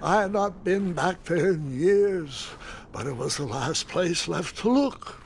I had not been back there in years, but it was the last place left to look.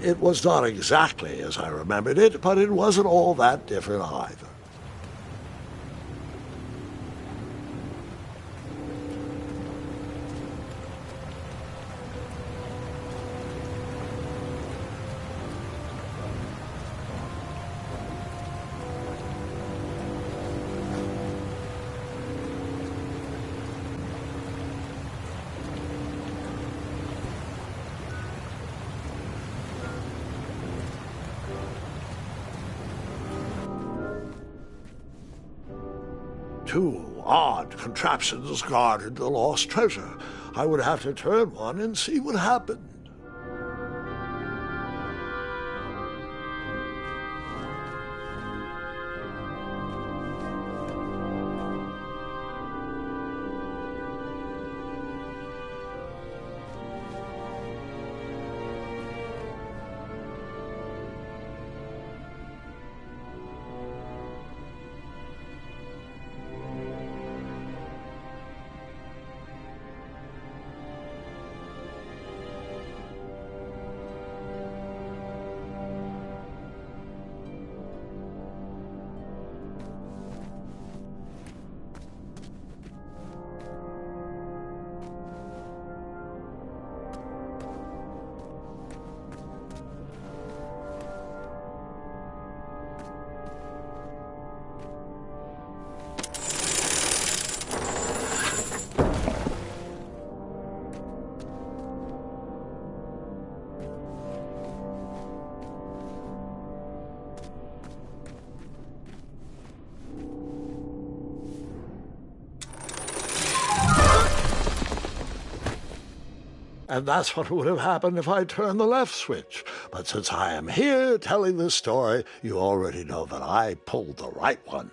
It was not exactly as I remembered it, but it wasn't all that different either. Two odd contraptions guarded the lost treasure. I would have to turn one and see what happened. And that's what would have happened if I turned the left switch. But since I am here telling this story, you already know that I pulled the right one.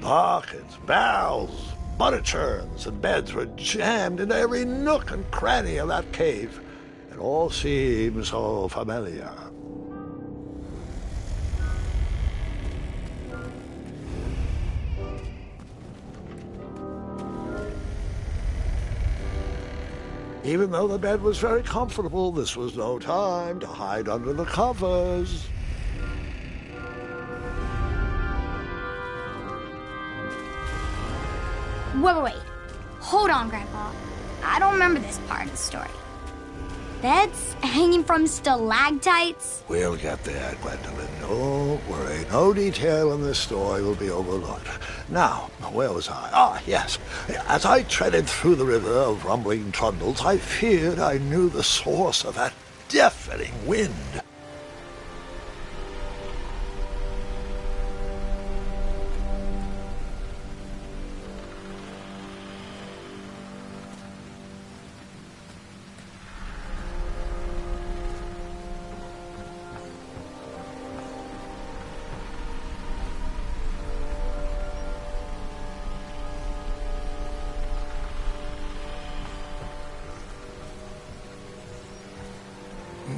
Buckets, barrels, butter churns, and beds were jammed into every nook and cranny of that cave. It all seems so familiar. Even though the bed was very comfortable, this was no time to hide under the covers. Wait. Hold on, Grandpa. I don't remember this part of the story. Beds hanging from stalactites? We'll get there, Gwendolyn. Don't worry. No detail in this story will be overlooked. Now, where was I? Ah, yes. As I treaded through the river of rumbling trundles, I feared I knew the source of that deafening wind.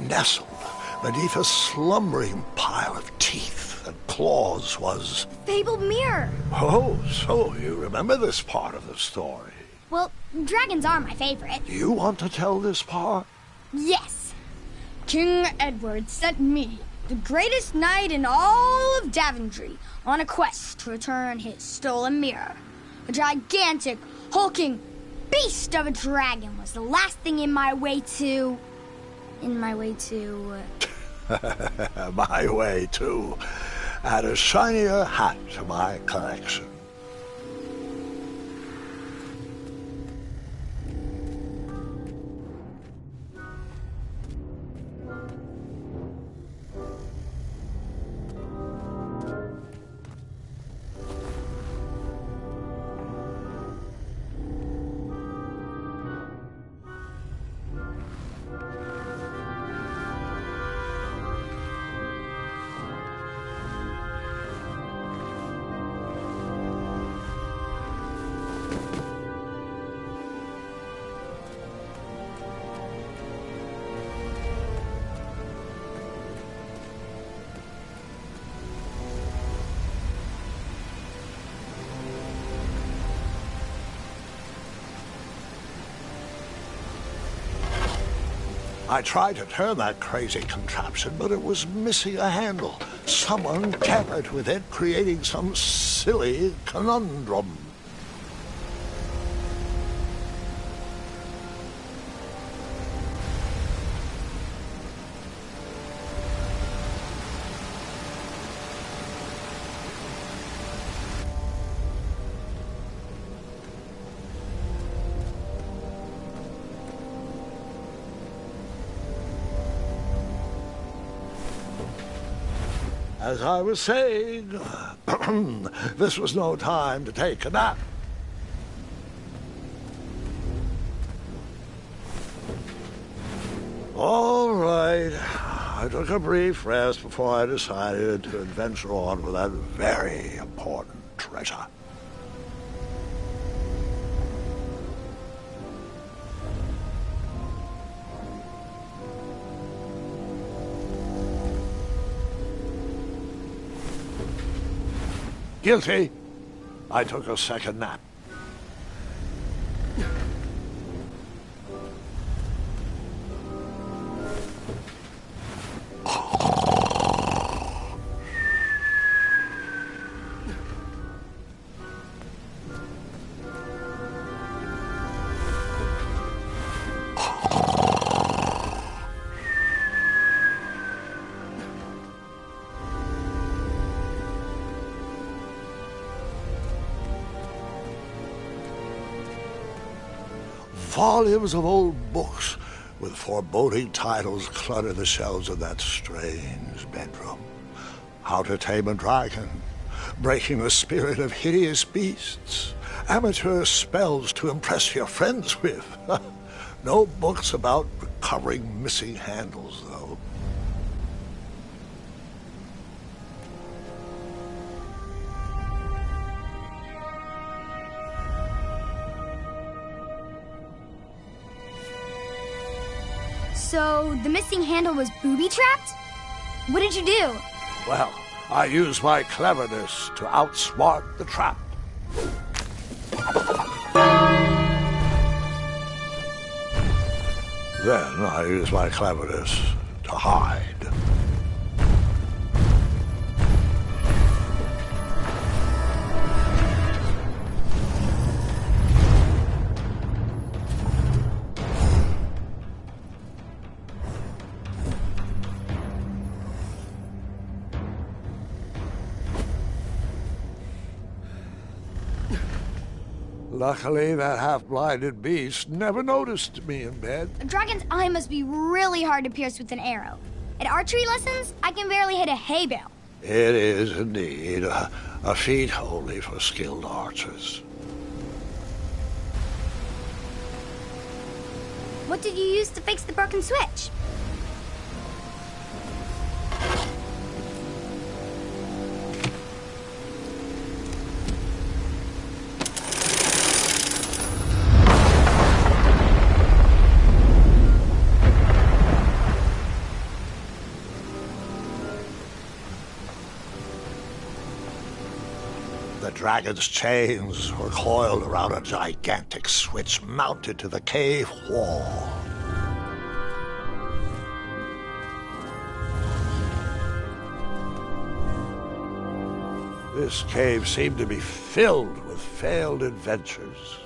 Nestled beneath a slumbering pile of teeth and claws was... Fabled mirror. Oh, so you remember this part of the story. Well, dragons are my favorite. Do you want to tell this part? Yes. King Edward sent me, the greatest knight in all of Daventry, on a quest to return his stolen mirror. A gigantic, hulking beast of a dragon was the last thing in my way to... My way too. Add a shinier hat to my collection. I tried to turn that crazy contraption, but it was missing a handle. Someone tampered with it, creating some silly conundrum. As I was saying, this was no time to take a nap. All right. I took a brief rest before I decided to adventure on with that very important treasure. Guilty. I took a second nap. Volumes of old books with foreboding titles clutter the shelves of that strange bedroom. How to Tame a Dragon, Breaking the Spirit of Hideous Beasts, Amateur Spells to Impress Your Friends with. No books about recovering missing handles, though. So, the missing handle was booby-trapped? What did you do? Well, I used my cleverness to outsmart the trap. Then I used my cleverness to hide. Luckily, that half-blinded beast never noticed me in bed. A dragon's eye must be really hard to pierce with an arrow. At archery lessons, I can barely hit a hay bale. It is indeed a feat only for skilled archers. What did you use to fix the broken switch? The dragon's chains were coiled around a gigantic switch mounted to the cave wall. This cave seemed to be filled with failed adventures.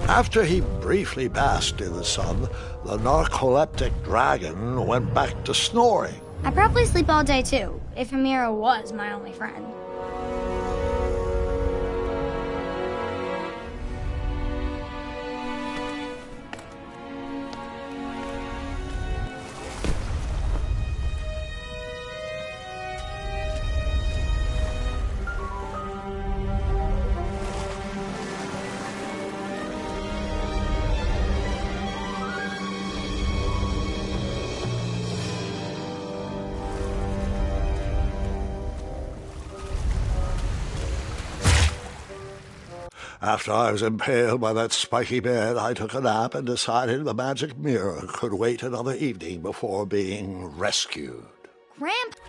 After he briefly basked in the sun, the narcoleptic dragon went back to snoring. I probably sleep all day too, if Amira was my only friend. After I was impaled by that spiky bed, I took a nap and decided the magic mirror could wait another evening before being rescued. Grandpa...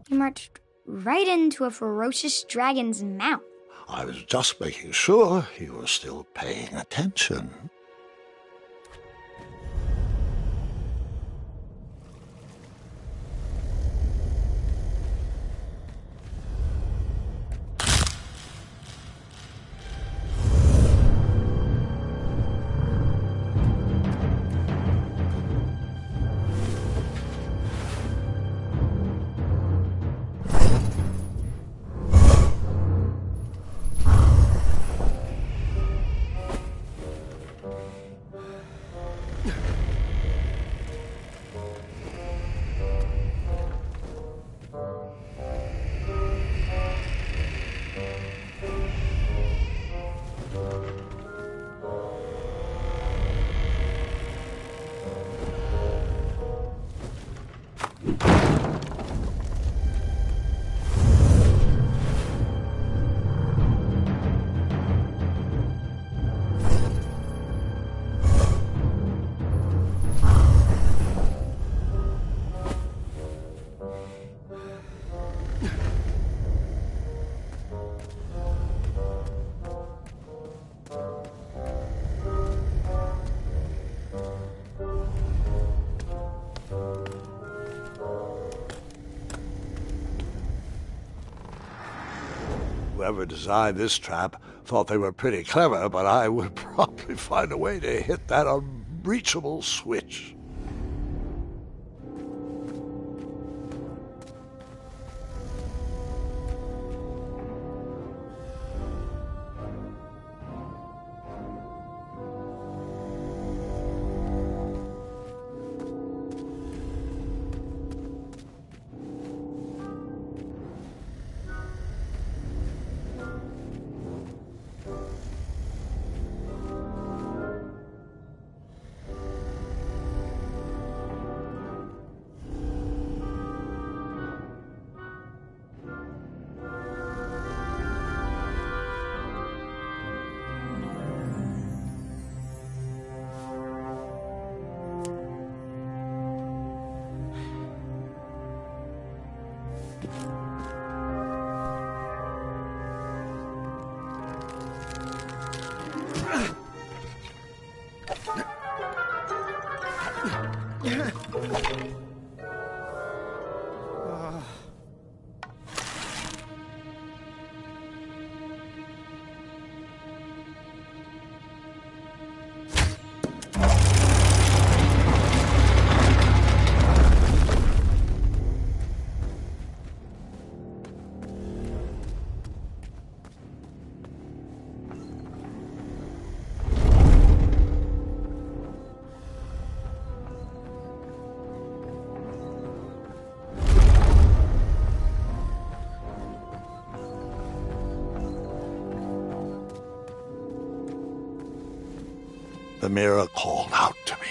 He marched right into a ferocious dragon's mouth. I was just making sure you were still paying attention. Whoever designed this trap thought they were pretty clever, but I would probably find a way to hit that unreachable switch. the mirror called out to me.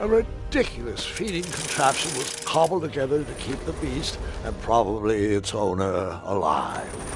A ridiculous feeding contraption was cobbled together to keep the beast and probably its owner alive.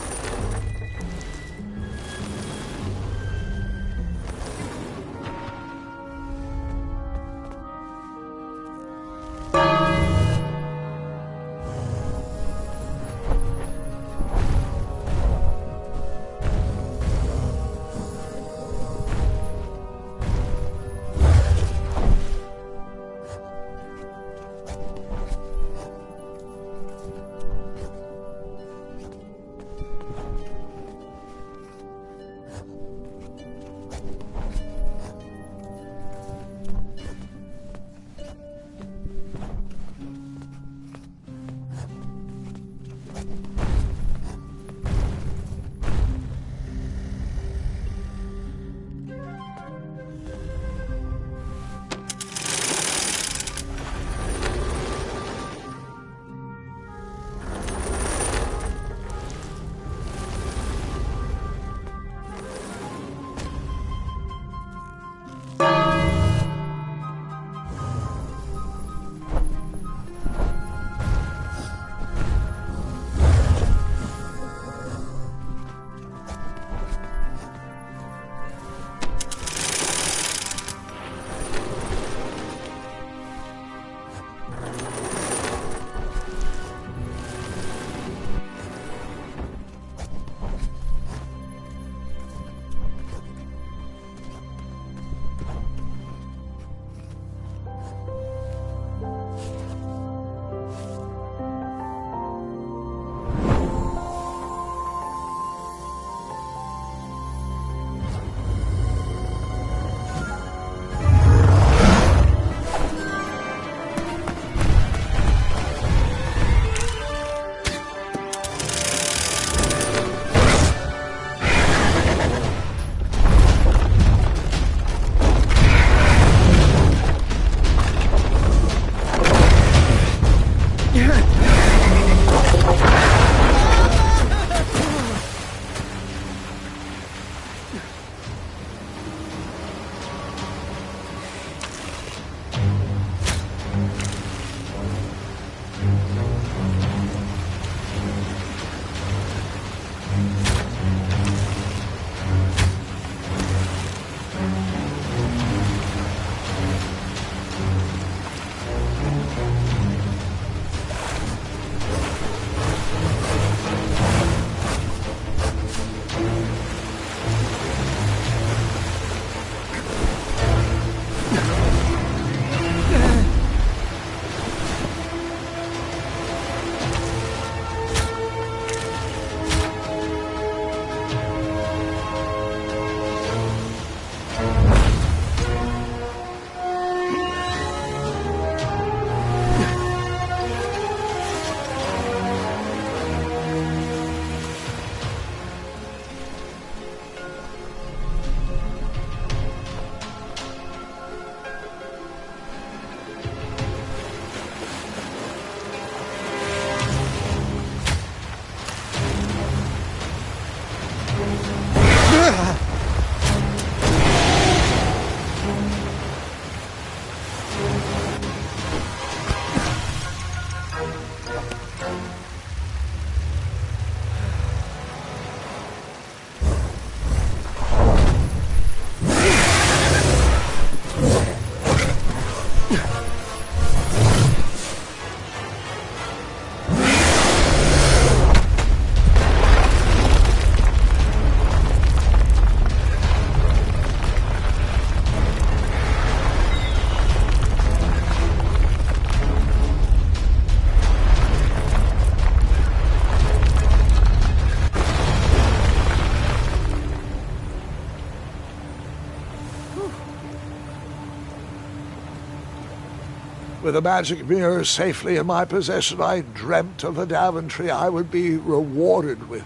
With the magic mirror safely in my possession, I dreamt of the Daventry I would be rewarded with,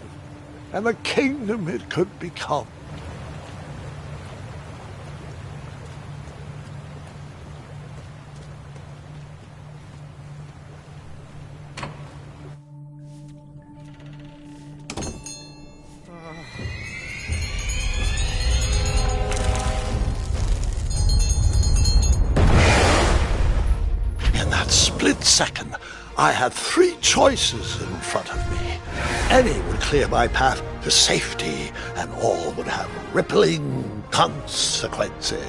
and the kingdom it could become. Split second, I had three choices in front of me. Any would clear my path to safety, and all would have rippling consequences.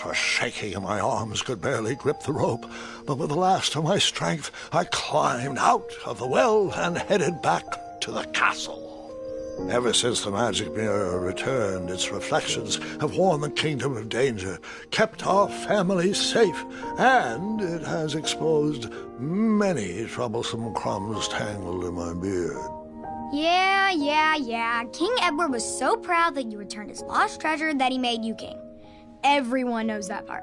Were shaking and my arms could barely grip the rope, but with the last of my strength I climbed out of the well and headed back to the castle. Ever since the magic mirror returned, its reflections have warned the kingdom of danger, kept our family safe, and it has exposed many troublesome crumbs tangled in my beard. Yeah. King Edward was so proud that you returned his lost treasure that he made you king. Everyone knows that part.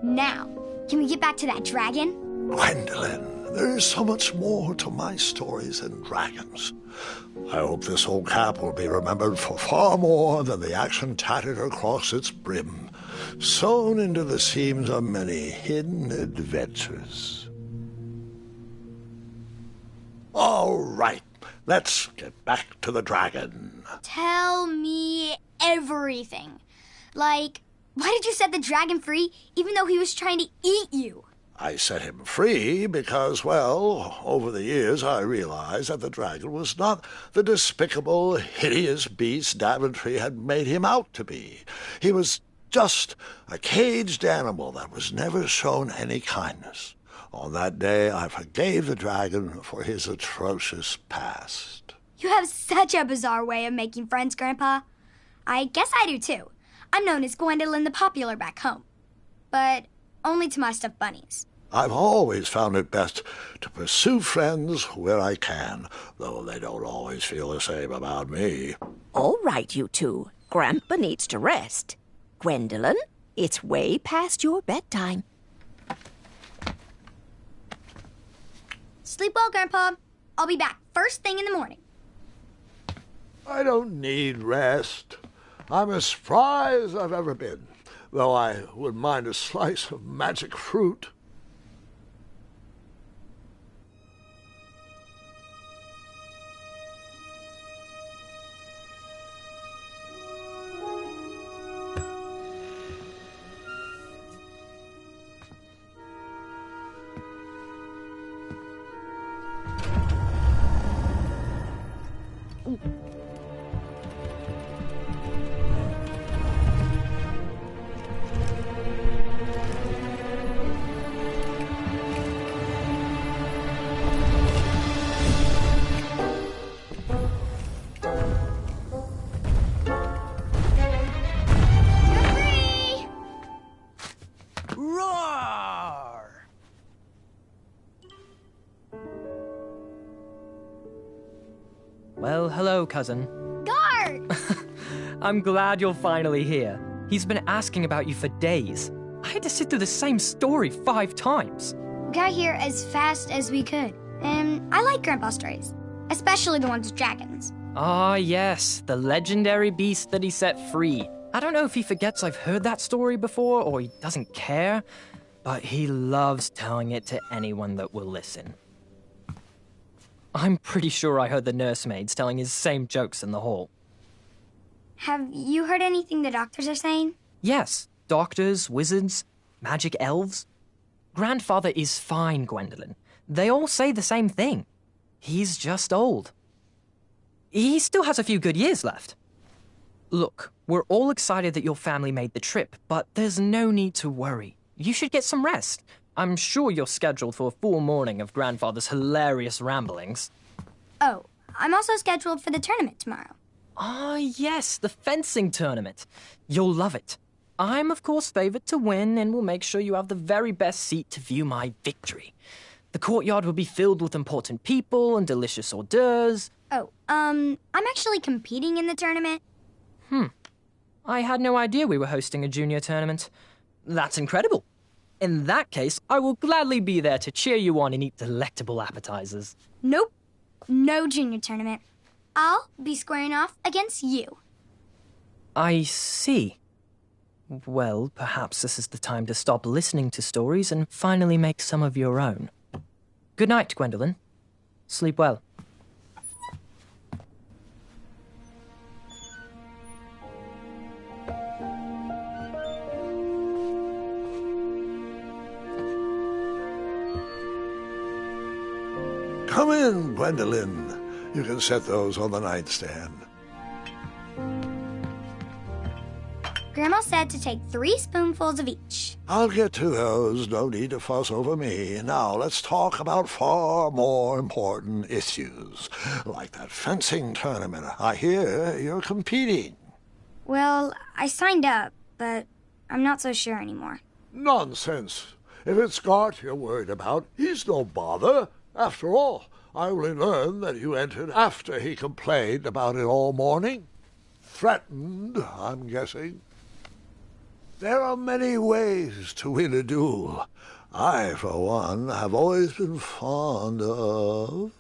Now, can we get back to that dragon? Gwendolyn, there is so much more to my stories than dragons. I hope this old cap will be remembered for far more than the action tattered across its brim, sewn into the seams of many hidden adventures. All right, let's get back to the dragon. Tell me everything. Like, why did you set the dragon free even though he was trying to eat you? I set him free because, well, over the years I realized that the dragon was not the despicable, hideous beast Daventry had made him out to be. He was just a caged animal that was never shown any kindness. On that day, I forgave the dragon for his atrocious past. You have such a bizarre way of making friends, Grandpa. I guess I do, too. I'm known as Gwendolyn the Popular back home, but only to my stuffed bunnies. I've always found it best to pursue friends where I can, though they don't always feel the same about me. All right, you two. Grandpa needs to rest. Gwendolyn, it's way past your bedtime. Sleep well, Grandpa. I'll be back first thing in the morning. I don't need rest. I'm as spry as I've ever been, though I wouldn't mind a slice of magic fruit. Well, hello, cousin. Guard! I'm glad you're finally here. He's been asking about you for days. I had to sit through the same story 5 times. We got here as fast as we could. And I like Grandpa's stories, especially the ones with dragons. Ah, yes, the legendary beast that he set free. I don't know if he forgets I've heard that story before or he doesn't care, but he loves telling it to anyone that will listen. I'm pretty sure I heard the nursemaids telling his same jokes in the hall. Have you heard anything the doctors are saying? Yes, doctors, wizards, magic elves. Grandfather is fine, Gwendolyn. They all say the same thing. He's just old. He still has a few good years left. Look, we're all excited that your family made the trip, but there's no need to worry. You should get some rest. I'm sure you're scheduled for a full morning of Grandfather's hilarious ramblings. Oh, I'm also scheduled for the tournament tomorrow. Ah, yes, the fencing tournament. You'll love it. I'm, of course, favored to win, and will make sure you have the very best seat to view my victory. The courtyard will be filled with important people and delicious hors d'oeuvres. Oh, I'm actually competing in the tournament. I had no idea we were hosting a junior tournament. That's incredible. In that case, I will gladly be there to cheer you on and eat delectable appetizers. Nope, no junior tournament. I'll be squaring off against you. I see. Well, perhaps this is the time to stop listening to stories and finally make some of your own. Good night, Gwendolyn. Sleep well. Come in, Gwendolyn. You can set those on the nightstand. Grandma said to take 3 spoonfuls of each. I'll get to those. No need to fuss over me. Now let's talk about far more important issues, like that fencing tournament. I hear you're competing. Well, I signed up, but I'm not so sure anymore. Nonsense. If it's Gart you're worried about, he's no bother. After all, I only learned that you entered after he complained about it all morning. Threatened, I'm guessing. There are many ways to win a duel. I, for one, have always been fond of...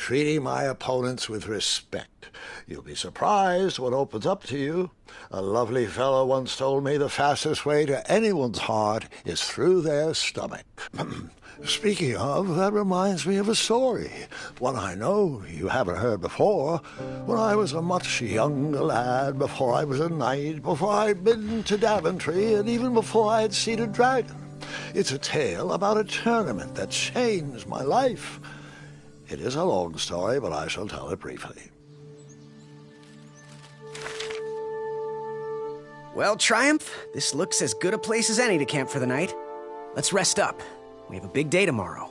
treating my opponents with respect. You'll be surprised what opens up to you. A lovely fellow once told me the fastest way to anyone's heart is through their stomach. Speaking of, that reminds me of a story, one I know you haven't heard before. When I was a much younger lad, before I was a knight, before I'd been to Daventry, and even before I had seen a dragon. It's a tale about a tournament that changed my life. It is a long story, but I shall tell it briefly. Well, Triumph, this looks as good a place as any to camp for the night. Let's rest up. We have a big day tomorrow.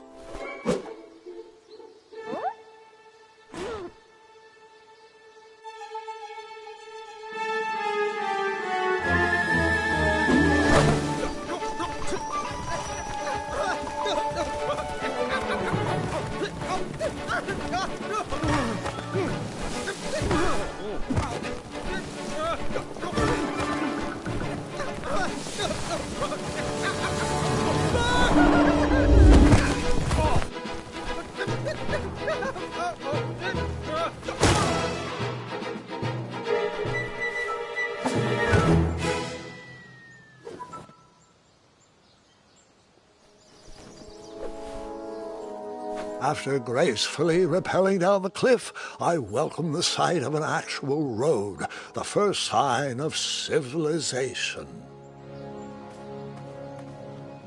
After gracefully rappelling down the cliff, I welcomed the sight of an actual road, the first sign of civilization.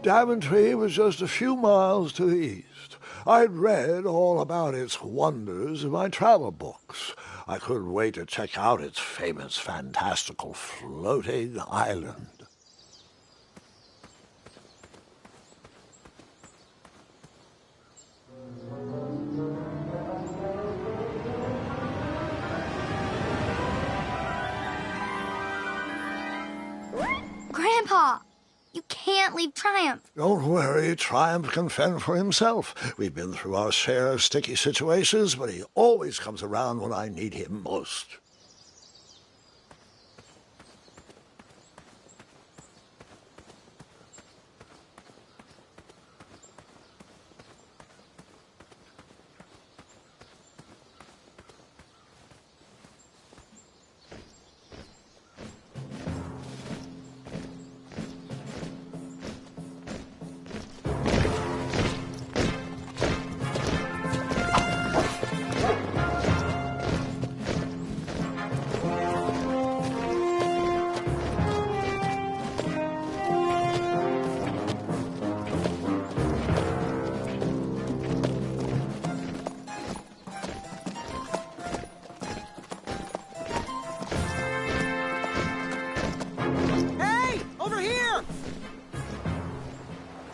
Daventry was just a few miles to the east. I'd read all about its wonders in my travel books. I couldn't wait to check out its famous, fantastical floating island. Grandpa, you can't leave Triumph. Don't worry, Triumph can fend for himself. We've been through our share of sticky situations, but he always comes around when I need him most.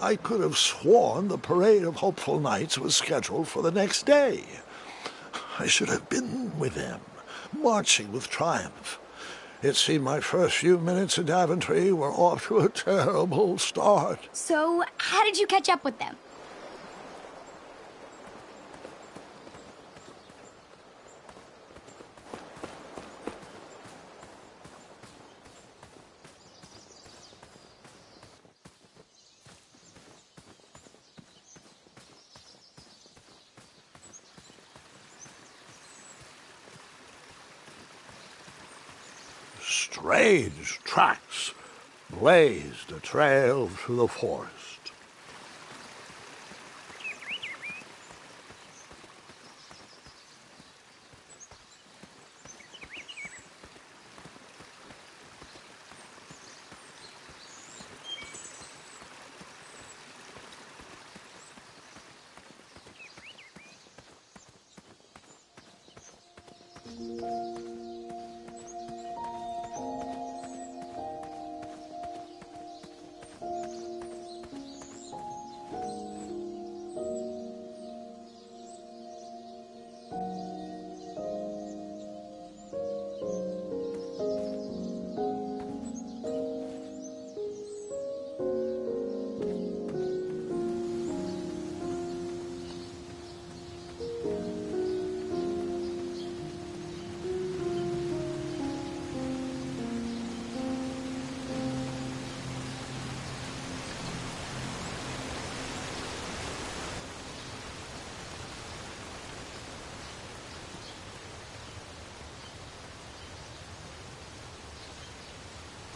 I could have sworn the parade of hopeful knights was scheduled for the next day. I should have been with them, marching with Triumph. It seemed my first few minutes in Daventry were off to a terrible start. So, how did you catch up with them? Strange tracks blazed a trail through the forest.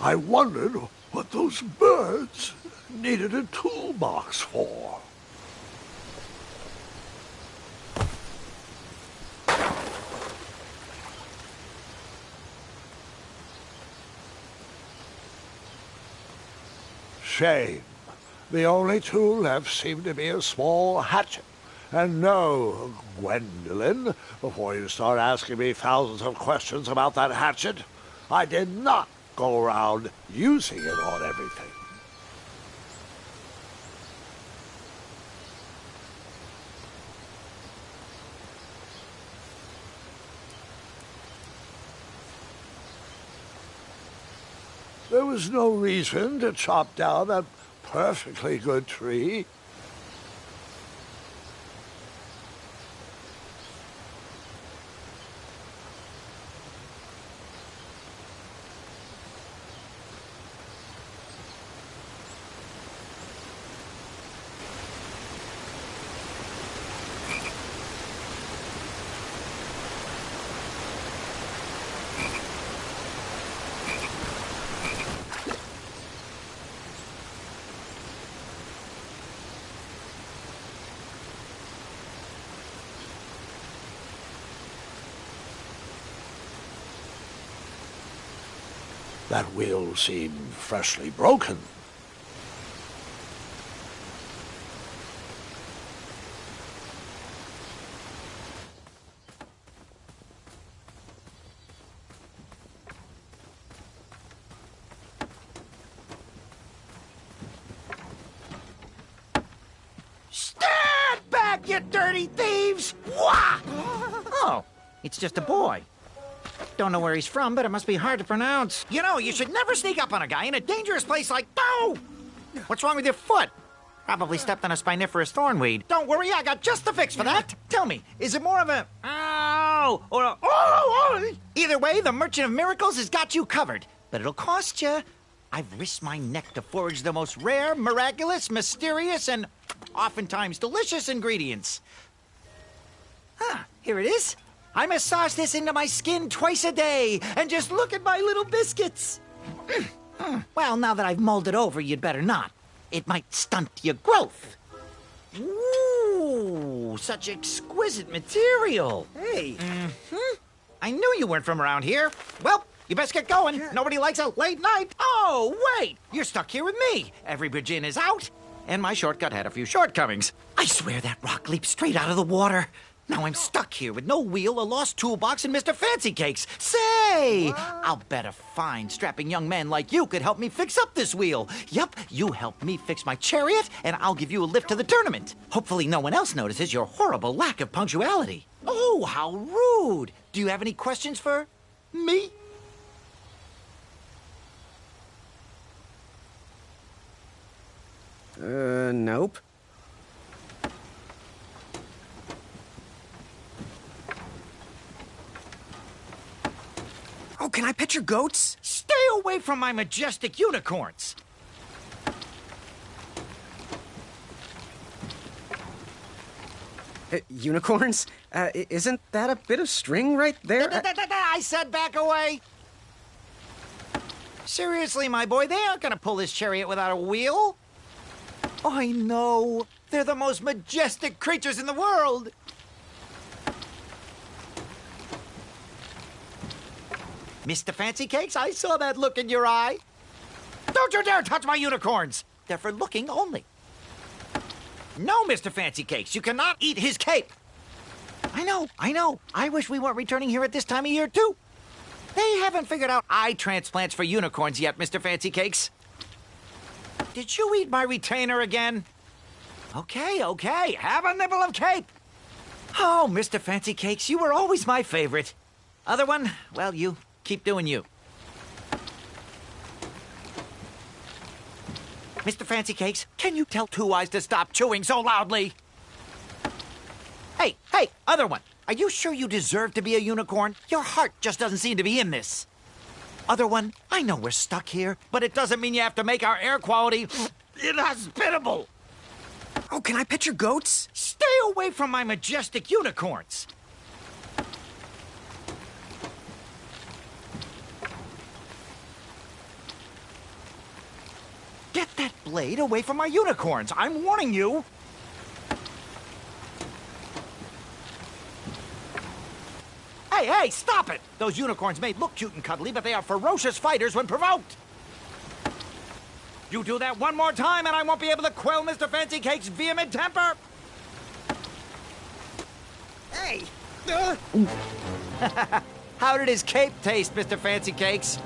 I wondered what those birds needed a toolbox for. Shame. The only tool left seemed to be a small hatchet. And no, Gwendolyn, before you start asking me thousands of questions about that hatchet, I did not go around using it on everything. There was no reason to chop down that perfectly good tree. That wheel seemed freshly broken. Stand back, you dirty thieves! Wah! Oh, it's just a boy. Don't know where he's from, but it must be hard to pronounce. You know, you should never sneak up on a guy in a dangerous place like... Oh! What's wrong with your foot? Probably stepped on a spiniferous thornweed. Don't worry, I got just the fix for that. Tell me, is it more of a... Ow! Or a... Oh! Either way, the Merchant of Miracles has got you covered. But it'll cost you. I've risked my neck to forage the most rare, miraculous, mysterious, and oftentimes delicious ingredients. Here it is. I massage this into my skin twice a day, and just look at my little biscuits. Well, now that I've mulled it over, you'd better not. It might stunt your growth. Ooh, such exquisite material. Hey. I knew you weren't from around here. Well, you best get going. Nobody likes a late night. Oh, wait, you're stuck here with me. Every bridge in is out, and my shortcut had a few shortcomings. I swear that rock leaped straight out of the water. Now I'm stuck here with no wheel, a lost toolbox, and Mr. Fancy Cakes. Say, I'll bet a fine, strapping young man like you could help me fix up this wheel. Yup, you help me fix my chariot, and I'll give you a lift to the tournament. Hopefully no one else notices your horrible lack of punctuality. Oh, how rude. Do you have any questions for me? Nope. Oh, can I pet your goats? Stay away from my majestic unicorns. Unicorns? Isn't that a bit of string right there? I said back away. Seriously, my boy, they aren't gonna pull this chariot without a wheel. I know. They're the most majestic creatures in the world. Mr. Fancy Cakes, I saw that look in your eye. Don't you dare touch my unicorns. They're for looking only. No, Mr. Fancy Cakes, you cannot eat his cape. I know. I wish we weren't returning here at this time of year, too. They haven't figured out eye transplants for unicorns yet, Mr. Fancy Cakes. Did you eat my retainer again? Okay. Have a nibble of cape. Oh, Mr. Fancy Cakes, you were always my favorite. Other one, well, you keep doing you. Mr. Fancy Cakes, can you tell Two Eyes to stop chewing so loudly? Hey, other one. Are you sure you deserve to be a unicorn? Your heart just doesn't seem to be in this. Other one, I know we're stuck here, but it doesn't mean you have to make our air quality inhospitable. Oh, can I pet your goats? Stay away from my majestic unicorns. blade away from my unicorns. I'm warning you. Hey, stop it! Those unicorns may look cute and cuddly, but they are ferocious fighters when provoked. You do that one more time and I won't be able to quell Mr. Fancy Cake's vehement temper. Hey! How did his cape taste, Mr. Fancy Cakes?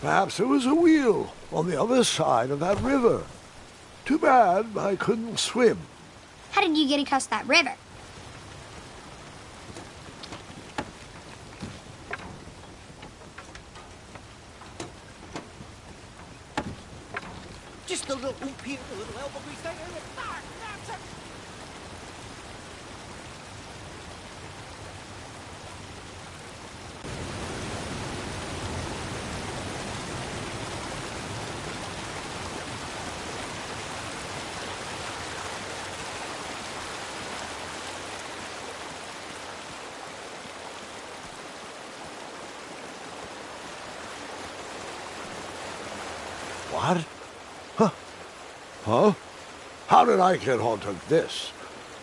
Perhaps there was a wheel on the other side of that river. Too bad I couldn't swim. How did you get across that river? Just a little oop here, a little elbow grease there. That's it. What? Huh? How did I get onto this?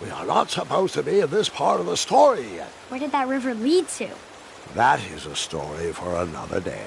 We are not supposed to be in this part of the story yet. Where did that river lead to? That is a story for another day.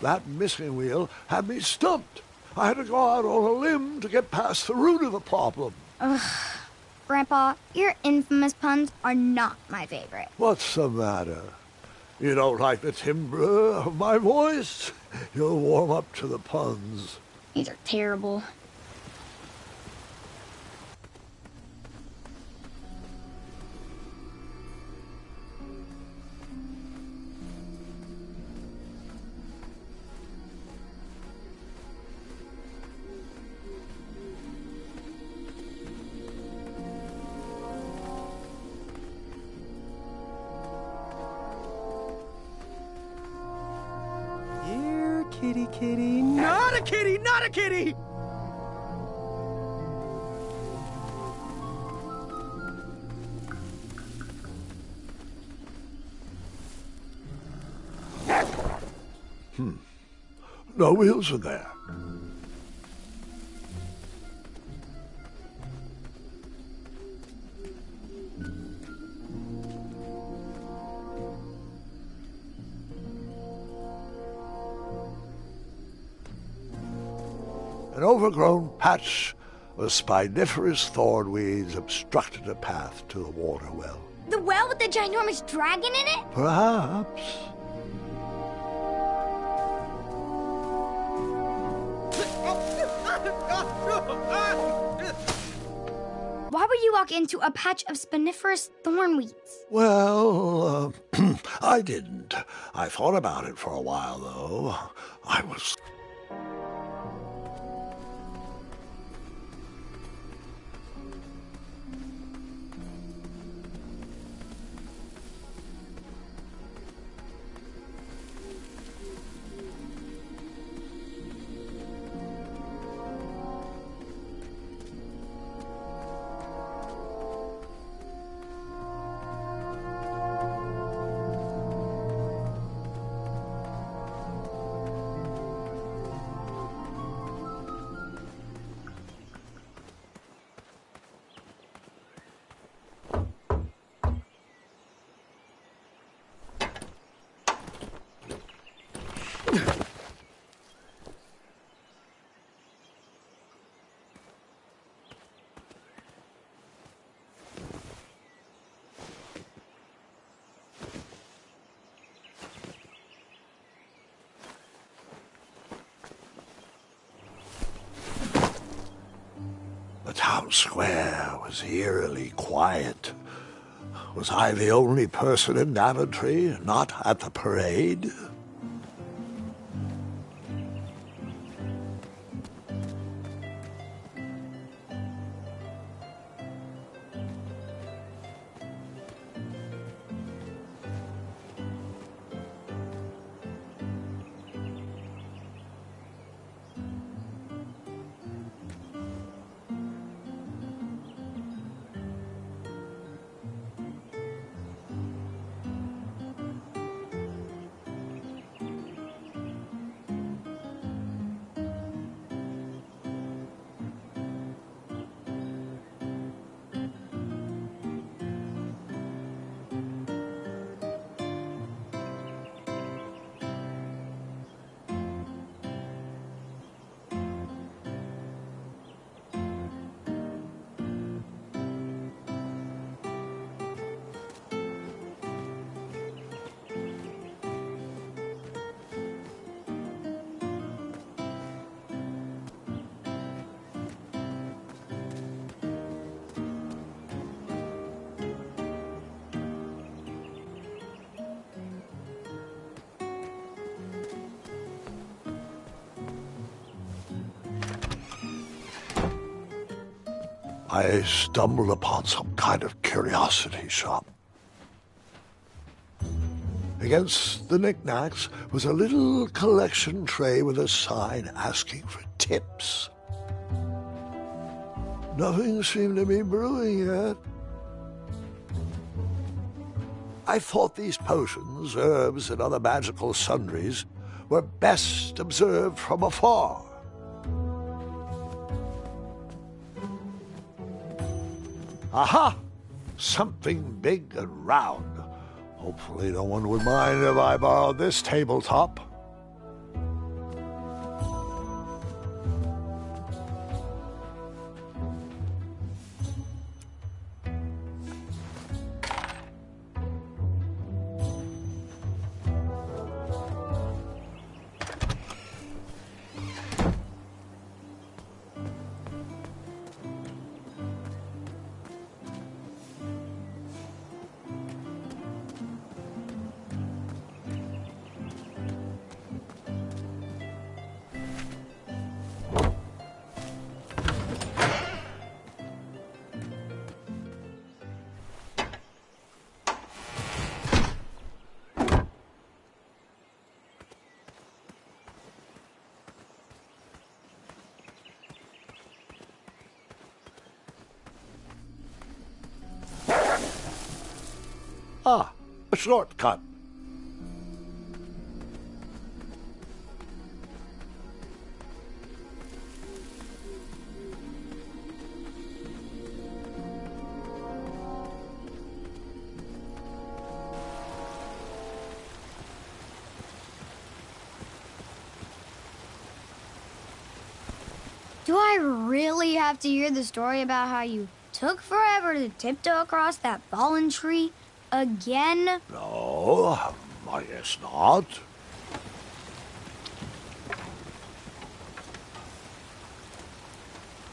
That missing wheel had me stumped. I had to go out on a limb to get past the root of the problem. Ugh. Grandpa, your infamous puns are not my favorite. What's the matter? You don't like the timbre of my voice? You'll warm up to the puns. These are terrible. Kitty, kitty, not a kitty, not a kitty! No wheels in there. An overgrown patch of spiniferous thornweeds obstructed a path to the water well. The well with the ginormous dragon in it? Perhaps. Why would you walk into a patch of spiniferous thornweeds? Well, I didn't. I thought about it for a while, though. I was... town square was eerily quiet. Was I the only person in Daventry not at the parade? I stumbled upon some kind of curiosity shop. Against the knickknacks was a little collection tray with a sign asking for tips. Nothing seemed to be brewing yet. I thought these potions, herbs, and other magical sundries were best observed from afar. Aha! Something big and round. Hopefully no one would mind if I borrowed this tabletop. Ah, a shortcut. Do I really have to hear the story about how you took forever to tiptoe across that fallen tree again? No, I guess not.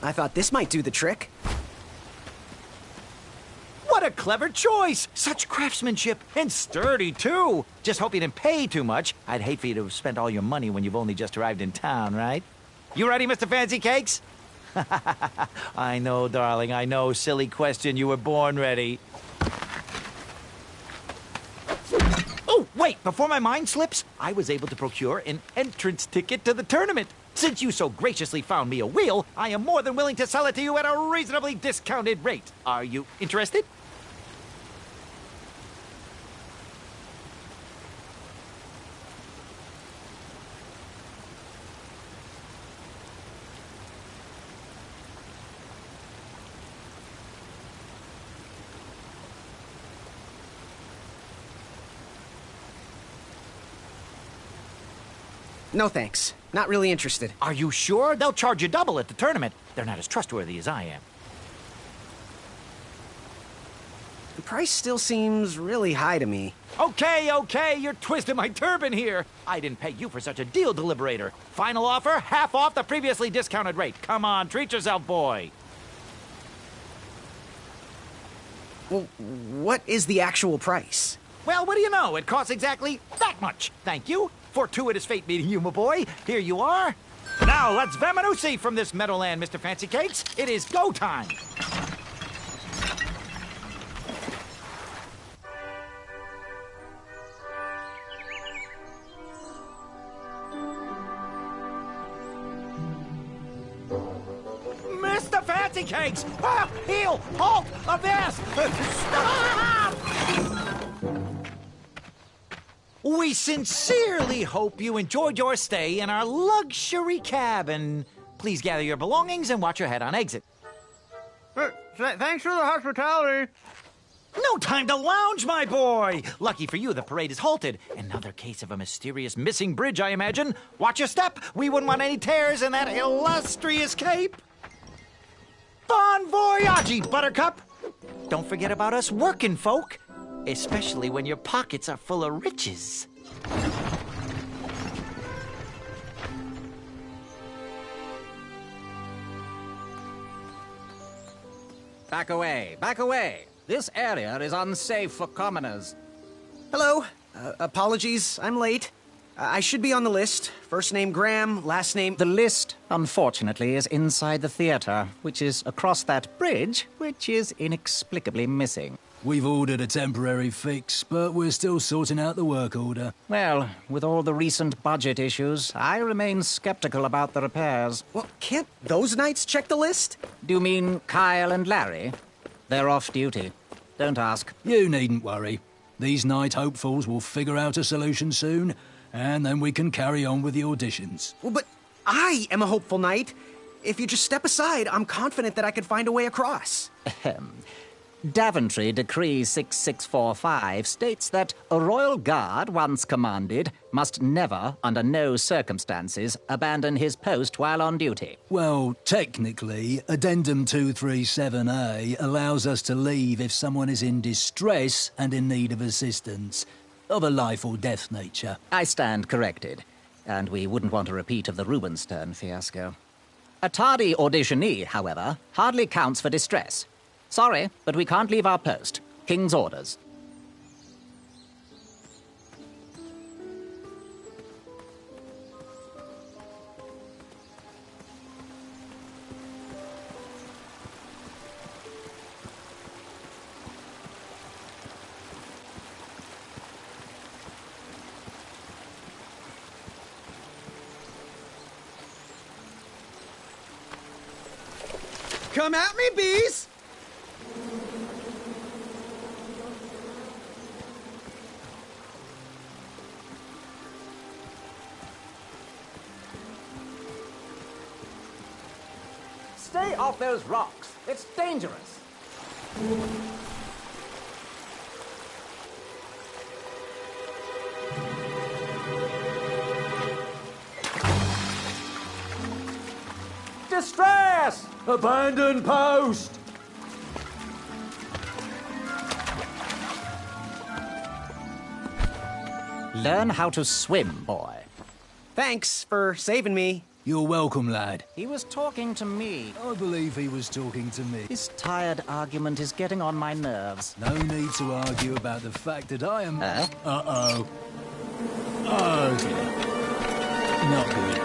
I thought this might do the trick. What a clever choice! Such craftsmanship, and sturdy, too! Just hope you didn't pay too much. I'd hate for you to have spent all your money when you've only just arrived in town, right? You ready, Mr. Fancy Cakes? I know, darling, I know. Silly question. You were born ready. Oh, wait! Before my mind slips, I was able to procure an entrance ticket to the tournament. Since you so graciously found me a wheel, I am more than willing to sell it to you at a reasonably discounted rate. Are you interested? No thanks. Not really interested. Are you sure? They'll charge you double at the tournament. They're not as trustworthy as I am. The price still seems really high to me. Okay, you're twisting my turban here. I didn't pay you for such a deal, Deliberator. Final offer, half off the previously discounted rate. Come on, treat yourself, boy. Well, what is the actual price? Well, what do you know? It costs exactly that much. Thank you. Fortuitous fate meeting you, my boy. Here you are. Now, let's Vamanusi from this Meadowland, Mr. Fancy Cakes. It is go time. Mr. Fancy Cakes! Ah, heel! Halt! Avast! Stop! We sincerely hope you enjoyed your stay in our luxury cabin. Please gather your belongings and watch your head on exit. Thanks for the hospitality. No time to lounge, my boy! Lucky for you, the parade is halted. Another case of a mysterious missing bridge, I imagine. Watch your step. We wouldn't want any tears in that illustrious cape. Bon voyage, Buttercup! Don't forget about us working folk, especially when your pockets are full of riches. Back away, back away. This area is unsafe for commoners. Hello. Apologies, I'm late. I should be on the list. First name Graham, last name... The list, unfortunately, is inside the theater, which is across that bridge, which is inexplicably missing. We've ordered a temporary fix, but we're still sorting out the work order. Well, with all the recent budget issues, I remain skeptical about the repairs. Well, can't those knights check the list? Do you mean Kyle and Larry? They're off duty. Don't ask. You needn't worry. These night hopefuls will figure out a solution soon, and then we can carry on with the auditions. Well, but I am a hopeful knight. If you just step aside, I'm confident that I could find a way across. Daventry Decree 6645 states that a royal guard, once commanded, must never, under no circumstances, abandon his post while on duty. Well, technically, Addendum 237A allows us to leave if someone is in distress and in need of assistance, of a life or death nature. I stand corrected, and we wouldn't want a repeat of the Rubenstern fiasco. A tardy auditionee, however, hardly counts for distress. Sorry, but we can't leave our post. King's orders. Come at me, bees! Stay off those rocks. It's dangerous. Distress! Abandon post! Learn how to swim, boy. Thanks for saving me. You're welcome, lad. He was talking to me. I believe he was talking to me. This tired argument is getting on my nerves. No need to argue about the fact that I am... Huh? Uh-oh. Oh, dear. Not good.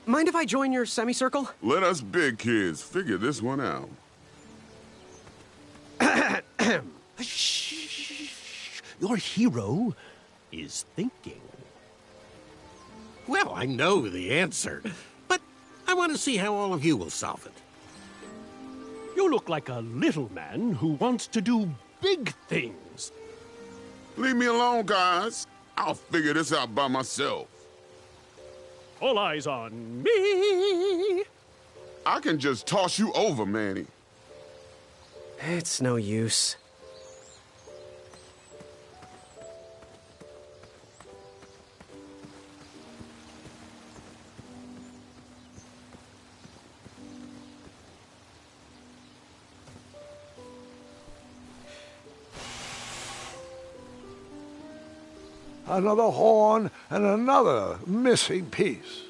Mind if I join your semicircle? Let us big kids figure this one out. Shh. Your hero is thinking. Well, I know the answer, but I want to see how all of you will solve it. You look like a little man who wants to do big things. Leave me alone, guys. I'll figure this out by myself. All eyes on me. I can just toss you over, Manny. It's no use. Another horn and another missing piece.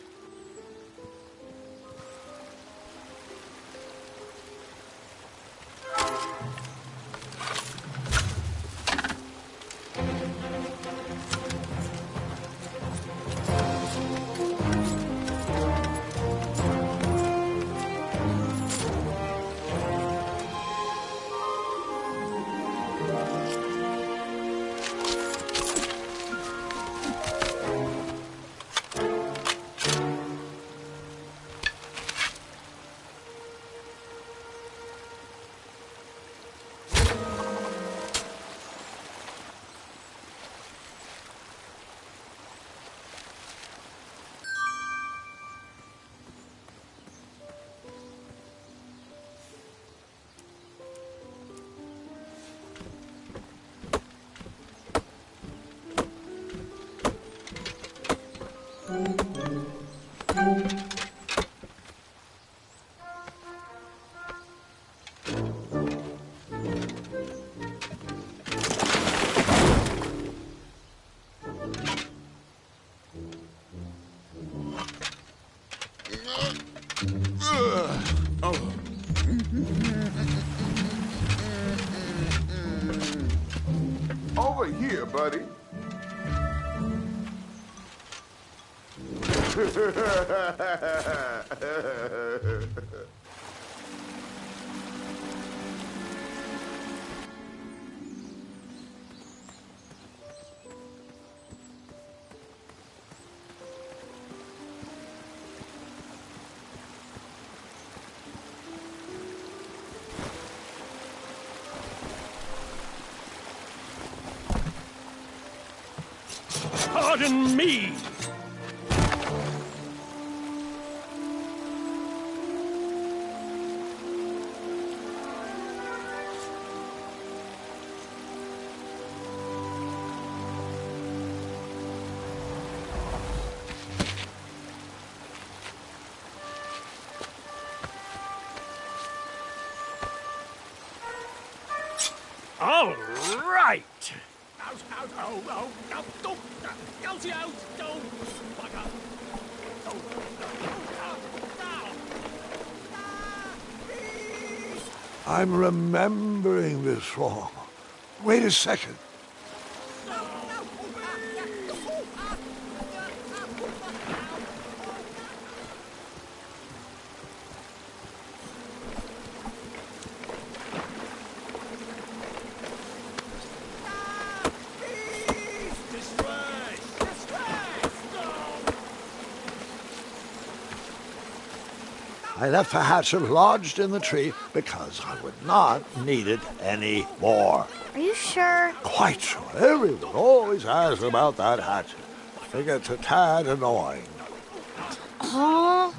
Over here, buddy. Pardon me! All right! I'm remembering this wrong. Wait a second. I left the hatchet lodged in the tree because I would not need it anymore. Are you sure? Quite sure. Everyone always asks about that hatchet. I think it's a tad annoying. Oh.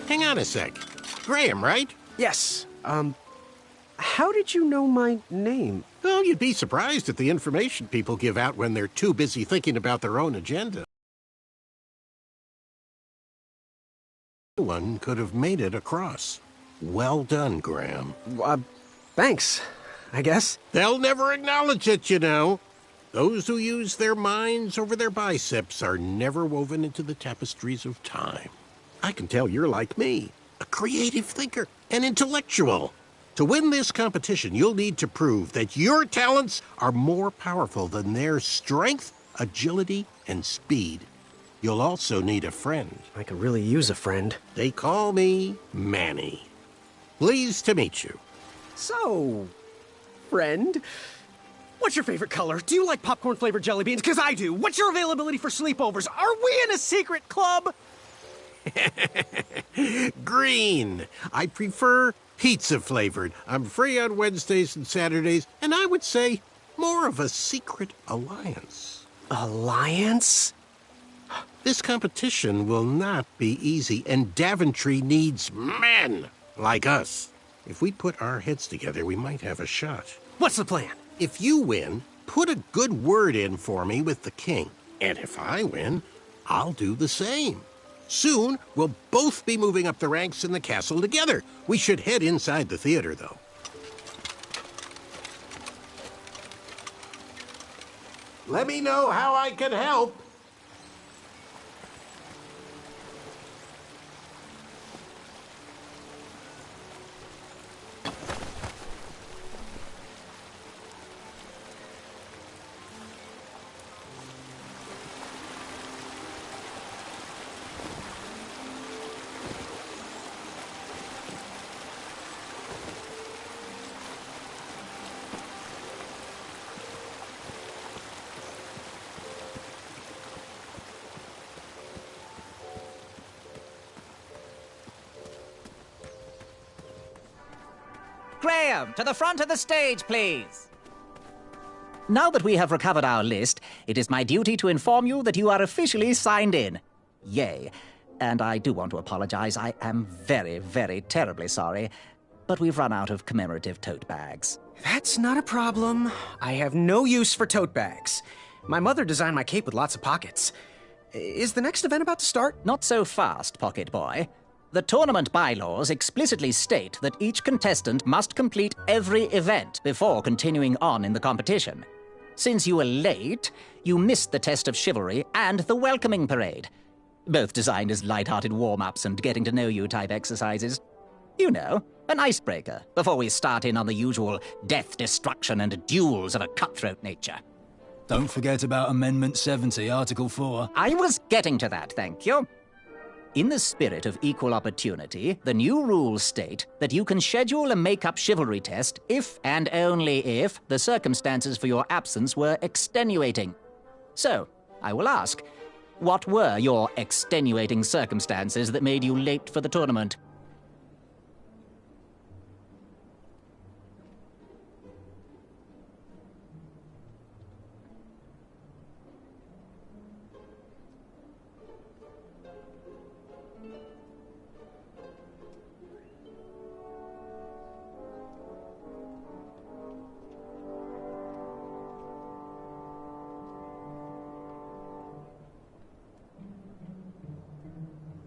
Hang on a sec. Graham, right? Yes. How did you know my name? Well, you'd be surprised at the information people give out when they're too busy thinking about their own agenda. one could have made it across. Well done, Graham. Thanks, I guess. They'll never acknowledge it, you know. Those who use their minds over their biceps are never woven into the tapestries of time. I can tell you're like me, a creative thinker, an intellectual. To win this competition, you'll need to prove that your talents are more powerful than their strength, agility, and speed. You'll also need a friend. I could really use a friend. They call me Manny. Pleased to meet you. So, friend, what's your favorite color? Do you like popcorn-flavored jelly beans? Because I do. What's your availability for sleepovers? Are we in a secret club? Green. I prefer pizza-flavored. I'm free on Wednesdays and Saturdays, and I would say more of a secret alliance. Alliance? This competition will not be easy, and Daventry needs men like us. If we put our heads together, we might have a shot. What's the plan? If you win, put a good word in for me with the king. And if I win, I'll do the same. Soon, we'll both be moving up the ranks in the castle together. We should head inside the theater, though. Let me know how I can help. Graham, to the front of the stage, please. Now that we have recovered our list, it is my duty to inform you that you are officially signed in. Yay. And I do want to apologize. I am very, very terribly sorry. But we've run out of commemorative tote bags. That's not a problem. I have no use for tote bags. My mother designed my cape with lots of pockets. Is the next event about to start? Not so fast, Pocket Boy. The tournament bylaws explicitly state that each contestant must complete every event before continuing on in the competition. Since you were late, you missed the test of chivalry and the welcoming parade, both designed as light-hearted warm-ups and getting-to-know-you type exercises. You know, an icebreaker before we start in on the usual death, destruction, and duels of a cutthroat nature. Don't forget about Amendment 70, Article 4. I was getting to that, thank you. In the spirit of equal opportunity, the new rules state that you can schedule a make-up chivalry test if and only if the circumstances for your absence were extenuating. So, I will ask, what were your extenuating circumstances that made you late for the tournament?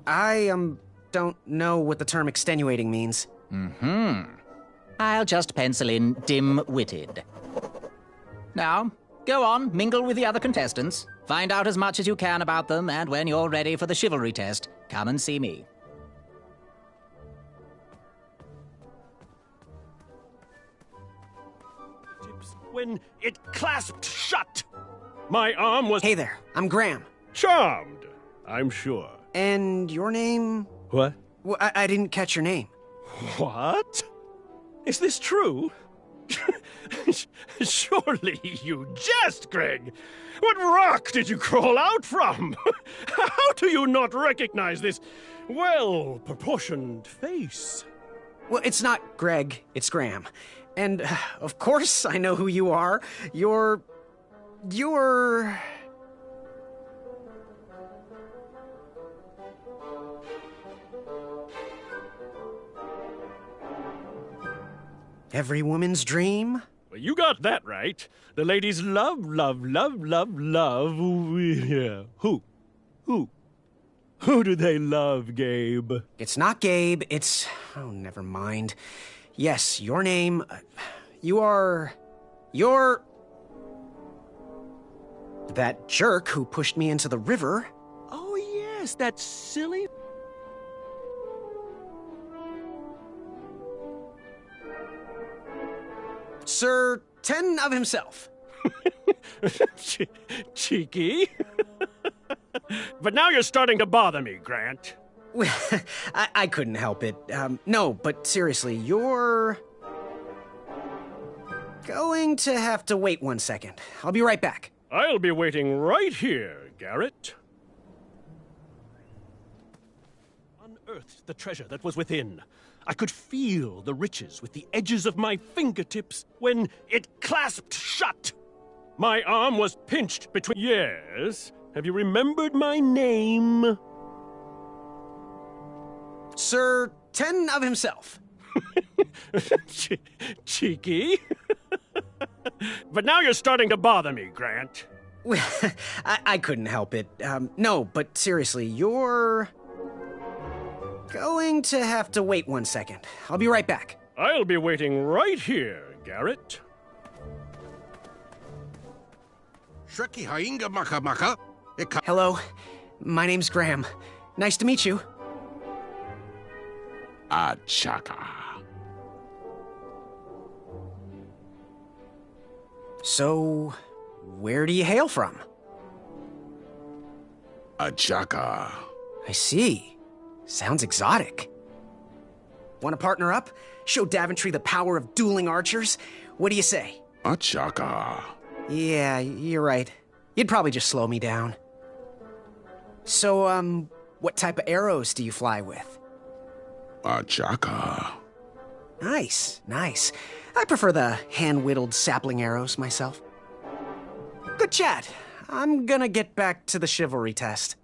I, don't know what the term extenuating means. I'll just pencil in dim-witted. Now, go on, mingle with the other contestants. Find out as much as you can about them, and when you're ready for the chivalry test, come and see me. When it clasped shut, my arm was... Hey there, I'm Graham. Charmed, I'm sure. And your name? What? Well, I didn't catch your name. What? Is this true? Surely you jest, Greg. What rock did you crawl out from? How do you not recognize this well-proportioned face? Well, it's not Greg, it's Graham. And, of course, I know who you are. You're... Every woman's dream? Well, you got that right. The ladies love, love, love, love, love... Yeah. Who? Who do they love, Gabe? It's not Gabe, it's... Oh, never mind. Yes, your name... You're... That jerk who pushed me into the river. Oh, yes, that silly... Sir 10 of himself. Cheeky. But now you're starting to bother me, Grant. Well, I couldn't help it. No, but seriously, you're... going to have to wait 1 second. I'll be right back. I'll be waiting right here, Garrett. Unearthed the treasure that was within. I could feel the riches with the edges of my fingertips when it clasped shut. My arm was pinched between... Yes? Have you remembered my name? Sir 10 of himself. Cheeky. But now you're starting to bother me, Grant. Well, I couldn't help it. No, but seriously, you're... going to have to wait 1 second. I'll be right back. I'll be waiting right here, Garrett. Shreki hainga maka maka. Hello, my name's Graham. Nice to meet you. Achaka. So, where do you hail from? Achaka. I see. Sounds exotic. Want to partner up? Show Daventry the power of dueling archers? What do you say? Achaka. Yeah, you're right. You'd probably just slow me down. So, what type of arrows do you fly with? Achaka. Nice, nice. I prefer the hand-whittled sapling arrows myself. Good chat. I'm gonna get back to the chivalry test.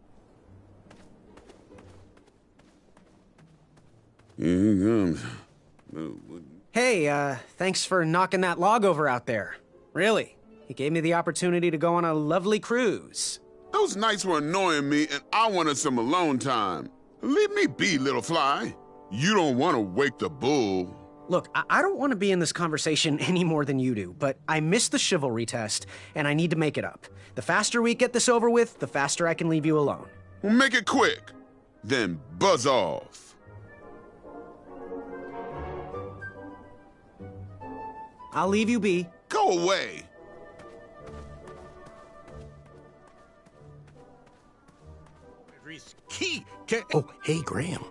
Hey, thanks for knocking that log over out there. Really. He gave me the opportunity to go on a lovely cruise. Those nights were annoying me, and I wanted some alone time. Leave me be, little fly. You don't want to wake the bull. Look, I don't want to be in this conversation any more than you do, but I missed the chivalry test, and I need to make it up. The faster we get this over with, the faster I can leave you alone. Well, make it quick. Then buzz off. I'll leave you be. Go away. Oh, hey, Graham.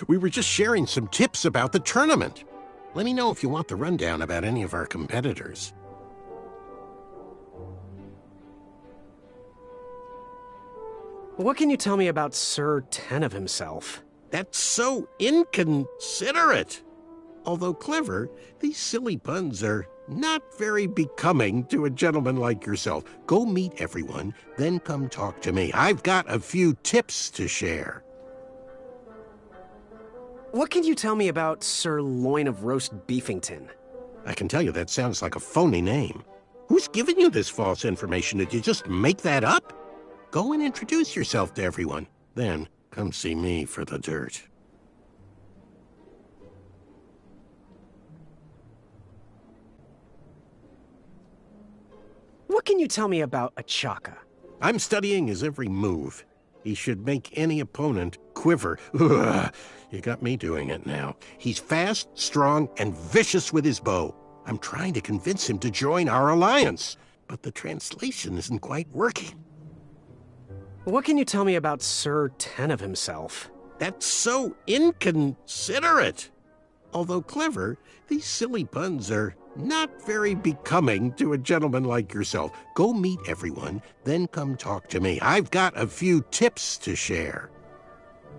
We were just sharing some tips about the tournament. Let me know if you want the rundown about any of our competitors. What can you tell me about Sir 10 of himself? That's so inconsiderate. Although clever, these silly puns are not very becoming to a gentleman like yourself. Go meet everyone, then come talk to me. I've got a few tips to share. What can you tell me about Sir Loin of Roast Beefington? I can tell you that sounds like a phony name. Who's giving you this false information? Did you just make that up? Go and introduce yourself to everyone. Then come see me for the dirt. What can you tell me about Achaka? I'm studying his every move. He should make any opponent quiver. Ugh, you got me doing it now. He's fast, strong, and vicious with his bow. I'm trying to convince him to join our alliance, but the translation isn't quite working. What can you tell me about Sir 10 of himself? That's so inconsiderate. Although clever, these silly puns are not very becoming to a gentleman like yourself. Go meet everyone, then come talk to me. I've got a few tips to share.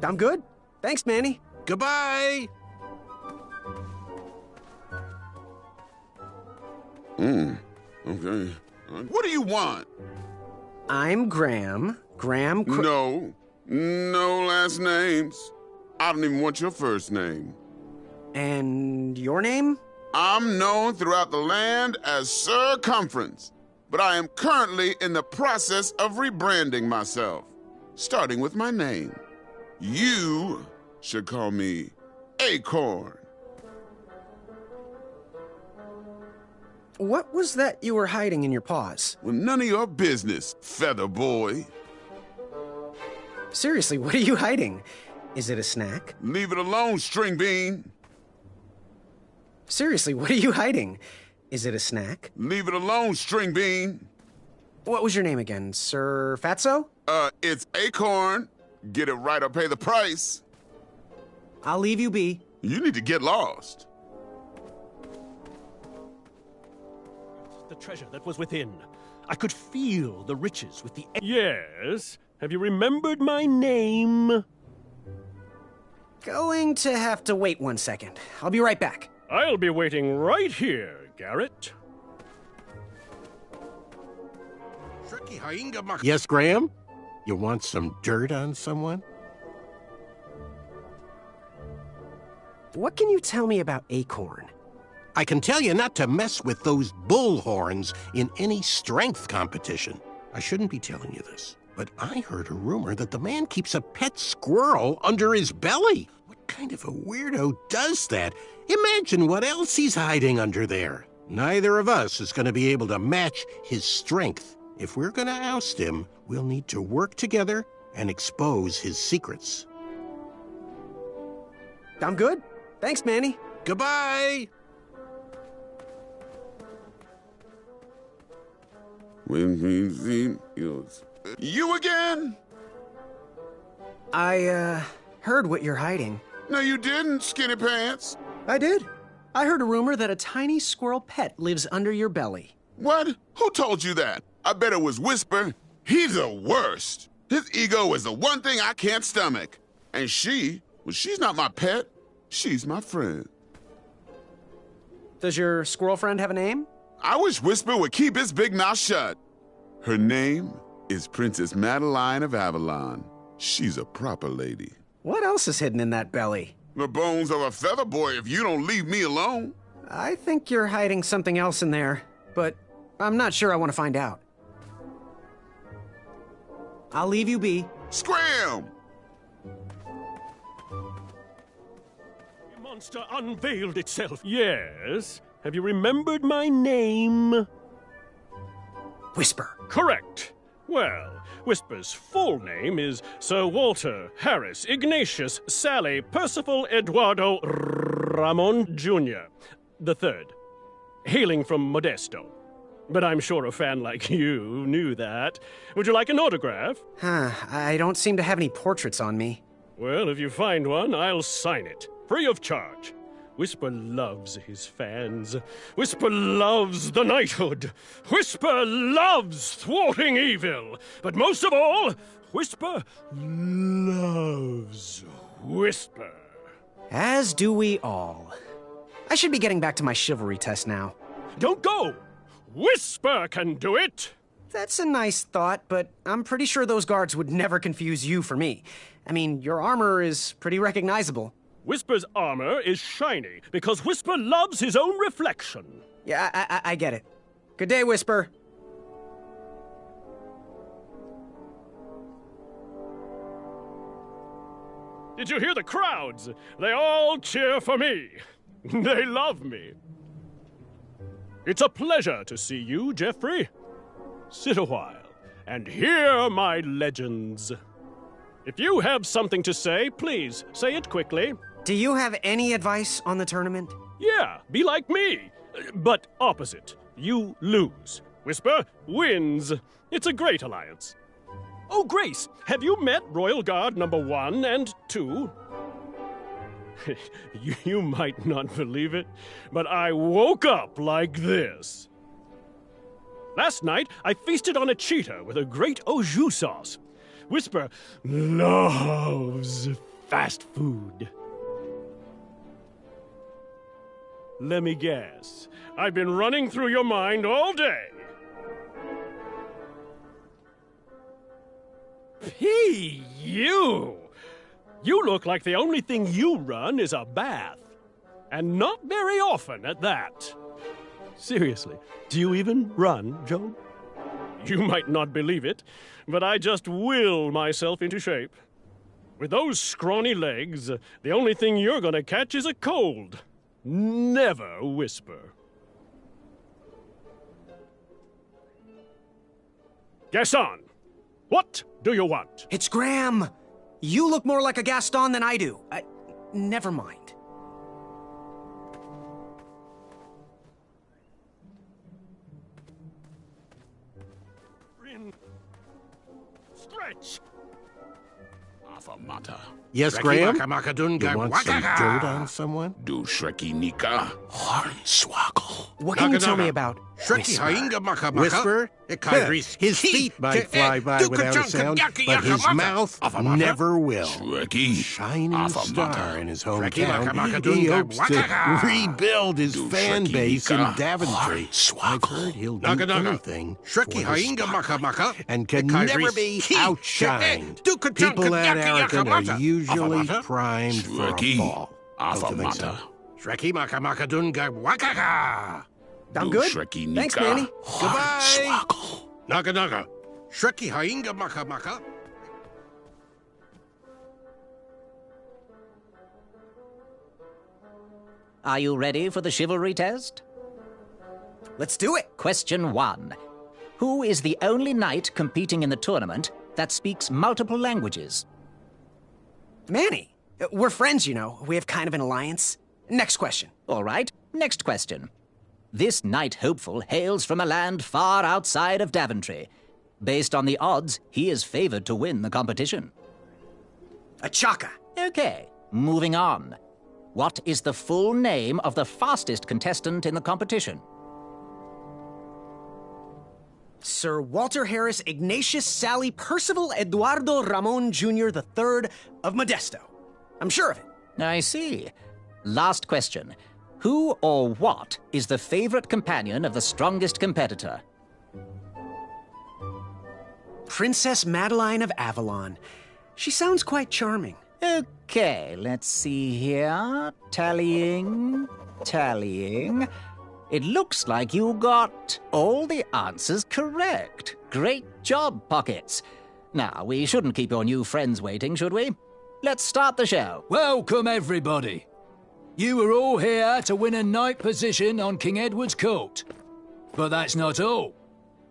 I'm good. Thanks, Manny. Goodbye! Okay. What do you want? I'm Graham. No last names. I don't even want your first name. And your name? I'm known throughout the land as Circumference, but I am currently in the process of rebranding myself, starting with my name. You should call me Acorn. What was that you were hiding in your paws? Well, none of your business, Feather Boy. Seriously, what are you hiding? Is it a snack? Leave it alone, String Bean. Seriously, what are you hiding? Is it a snack? Leave it alone, String Bean. What was your name again, Sir Fatso? It's Acorn. Get it right or pay the price. I'll leave you be. You need to get lost. The treasure that was within. I could feel the riches with the... Yes? Have you remembered my name? Going to have to wait 1 second. I'll be right back. I'll be waiting right here, Garrett. Yes, Graham? You want some dirt on someone? What can you tell me about Acorn? I can tell you not to mess with those bullhorns in any strength competition. I shouldn't be telling you this, but I heard a rumor that the man keeps a pet squirrel under his belly. What kind of a weirdo does that? Imagine what else he's hiding under there. Neither of us is going to be able to match his strength. If we're going to oust him, we'll need to work together and expose his secrets. I'm good. Thanks, Manny. Goodbye! You again? I, heard what you're hiding. No, you didn't, Skinny Pants. I did. I heard a rumor that a tiny squirrel pet lives under your belly. What? Who told you that? I bet it was Whisper. He's the worst. His ego is the one thing I can't stomach. And she's not my pet. She's my friend. Does your squirrel friend have a name? I wish Whisper would keep his big mouth shut. Her name is Princess Madeline of Avalon. She's a proper lady. What else is hidden in that belly? The bones of a feather boy if you don't leave me alone. I think you're hiding something else in there, but I'm not sure I want to find out. I'll leave you be. Scram! The monster unveiled itself. Yes? Have you remembered my name? Whisper. Correct. Well, Whisper's full name is Sir Walter Harris Ignatius Sally Percival Eduardo Ramon Jr. the Third, hailing from Modesto. But I'm sure a fan like you knew that. Would you like an autograph? I don't seem to have any portraits on me. Well, if you find one, I'll sign it, free of charge. Whisper loves his fans. Whisper loves the knighthood. Whisper loves thwarting evil. But most of all, Whisper loves Whisper. As do we all. I should be getting back to my chivalry test now. Don't go! Whisper can do it! That's a nice thought, but I'm pretty sure those guards would never confuse you for me. I mean, your armor is pretty recognizable. Whisper's armor is shiny because Whisper loves his own reflection. Yeah, I get it. Good day, Whisper. Did you hear the crowds? They all cheer for me. They love me. It's a pleasure to see you, Geoffrey. Sit a while and hear my legends. If you have something to say, please say it quickly. Do you have any advice on the tournament? Yeah, be like me. But opposite. You lose. Whisper wins. It's a great alliance. Oh, Grace, have you met Royal Guard number 1 and 2? You might not believe it, but I woke up like this. Last night, I feasted on a cheetah with a great au jus sauce. Whisper loves fast food. Let me guess. I've been running through your mind all day. You! You look like the only thing you run is a bath. And not very often at that. Seriously, do you even run, Joan? You might not believe it, but I just will myself into shape. With those scrawny legs, the only thing you're gonna catch is a cold. Never whisper. Gaston, what do you want? It's Graham! You look more like a Gaston than I do. Never mind. Stretch! Afamata. Yes, Shreki Graham? Makamakadun You want some Gagwagaga. dirt on someone? Do Shreki Nika. Hornswoggle. What can you tell me about Shreki Whisper? Hainga Makamaka. Whisper? His feet might fly by without a sound, but his mouth never will. Shreki. Shining star in his Shreki hometown. Makamakadun He hopes to Gagwagaga. rebuild his Do fan Shreki base in Nika. Daventry. I've Hornswoggle. heard he'll do Naganaga. anything Shreki for the Hainga spotlight Makamaka. and can never be outshined. People at Arrogant are usually primed for a fall. Don't you think so? Shreki Makamakadun Gagwagaga. I'm good. Shreki Thanks, Nika. Manny. Goodbye. Naga Naga. Shreki Hainga Makamaka. Are you ready for the chivalry test? Let's do it. Question 1. Who is the only knight competing in the tournament that speaks multiple languages? Manny. We're friends, you know. We have kind of an alliance. Next question. All right, next question. This knight hopeful hails from a land far outside of Daventry. Based on the odds, he is favored to win the competition. A Chaka. Okay, moving on. What is the full name of the fastest contestant in the competition? Sir Walter Harris Ignatius Sally Percival Eduardo Ramon Jr. III of Modesto. I'm sure of it. I see. Last question. Who or what is the favorite companion of the strongest competitor? Princess Madeline of Avalon. She sounds quite charming. Okay, let's see here. Tallying. It looks like you got all the answers correct. Great job, Pockets. Now, we shouldn't keep your new friends waiting, should we? Let's start the show. Welcome, everybody. You are all here to win a knight position on King Edward's court. But that's not all.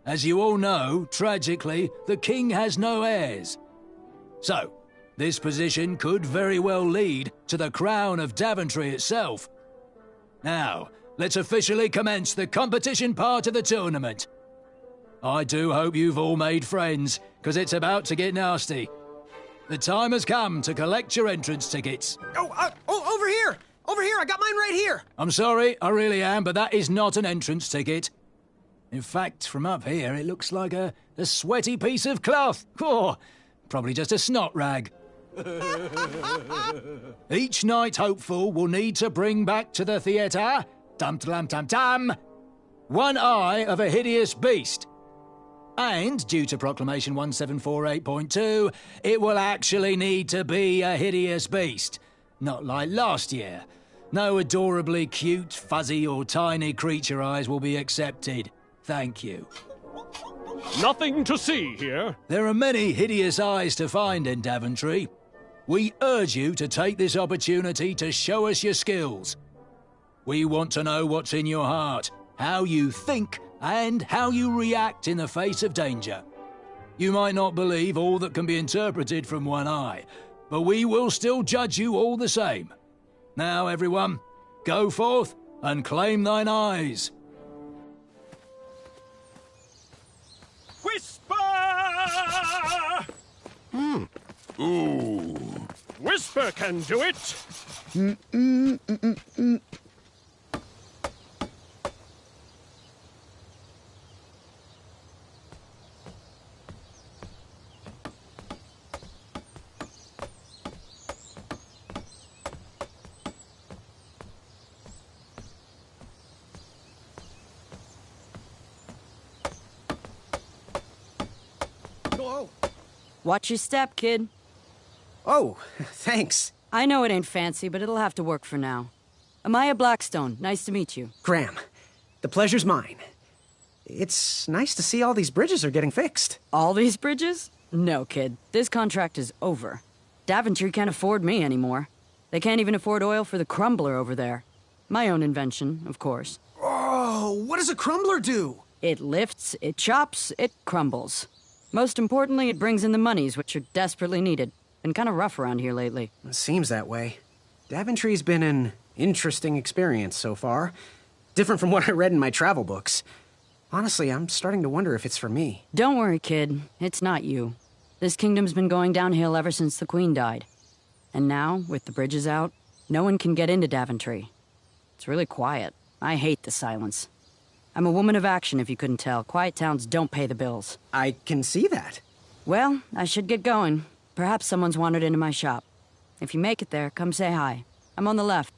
As you all know, tragically, the king has no heirs. So, this position could very well lead to the crown of Daventry itself. Now, let's officially commence the competition part of the tournament. I do hope you've all made friends, because it's about to get nasty. The time has come to collect your entrance tickets. Over here! Over here! I got mine right here! I'm sorry, I really am, but that is not an entrance ticket. In fact, from up here, it looks like a sweaty piece of cloth. Oh, probably just a snot rag. Each knight hopeful will need to bring back to the theatre, dum-dum-dum-dum, one eye of a hideous beast. And, due to Proclamation 1748.2, it will actually need to be a hideous beast. Not like last year. No adorably cute, fuzzy, or tiny creature eyes will be accepted. Thank you. Nothing to see here. There are many hideous eyes to find in Daventry. We urge you to take this opportunity to show us your skills. We want to know what's in your heart, how you think, and how you react in the face of danger. You might not believe all that can be interpreted from one eye, but we will still judge you all the same. Now, everyone, go forth and claim thine eyes. Whisper! Ooh. Whisper can do it. Watch your step, kid. Oh, thanks. I know it ain't fancy, but it'll have to work for now. Amaya Blackstone, nice to meet you. Graham, the pleasure's mine. It's nice to see all these bridges are getting fixed. All these bridges? No, kid. This contract is over. Daventry can't afford me anymore. They can't even afford oil for the crumbler over there. My own invention, of course. Oh, what does a crumbler do? It lifts, it chops, it crumbles. Most importantly, it brings in the monies, which are desperately needed. Been kind of rough around here lately. It seems that way. Daventry's been an interesting experience so far. Different from what I read in my travel books. Honestly, I'm starting to wonder if it's for me. Don't worry, kid. It's not you. This kingdom's been going downhill ever since the Queen died. And now, with the bridges out, no one can get into Daventry. It's really quiet. I hate the silence. I'm a woman of action, if you couldn't tell. Quiet towns don't pay the bills. I can see that. Well, I should get going. Perhaps someone's wandered into my shop. If you make it there, come say hi. I'm on the left.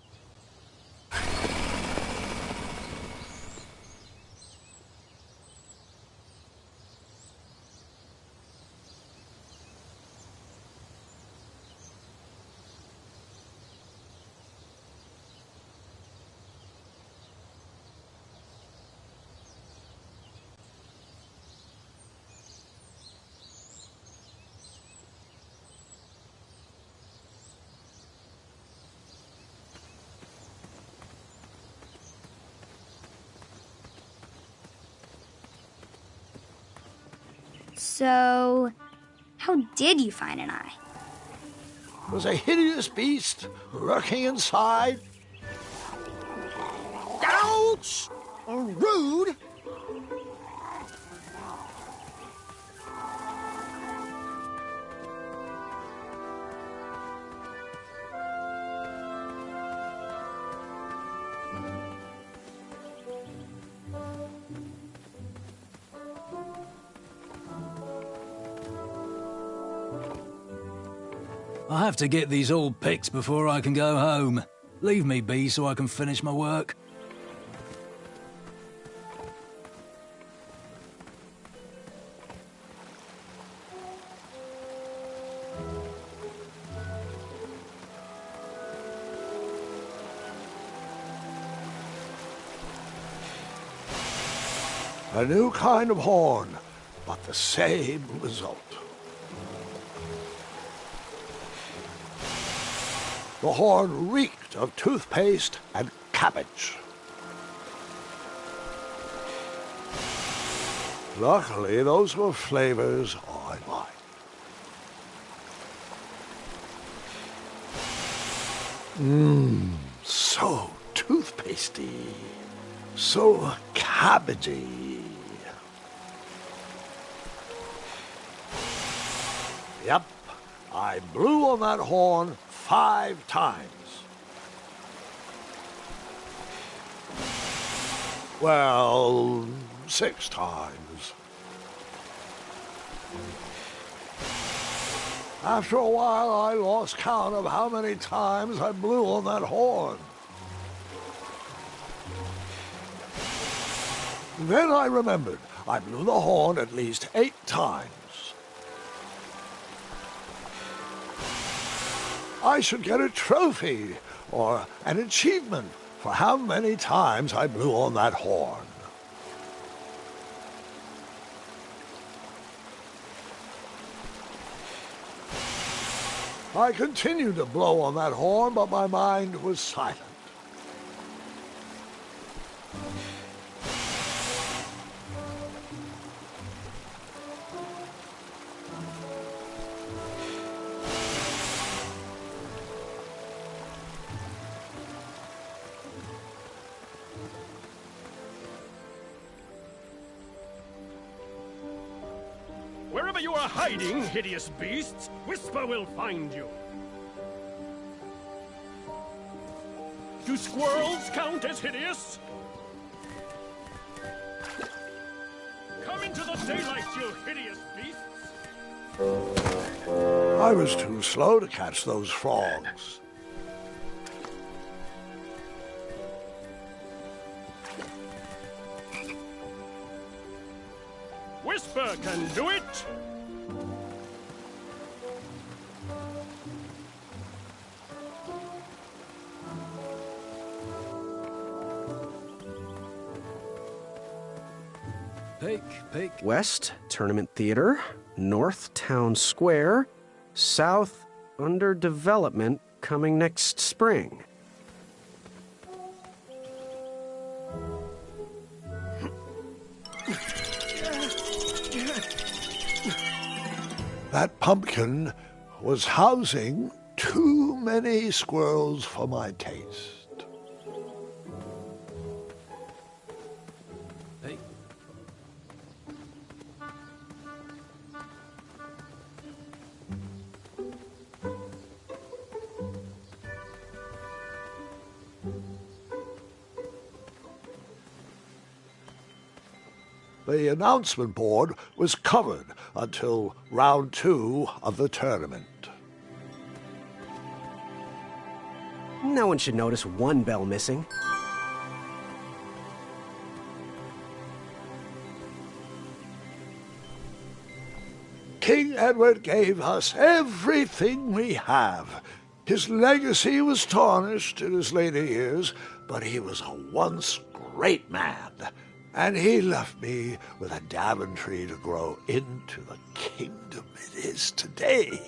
So, how did you find an eye? It was a hideous beast lurking inside. Ouch! Rude! I have to get these all picked before I can go home. Leave me be so I can finish my work. A new kind of horn, but the same result. The horn reeked of toothpaste and cabbage. Luckily, those were flavors I liked. So toothpastey, so cabbagey. Yep, I blew on that horn 5 times. Well, 6 times. After a while, I lost count of how many times I blew on that horn. Then I remembered I blew the horn at least 8 times. I should get a trophy or an achievement for how many times I blew on that horn. I continued to blow on that horn, but my mind was silent. Wherever you are hiding, hideous beasts, Whisper will find you. Do squirrels count as hideous? Come into the daylight, you hideous beasts! I was too slow to catch those frogs. Whisper can do it! Pick. West, Tournament Theater. North, Town Square. South, under development, coming next spring. That pumpkin was housing too many squirrels for my taste. The announcement board was covered until round 2 of the tournament. No one should notice one bell missing. King Edward gave us everything we have. His legacy was tarnished in his later years, but he was a once great man. And he left me with a Daventry to grow into the kingdom it is today.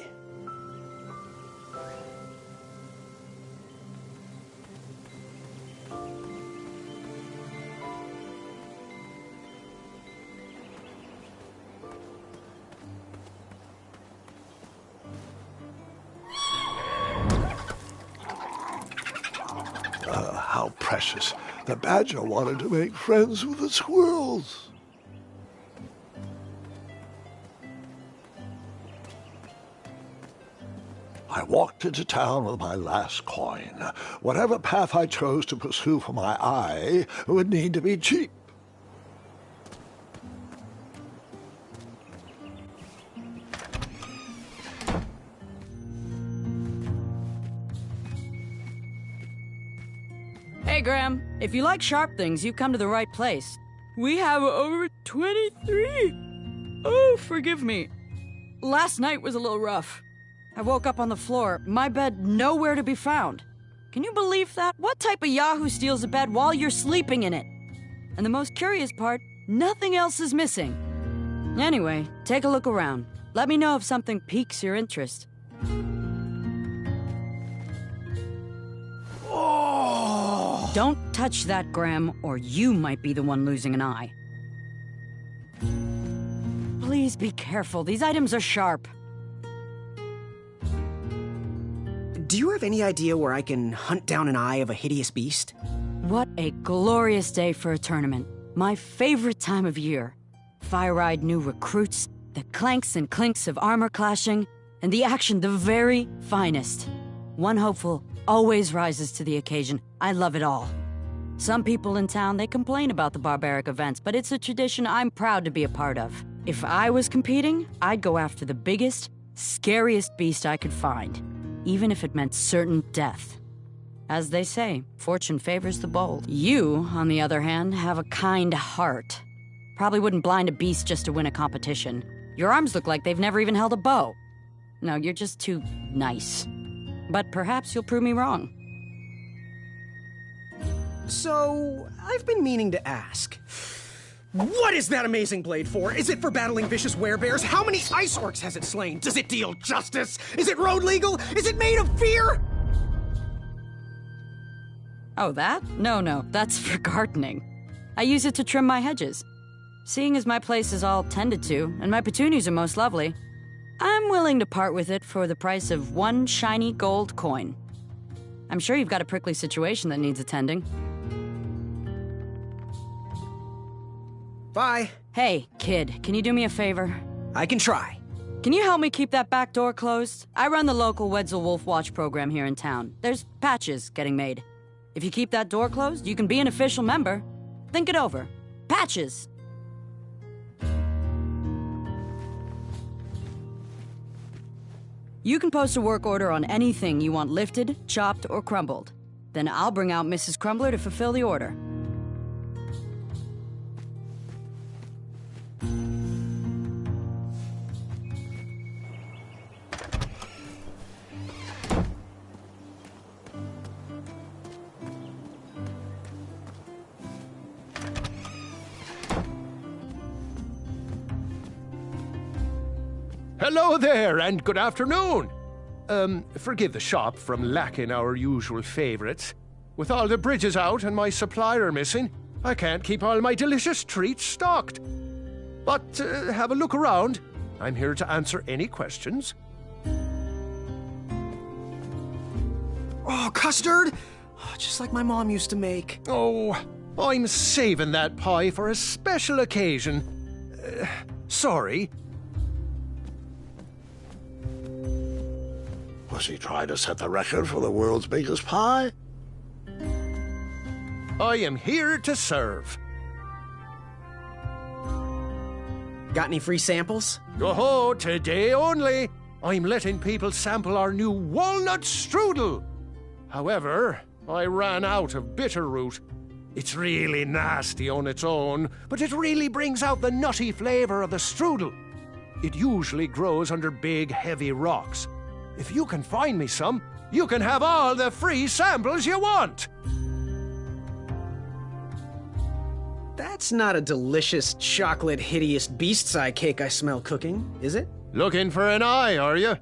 How precious. The badger wanted to make friends with the squirrels. I walked into town with my last coin. Whatever path I chose to pursue for my eye would need to be cheap. Hey, Graham, if you like sharp things, you've come to the right place. We have over 23. Oh, forgive me. Last night was a little rough. I woke up on the floor, my bed nowhere to be found. Can you believe that? What type of yahoo steals a bed while you're sleeping in it? And the most curious part, nothing else is missing. Anyway, take a look around. Let me know if something piques your interest. Don't touch that, Graham, or you might be the one losing an eye. Please be careful. These items are sharp. Do you have any idea where I can hunt down an eye of a hideous beast? What a glorious day for a tournament. My favorite time of year. Fire-eyed new recruits, the clanks and clinks of armor clashing, and the action the very finest. One hopeful always rises to the occasion. I love it all. Some people in town, they complain about the barbaric events, but it's a tradition I'm proud to be a part of. If I was competing, I'd go after the biggest, scariest beast I could find, even if it meant certain death. As they say, fortune favors the bold. You, on the other hand, have a kind heart. Probably wouldn't blind a beast just to win a competition. Your arms look like they've never even held a bow. No, you're just too nice. But perhaps you'll prove me wrong. So, I've been meaning to ask. What is that amazing blade for? Is it for battling vicious werebears? How many ice orcs has it slain? Does it deal justice? Is it road legal? Is it made of fear? Oh, that? No, that's for gardening. I use it to trim my hedges. Seeing as my place is all tended to, and my petunias are most lovely, I'm willing to part with it for the price of one shiny gold coin. I'm sure you've got a prickly situation that needs attending. Bye. Hey, kid, can you do me a favor? I can try. Can you help me keep that back door closed? I run the local Wetzel Wolf Watch program here in town. There's patches getting made. If you keep that door closed, you can be an official member. Think it over. Patches! You can post a work order on anything you want lifted, chopped, or crumbled. Then I'll bring out Mrs. Crumbler to fulfill the order. Hello there, and good afternoon. Forgive the shop from lacking our usual favorites. With all the bridges out and my supplier missing, I can't keep all my delicious treats stocked. But have a look around. I'm here to answer any questions. Oh, custard! Oh, just like my mom used to make. Oh, I'm saving that pie for a special occasion. Sorry. Was he trying to set the record for the world's biggest pie? I am here to serve. Got any free samples? Oh, today only. I'm letting people sample our new walnut strudel. However, I ran out of bitterroot. It's really nasty on its own, but it really brings out the nutty flavor of the strudel. It usually grows under big, heavy rocks. If you can find me some, you can have all the free samples you want. That's not a delicious, chocolate, hideous beast's eye cake I smell cooking, is it? Looking for an eye, are you?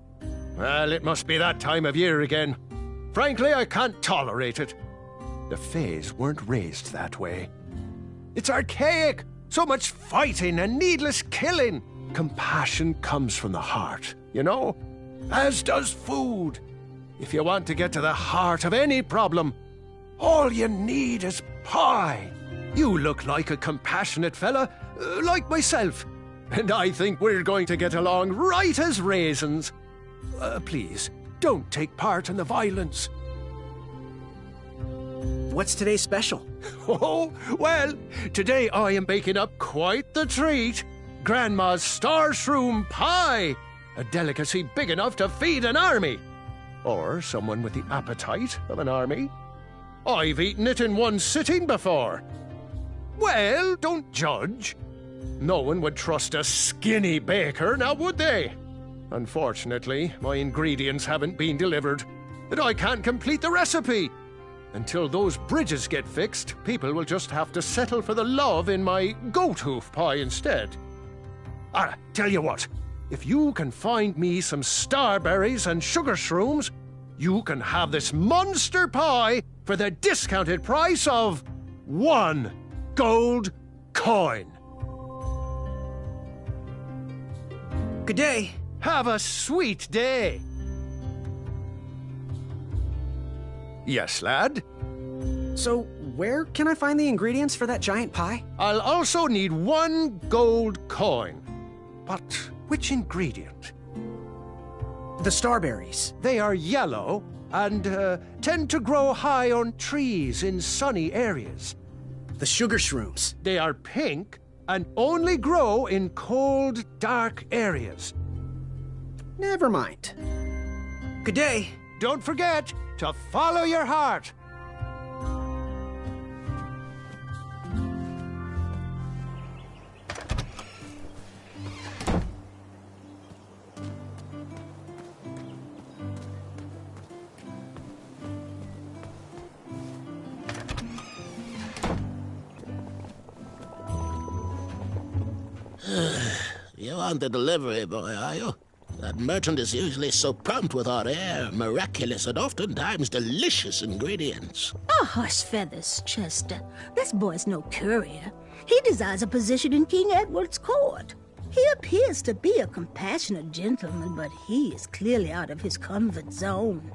Well, it must be that time of year again. Frankly, I can't tolerate it. The Fays weren't raised that way. It's archaic. So much fighting and needless killing. Compassion comes from the heart, you know? As does food. If you want to get to the heart of any problem, all you need is pie. You look like a compassionate fella, like myself. And I think we're going to get along right as raisins. Please, don't take part in the violence. What's today's special? Oh, well, today I am baking up quite the treat. Grandma's star shroom pie. A delicacy big enough to feed an army. Or someone with the appetite of an army. I've eaten it in one sitting before. Well, don't judge. No one would trust a skinny baker, now would they? Unfortunately, my ingredients haven't been delivered, and I can't complete the recipe. Until those bridges get fixed, people will just have to settle for the love in my goat hoof pie instead. Tell you what, if you can find me some starberries and sugar shrooms, you can have this monster pie for the discounted price of 1 gold coin. Good day. Have a sweet day. Yes, lad? So, where can I find the ingredients for that giant pie? I'll also need 1 gold coin. But which ingredient? The starberries. They are yellow and tend to grow high on trees in sunny areas. The sugar shrooms. They are pink and only grow in cold, dark areas. Never mind. Good day. Don't forget to follow your heart. You aren't the delivery boy, are you? That merchant is usually so prompt with our rare, miraculous, and oftentimes delicious ingredients. Oh, hush feathers, Chester. This boy's no courier. He desires a position in King Edward's court. He appears to be a compassionate gentleman, but he is clearly out of his comfort zone.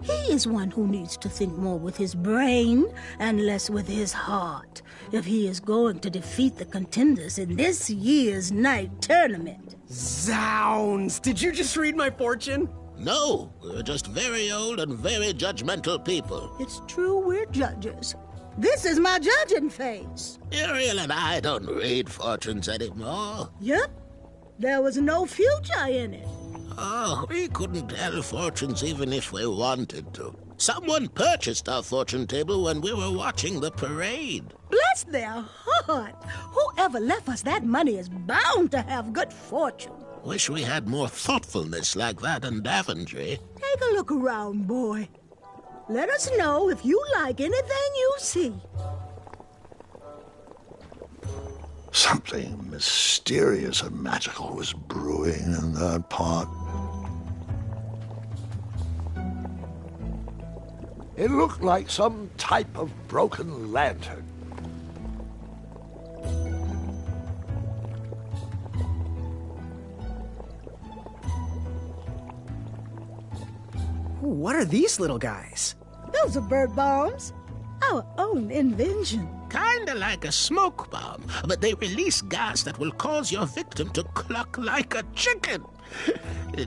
He is one who needs to think more with his brain and less with his heart if he is going to defeat the contenders in this year's night tournament. Zounds! Did you just read my fortune? No, we're just very old and very judgmental people. It's true we're judges. This is my judging face. Ariel and I don't read fortunes anymore. Yep. There was no future in it. Oh, we couldn't tell fortunes even if we wanted to. Someone purchased our fortune table when we were watching the parade. Bless their heart! Whoever left us that money is bound to have good fortune. Wish we had more thoughtfulness like that in Daventry. Take a look around, boy. Let us know if you like anything you see. Something mysterious and magical was brewing in that pot. It looked like some type of broken lantern. What are these little guys? Those are bird bombs. Our own invention. Kinda like a smoke bomb, but they release gas that will cause your victim to cluck like a chicken.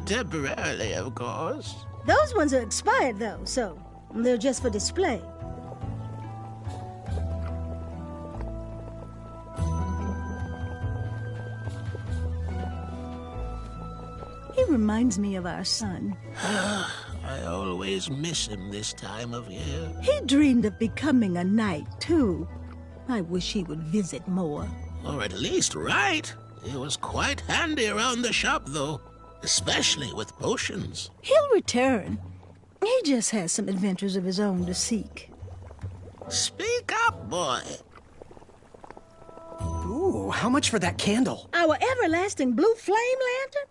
Temporarily, of course. Those ones are expired, though, so they're just for display. He reminds me of our son. I always miss him this time of year. He dreamed of becoming a knight, too. I wish he would visit more. Or at least write. He was quite handy around the shop, though. Especially with potions. He'll return. He just has some adventures of his own to seek. Speak up, boy. Ooh, how much for that candle? Our everlasting blue flame lantern?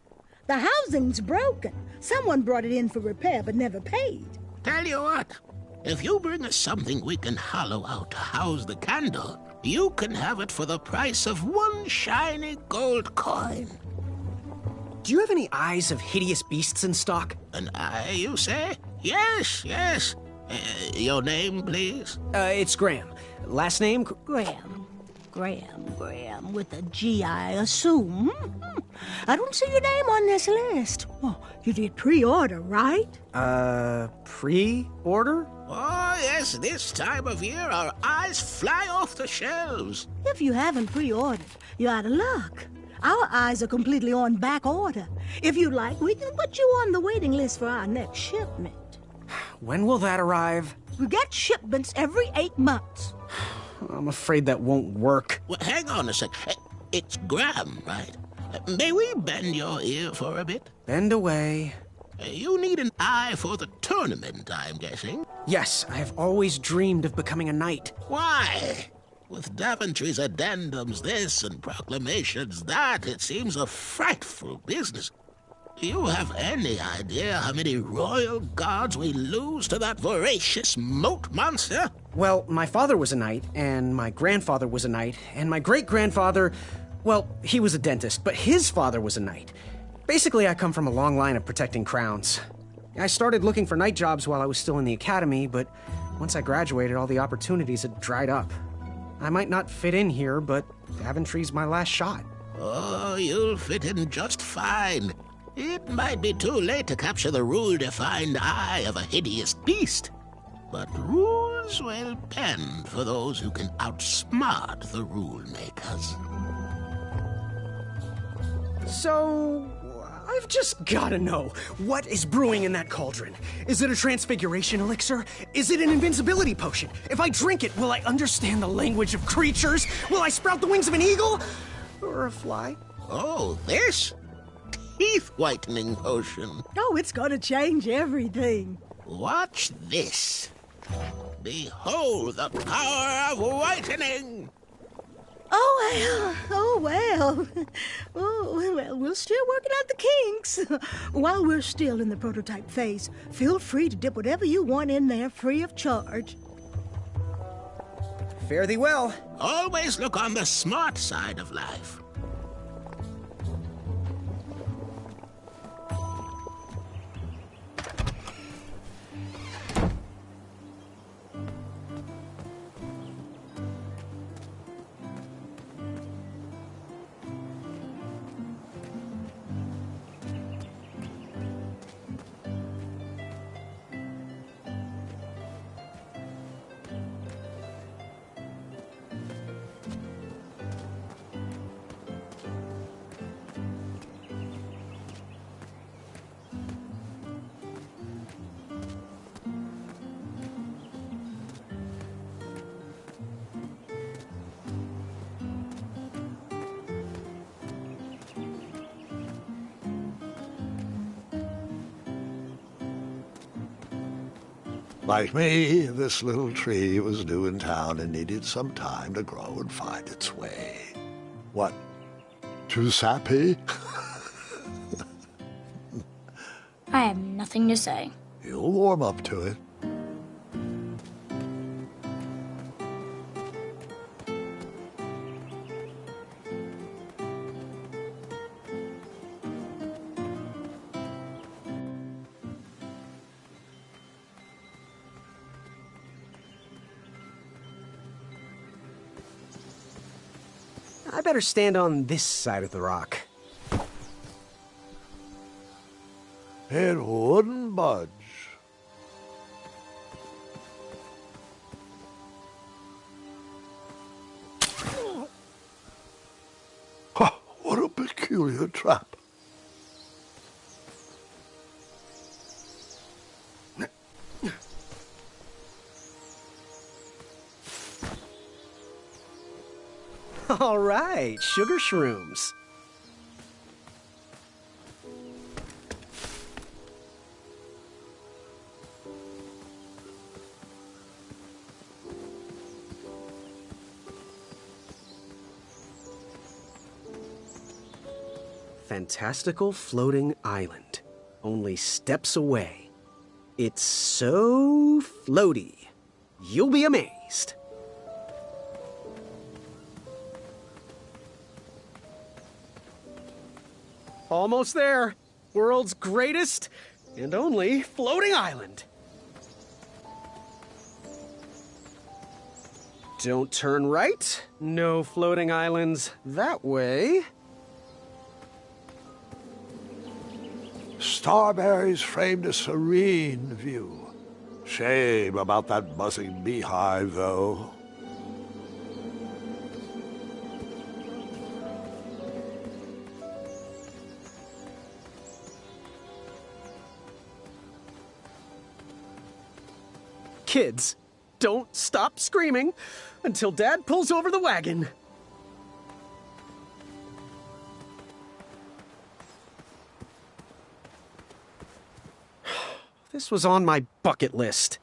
The housing's broken. Someone brought it in for repair but never paid. Tell you what, if you bring us something we can hollow out to house the candle, you can have it for the price of one shiny gold coin. Do you have any eyes of hideous beasts in stock? An eye, you say? Yes, yes. Your name, please? It's Graham. Last name? Graham, with a G, I assume. I don't see your name on this list. Oh, you did pre-order, right? Pre-order? Oh, yes, this time of year our eyes fly off the shelves. If you haven't pre-ordered, you're out of luck. Our eyes are completely on back order. If you'd like, we can put you on the waiting list for our next shipment. When will that arrive? We get shipments every 8 months. I'm afraid that won't work. Well, hang on a sec. It's Graham, right? May we bend your ear for a bit? Bend away. You need an eye for the tournament, I'm guessing. Yes, I have always dreamed of becoming a knight. Why? With Daventry's addendums this and proclamations that, it seems a frightful business. Do you have any idea how many royal guards we lose to that voracious moat monster? Well, my father was a knight, and my grandfather was a knight, and my great-grandfather, well, he was a dentist, but his father was a knight. Basically, I come from a long line of protecting crowns. I started looking for knight jobs while I was still in the academy, but once I graduated, all the opportunities had dried up. I might not fit in here, but Daventry's my last shot. Oh, you'll fit in just fine. It might be too late to capture the rule-defined eye of a hideous beast, but rules will bend for those who can outsmart the rule-makers. So, I've just gotta know, what is brewing in that cauldron? Is it a transfiguration elixir? Is it an invincibility potion? If I drink it, will I understand the language of creatures? Will I sprout the wings of an eagle? Or a fly? Oh, this? Teeth-whitening potion. Oh, it's gonna change everything. Watch this. Behold the power of whitening! Oh, well. Oh, well, we're still working out the kinks. While we're still in the prototype phase, feel free to dip whatever you want in there free of charge. Fare thee well. Always look on the smart side of life. Like me, this little tree was new in town and needed some time to grow and find its way. What? Too sappy? I have nothing to say. You'll warm up to it. I better stand on this side of the rock. It wouldn't budge. Ha, what a peculiar trap. All right, sugar shrooms. Fantastical floating island. Only steps away. It's so floaty. You'll be amazed. Almost there. World's greatest and only floating island. Don't turn right. No floating islands that way. Starberries framed a serene view. Shame about that buzzing beehive, though. Kids, don't stop screaming until Dad pulls over the wagon. This was on my bucket list.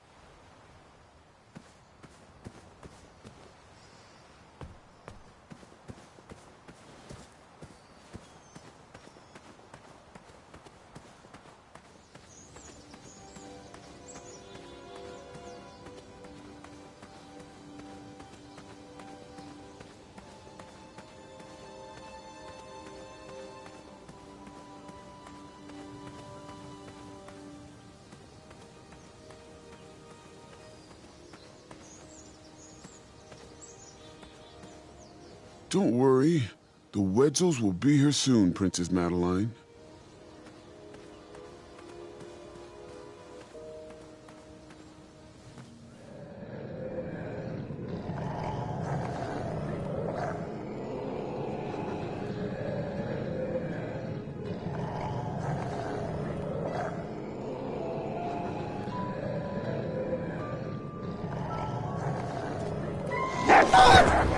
Don't worry. The Wetzels will be here soon, Princess Madeline.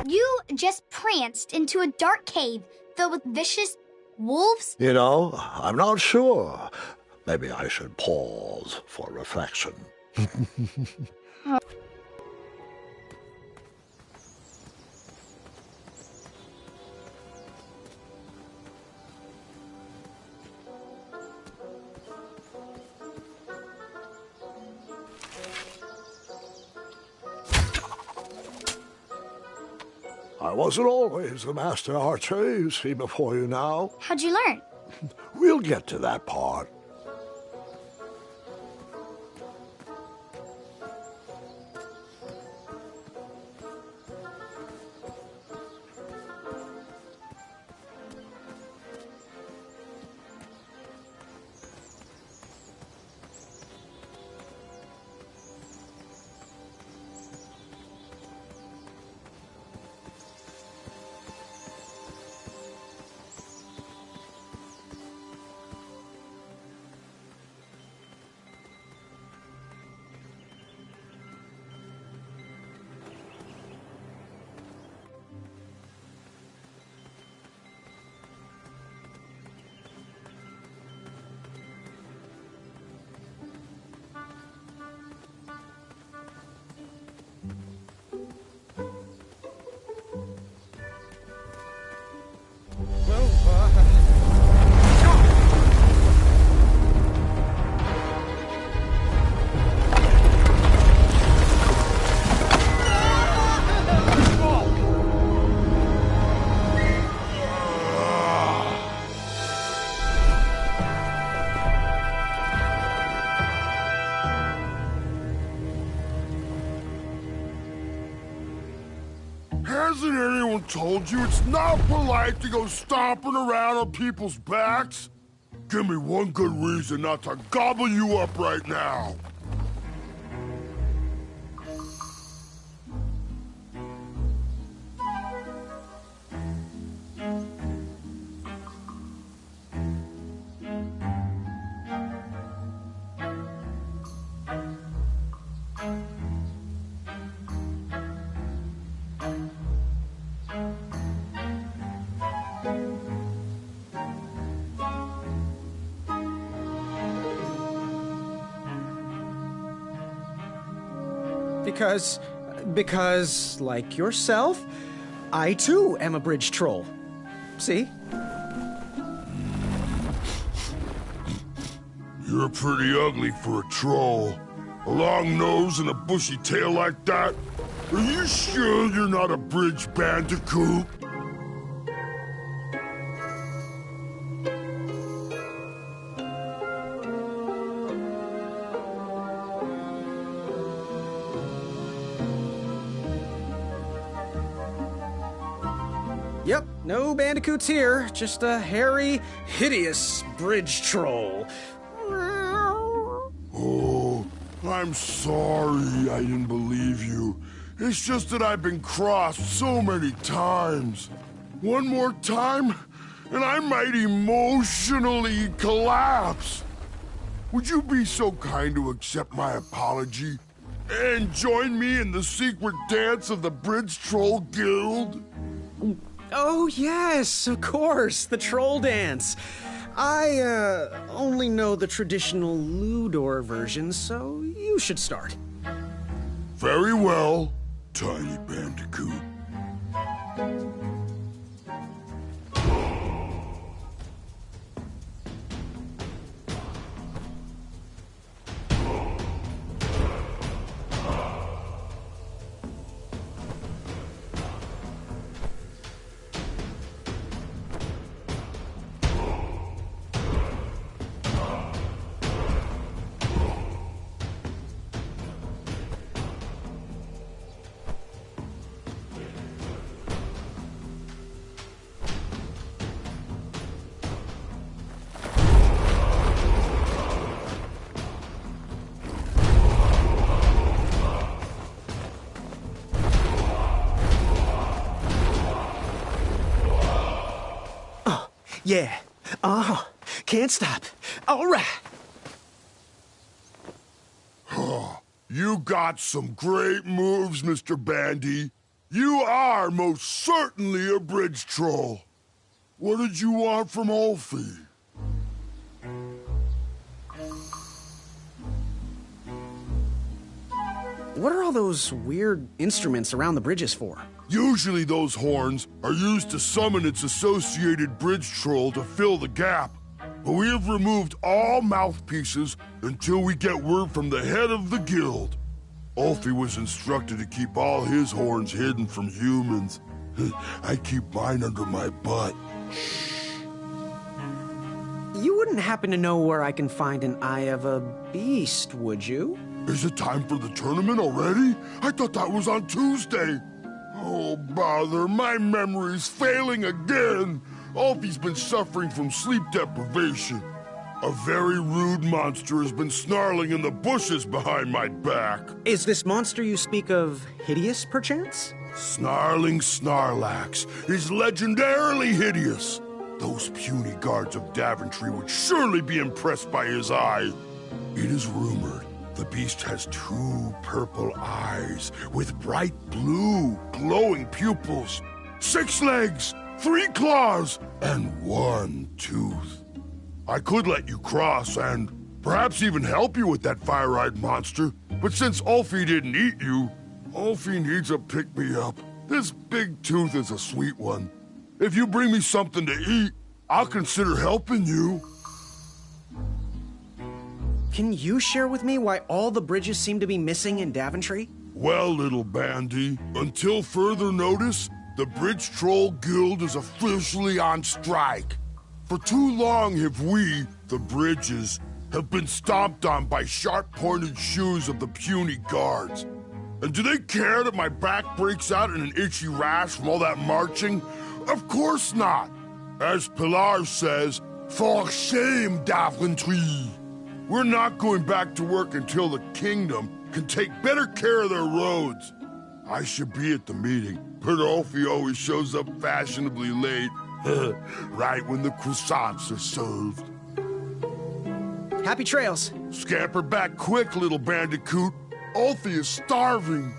You just pranced into a dark cave filled with vicious wolves? You know, I'm not sure. Maybe I should pause for reflection. I wasn't always the master archer you see before you now. How'd you learn? We'll get to that part. anyone told you it's not polite to go stomping around on people's backs? Give me one good reason not to gobble you up right now. Because, like yourself, I too am a bridge troll. See? You're pretty ugly for a troll. A long nose and a bushy tail like that? Are you sure you're not a bridge bandicoot? Yep, no bandicoots here, just a hairy, hideous bridge troll. Oh, I'm sorry I didn't believe you. It's just that I've been crossed so many times. One more time, and I might emotionally collapse. Would you be so kind to accept my apology and join me in the secret dance of the Bridge Troll Guild? Oh, yes, of course, the troll dance. I, only know the traditional Ludor version, so you should start. Very well, Tiny Bandicoot. Yeah. Can't stop. All right. You got some great moves, Mr. Bandy. You are most certainly a bridge troll. What did you want from Ulfie? What are all those weird instruments around the bridges for? Usually those horns are used to summon its associated bridge troll to fill the gap. But we have removed all mouthpieces until we get word from the head of the guild. Ulfie was instructed to keep all his horns hidden from humans. I keep mine under my butt. You wouldn't happen to know where I can find an Eye of a Beast, would you? Is it time for the tournament already? I thought that was on Tuesday. Oh, bother, my memory's failing again. Ulfie's been suffering from sleep deprivation. A very rude monster has been snarling in the bushes behind my back. Is this monster you speak of hideous, perchance? Snarling Snarlax is legendarily hideous. Those puny guards of Daventry would surely be impressed by his eye. It is rumored the beast has 2 purple eyes with bright blue, glowing pupils, 6 legs, 3 claws, and 1 tooth. I could let you cross and perhaps even help you with that fire-eyed monster, but since Ulfie didn't eat you, Ulfie needs a pick-me-up. This big tooth is a sweet one. If you bring me something to eat, I'll consider helping you. Can you share with me why all the bridges seem to be missing in Daventry? Well, little Bandy, until further notice, the Bridge Troll Guild is officially on strike. For too long have we, the bridges, have been stomped on by sharp-pointed shoes of the puny guards. And do they care that my back breaks out in an itchy rash from all that marching? Of course not. As Pilar says, for shame, Daventry. We're not going back to work until the kingdom can take better care of their roads. I should be at the meeting, but Alfie always shows up fashionably late. Right when the croissants are served. Happy trails. Scamper back quick, little bandicoot. Alfie is starving.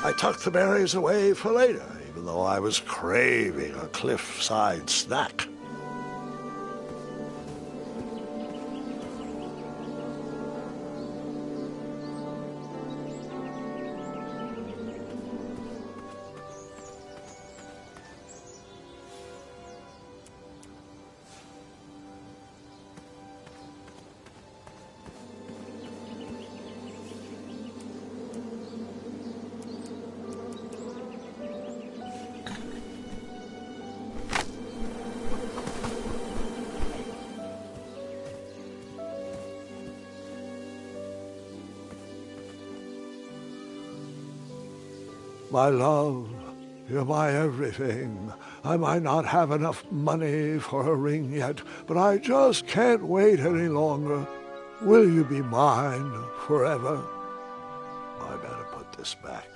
I tucked the berries away for later, even though I was craving a cliffside snack. My love, you're my everything. I might not have enough money for a ring yet, but I just can't wait any longer. Will you be mine forever? I better put this back.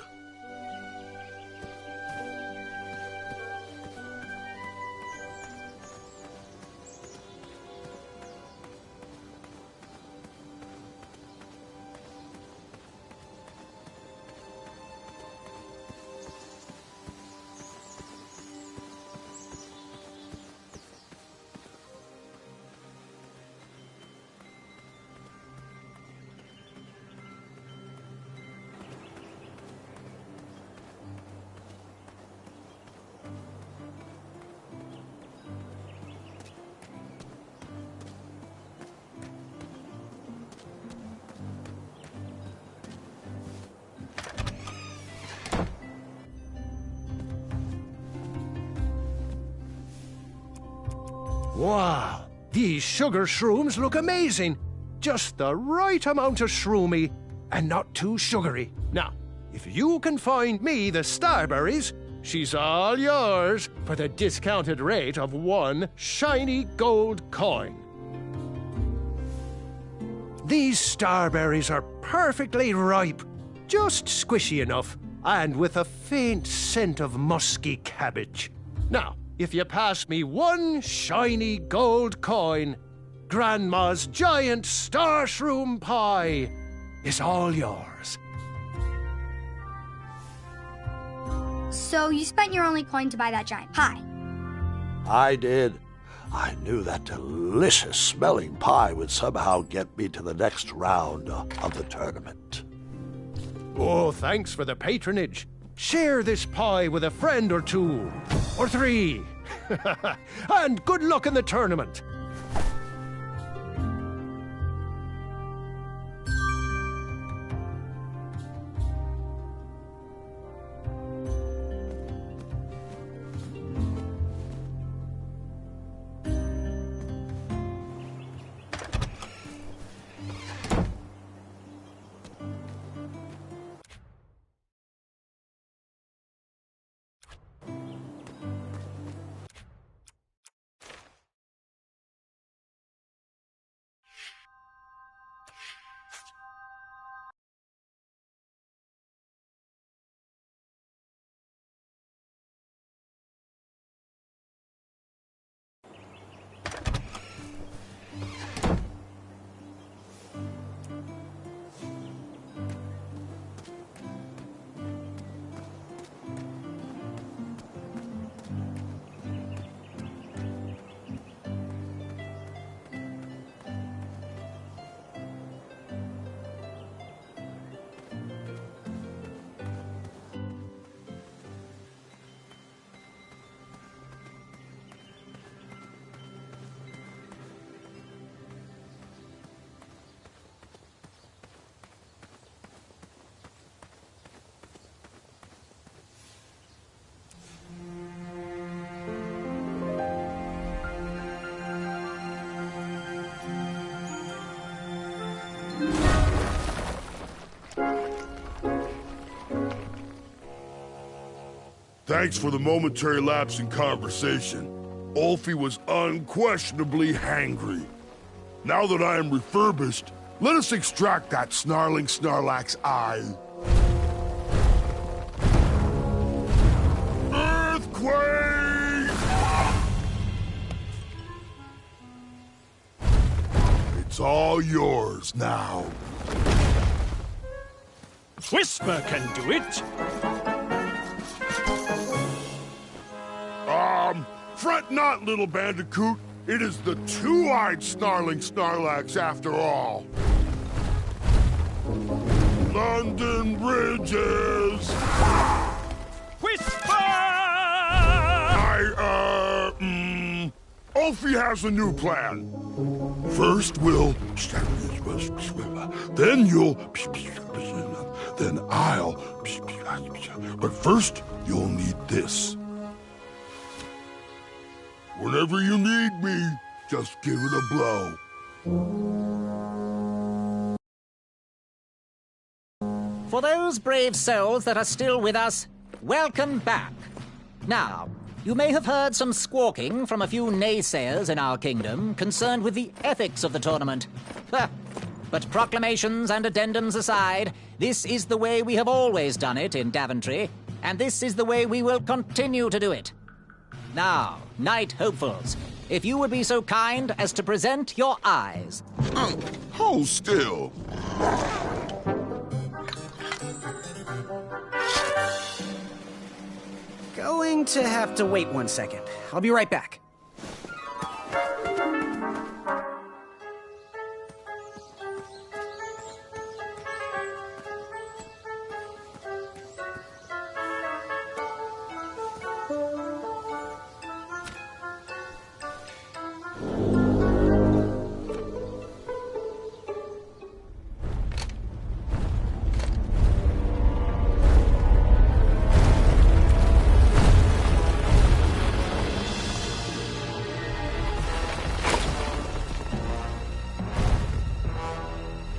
Wow, these sugar shrooms look amazing. Just the right amount of shroomy and not too sugary. Now, if you can find me the starberries, she's all yours for the discounted rate of 1 shiny gold coin. These starberries are perfectly ripe. Just squishy enough, and with a faint scent of musky cabbage. Now, if you pass me one shiny gold coin, Grandma's giant starshroom pie is all yours. So you spent your only coin to buy that giant pie? I did. I knew that delicious smelling pie would somehow get me to the next round of the tournament. Oh, thanks for the patronage. Share this pie with a friend or two, or three. And good luck in the tournament. Thanks for the momentary lapse in conversation. Ulfie was unquestionably hangry. Now that I am refurbished, let us extract that snarling Snarlack's eye. Earthquake! It's all yours now. Whisper can do it. Fret not, little bandicoot. It is the two-eyed snarling Snarlax after all. London Bridges! Whisper! Ulfie has a new plan. First we'll... Then you'll... Then I'll... But first, you'll need this. Whenever you need me, just give it a blow. For those brave souls that are still with us, welcome back. Now, you may have heard some squawking from a few naysayers in our kingdom concerned with the ethics of the tournament. But proclamations and addendums aside, this is the way we have always done it in Daventry, and this is the way we will continue to do it. Now, Knight Hopefuls, if you would be so kind as to present your eyes. Hold still. Going to have to wait 1 second. I'll be right back.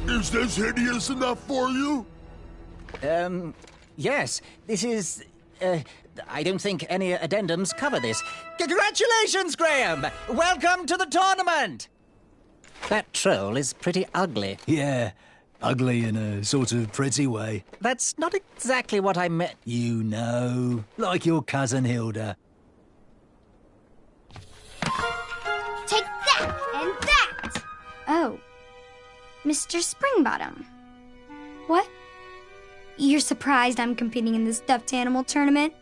Is this hideous enough for you? Yes. This is... I don't think any addendums cover this. Congratulations, Graham! Welcome to the tournament! That troll is pretty ugly. Yeah, Ugly in a sort of pretty way. That's not exactly what I meant. You know, like your cousin Hilda. Take that and that! Oh, Mr. Springbottom. What? You're surprised I'm competing in the stuffed animal tournament?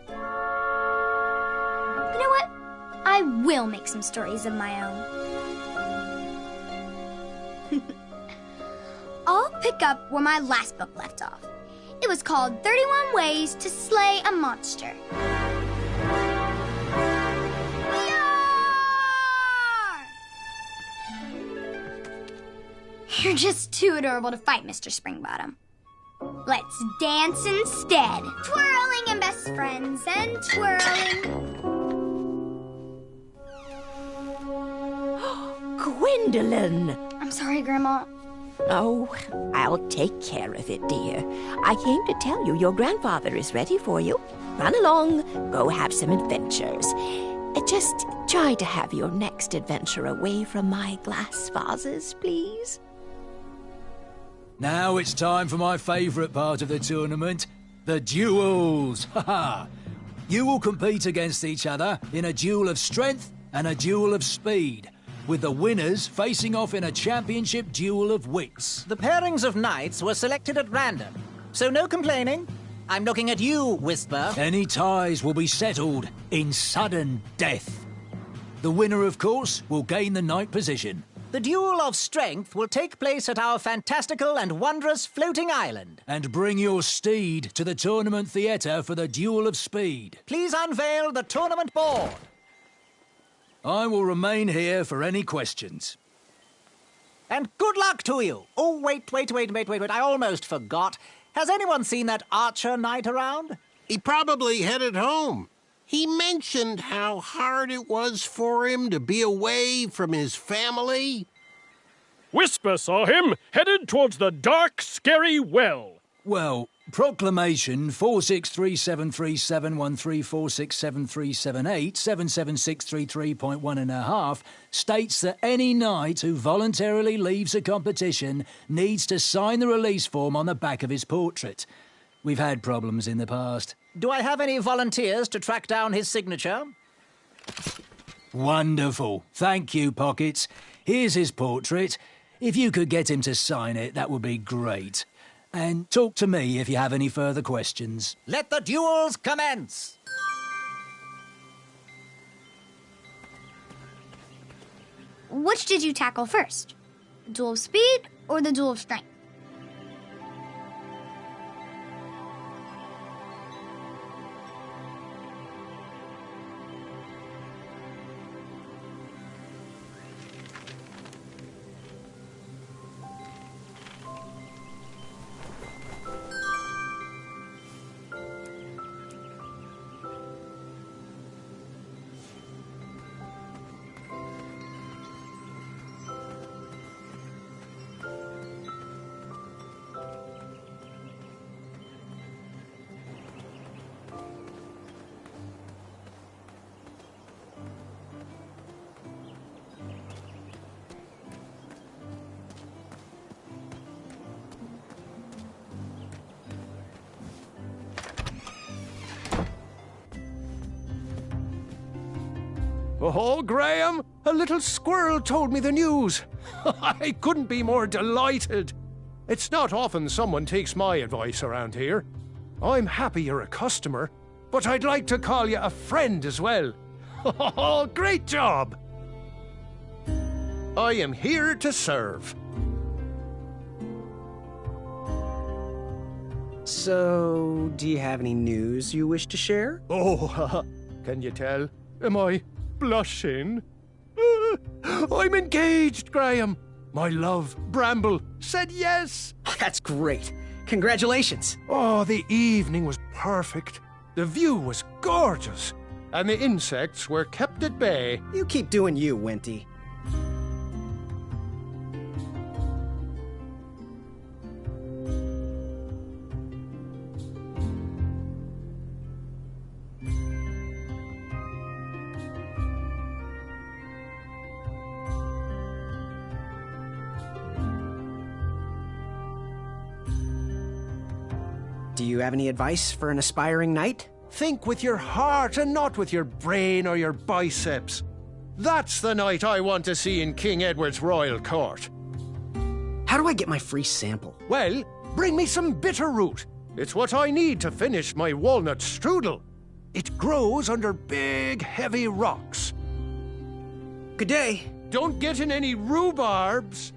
You know what? I will make some stories of my own. I'll pick up where my last book left off. It was called 31 Ways to Slay a Monster. You're just too adorable to fight, Mr. Springbottom. Let's dance instead. Twirling and best friends and twirling. Gwendolyn! I'm sorry, Grandma. Oh, I'll take care of it, dear. I came to tell you your grandfather is ready for you. Run along, go have some adventures. Just try to have your next adventure away from my glass vases, please. Now it's time for my favourite part of the tournament, the duels. Ha! You will compete against each other in a duel of strength and a duel of speed, with the winners facing off in a championship duel of wits. The pairings of knights were selected at random, so no complaining. I'm looking at you, Whisper. Any ties will be settled in sudden death. The winner, of course, will gain the knight position. The duel of strength will take place at our fantastical and wondrous floating island. And bring your steed to the tournament theatre for the duel of speed. Please unveil the tournament board. I will remain here for any questions. And good luck to you. Oh, wait. I almost forgot. Has anyone seen that archer knight around? He probably headed home. He mentioned how hard it was for him to be away from his family. Whisper saw him headed towards the dark, scary well. Well, Proclamation 463737134673787763.1.5 states that any knight who voluntarily leaves a competition needs to sign the release form on the back of his portrait. We've had problems in the past. Do I have any volunteers to track down his signature? Wonderful. Thank you, Pockets. Here's his portrait. If you could get him to sign it, that would be great. And talk to me if you have any further questions. Let the duels commence! Which did you tackle first? The duel of speed or the duel of strength? Oh, Graham, a little squirrel told me the news. I couldn't be more delighted. It's not often someone takes my advice around here. I'm happy you're a customer, but I'd like to call you a friend as well. Oh, great job. I am here to serve. So, do you have any news you wish to share? Oh, can you tell? Am I blushing? I'm engaged, Graham. My love, Bramble, said yes. That's great. Congratulations. Oh, the evening was perfect. The view was gorgeous. And the insects were kept at bay. You keep doing you, Winty. Do you have any advice for an aspiring knight? Think with your heart and not with your brain or your biceps. That's the knight I want to see in King Edward's royal court. How do I get my free sample? Well, bring me some bitter root. It's what I need to finish my walnut strudel. It grows under big, heavy rocks. Good day. Don't get in any rhubarbs.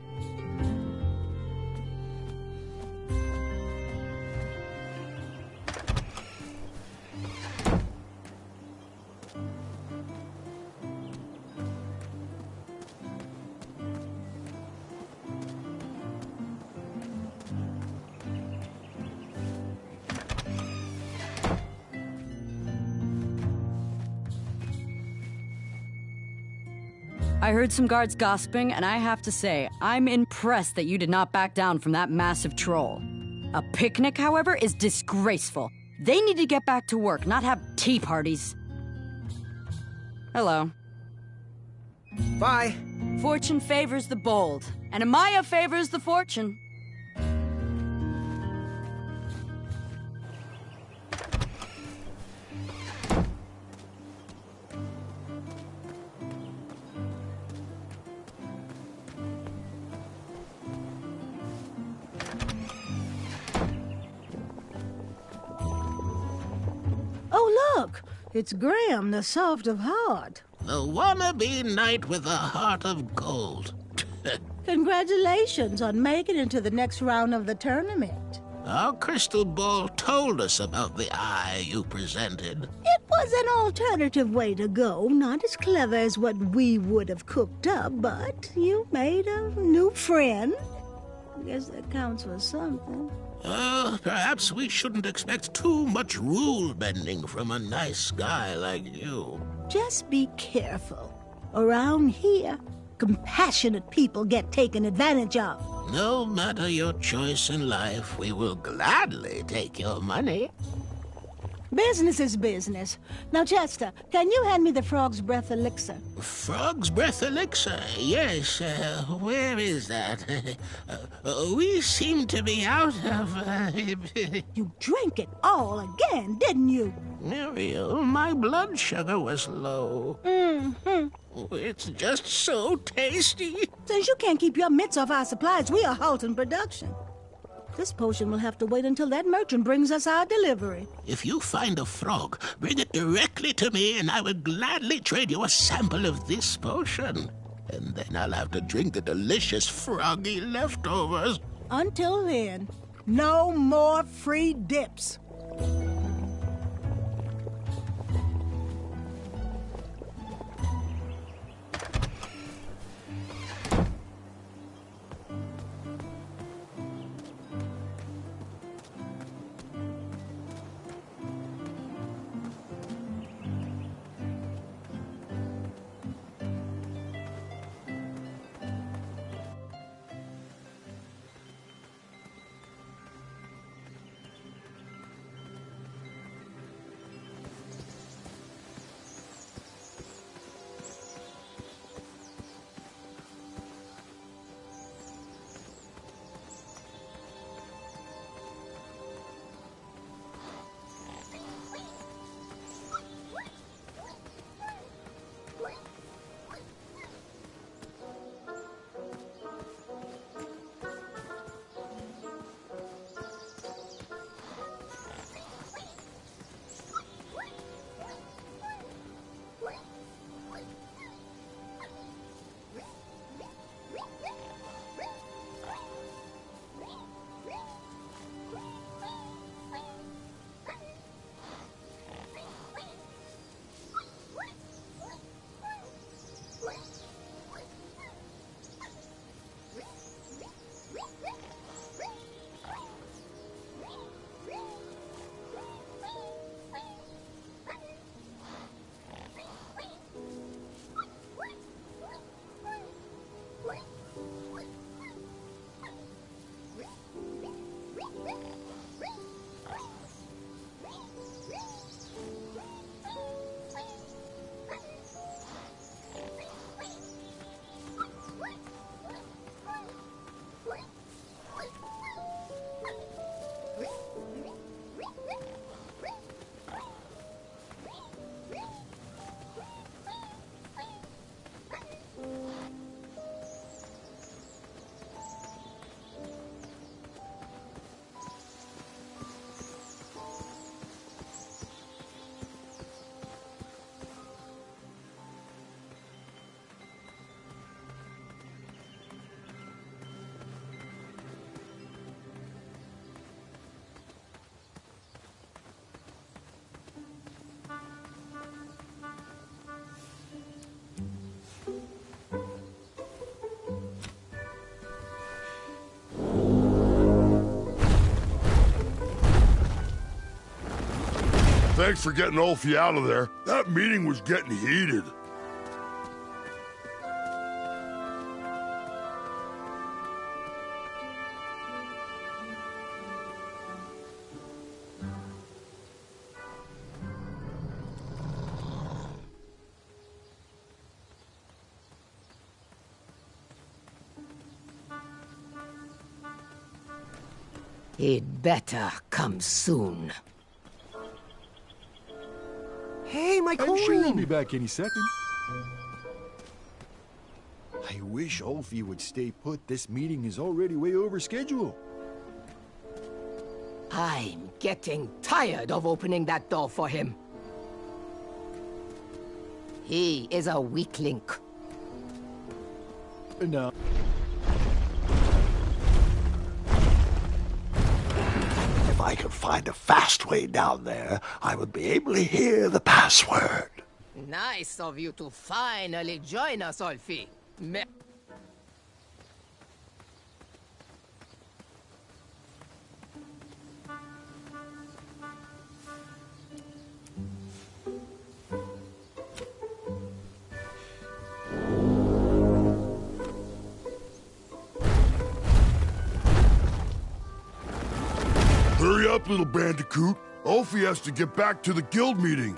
I heard some guards gossiping, and I have to say, I'm impressed that you did not back down from that massive troll. A picnic, however, is disgraceful. They need to get back to work, not have tea parties. Hello. Bye. Fortune favors the bold, and Amaya favors the fortune. Oh, look! It's Graham, the soft of heart. The wannabe knight with a heart of gold. Congratulations on making it to the next round of the tournament. Our crystal ball told us about the eye you presented. It was an alternative way to go, not as clever as what we would have cooked up, but you made a new friend. I guess that counts for something. Perhaps we shouldn't expect too much rule bending from a nice guy like you. Just be careful. Around here, compassionate people get taken advantage of. No matter your choice in life, we will gladly take your money. Business is business. Now, Chester, can you hand me the frog's breath elixir? Frog's breath elixir? Yes. Where is that? We seem to be out of... You drank it all again, didn't you? Muriel, my blood sugar was low. Mm-hmm. It's just so tasty. Since you can't keep your mitts off our supplies, we are halting production. This potion will have to wait until that merchant brings us our delivery. If you find a frog, bring it directly to me and I will gladly trade you a sample of this potion. And then I'll have to drink the delicious froggy leftovers. Until then, no more free dips. thanks for getting Ulfie out of there. That meeting was getting heated. He'd better come soon. Hey, my coin! I'm sure he'll be back any second. I wish Ulfie would stay put. This meeting is already way over schedule. I'm getting tired of opening that door for him. He is a weak link. No. If I could find a fast way down there, I would be able to hear the password. Nice of you to finally join us, Ulfie. Hurry up, little bandicoot. Ulfie has to get back to the guild meeting.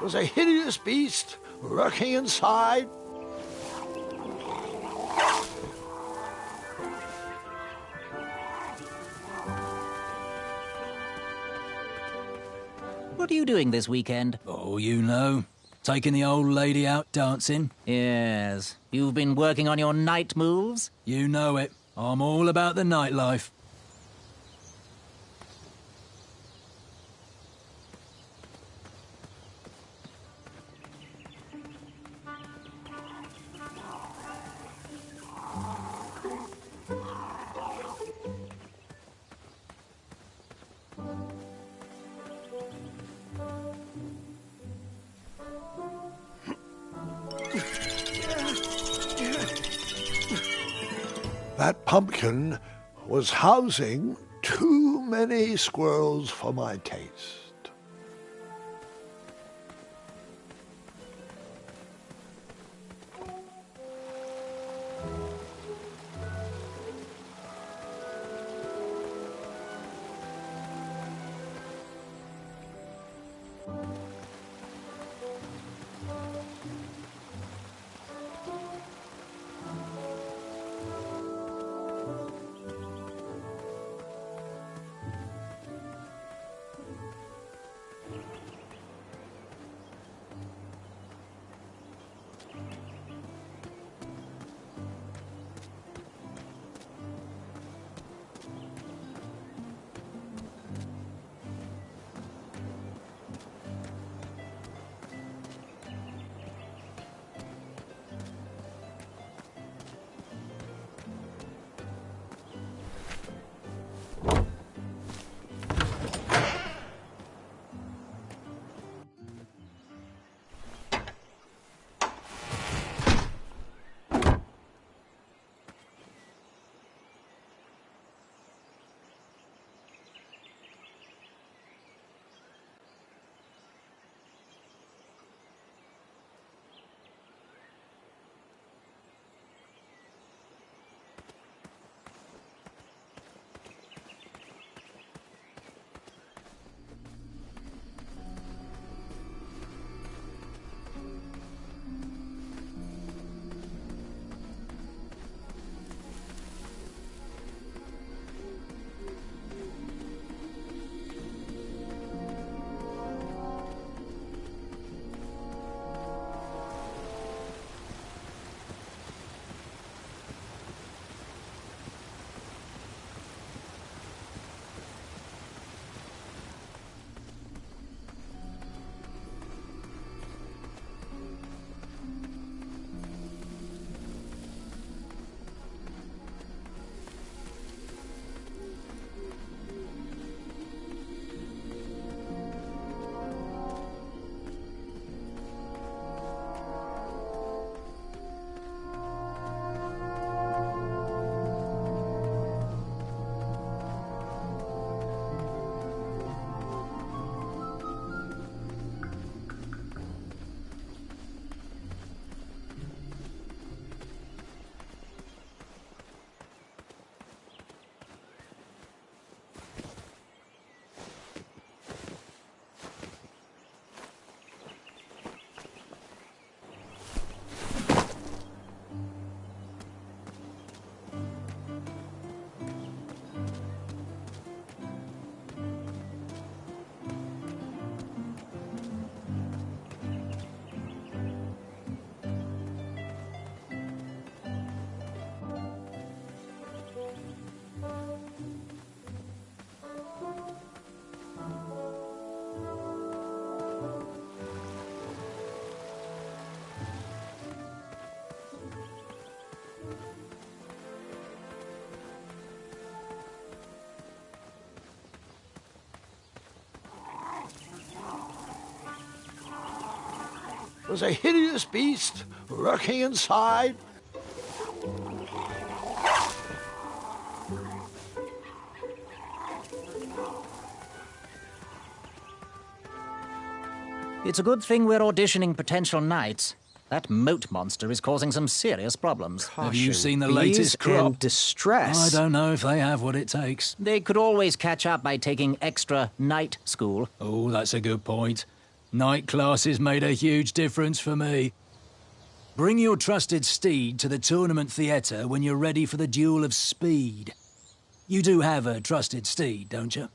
There's a hideous beast lurking inside. What are you doing this weekend? Oh, you know. Taking the old lady out dancing. Yes. You've been working on your night moves? You know it. I'm all about the nightlife. That pumpkin was housing too many squirrels for my taste. There's a hideous beast lurking inside. It's a good thing we're auditioning potential knights. That moat monster is causing some serious problems. Have you seen the Bees latest crop? and distress. I don't know if they have what it takes. They could always catch up by taking extra knight school. Oh, that's a good point. Night classes made a huge difference for me. Bring your trusted steed to the tournament theatre when you're ready for the duel of speed. You do have a trusted steed, don't you?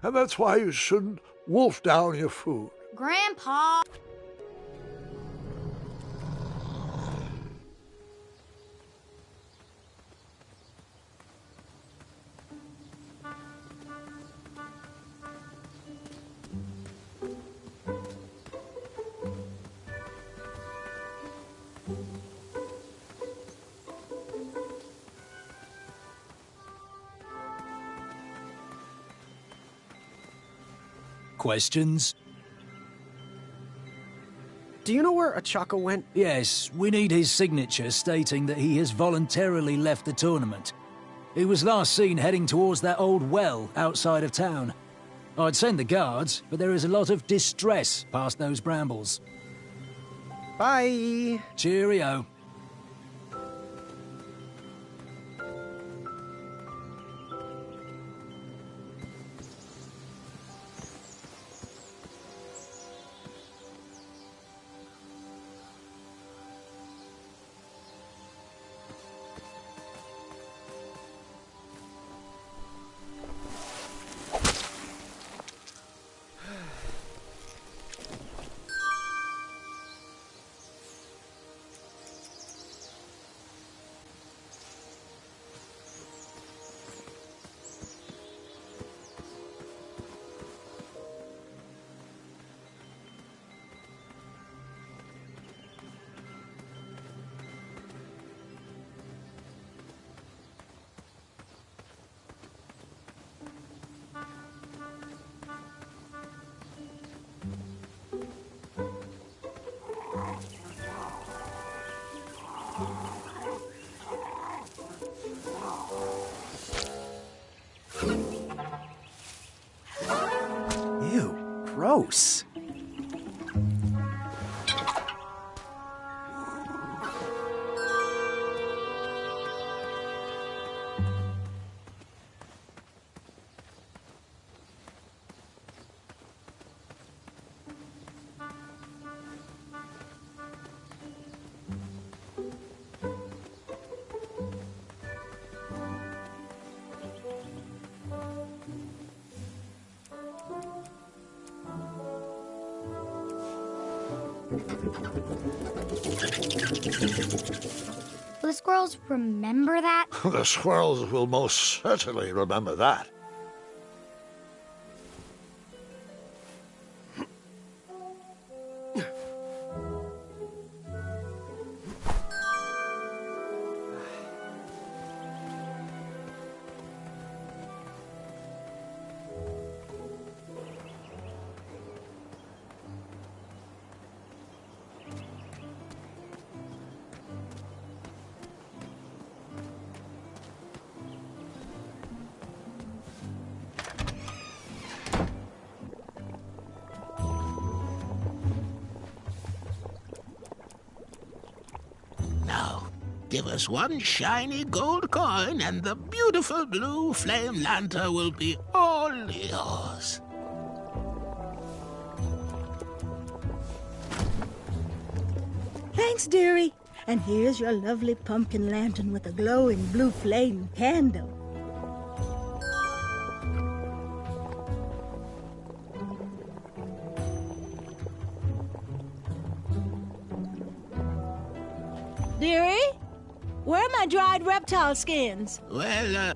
And that's why you shouldn't wolf down your food. Grandpa! Questions? Do you know where Achaka went? Yes, we need his signature stating that he has voluntarily left the tournament. He was last seen heading towards that old well outside of town. I'd send the guards, but there is a lot of distress past those brambles. Bye. Cheerio. Ew, gross. Will the squirrels remember that? The squirrels will most certainly remember that. Give us one shiny gold coin and the beautiful blue flame lantern will be all yours. Thanks, dearie. And here's your lovely pumpkin lantern with a glowing blue flame candle. Dearie, where are my dried reptile skins? Well,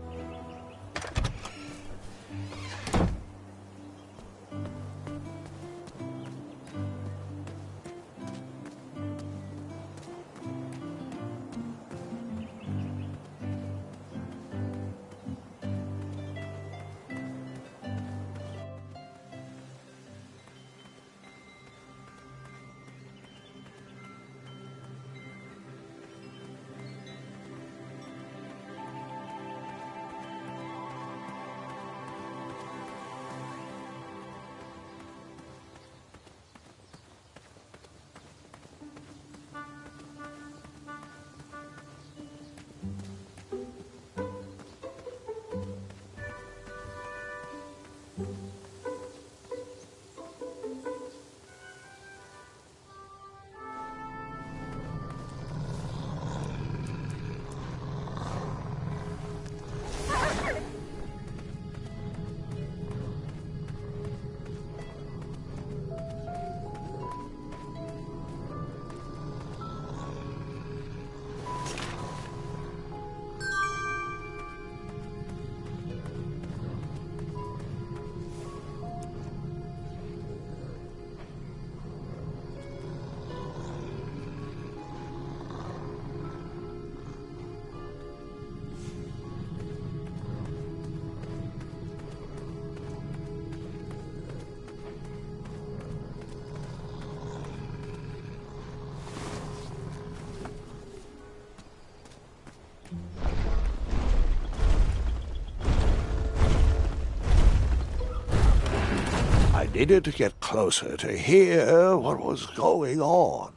I needed to get closer to hear what was going on.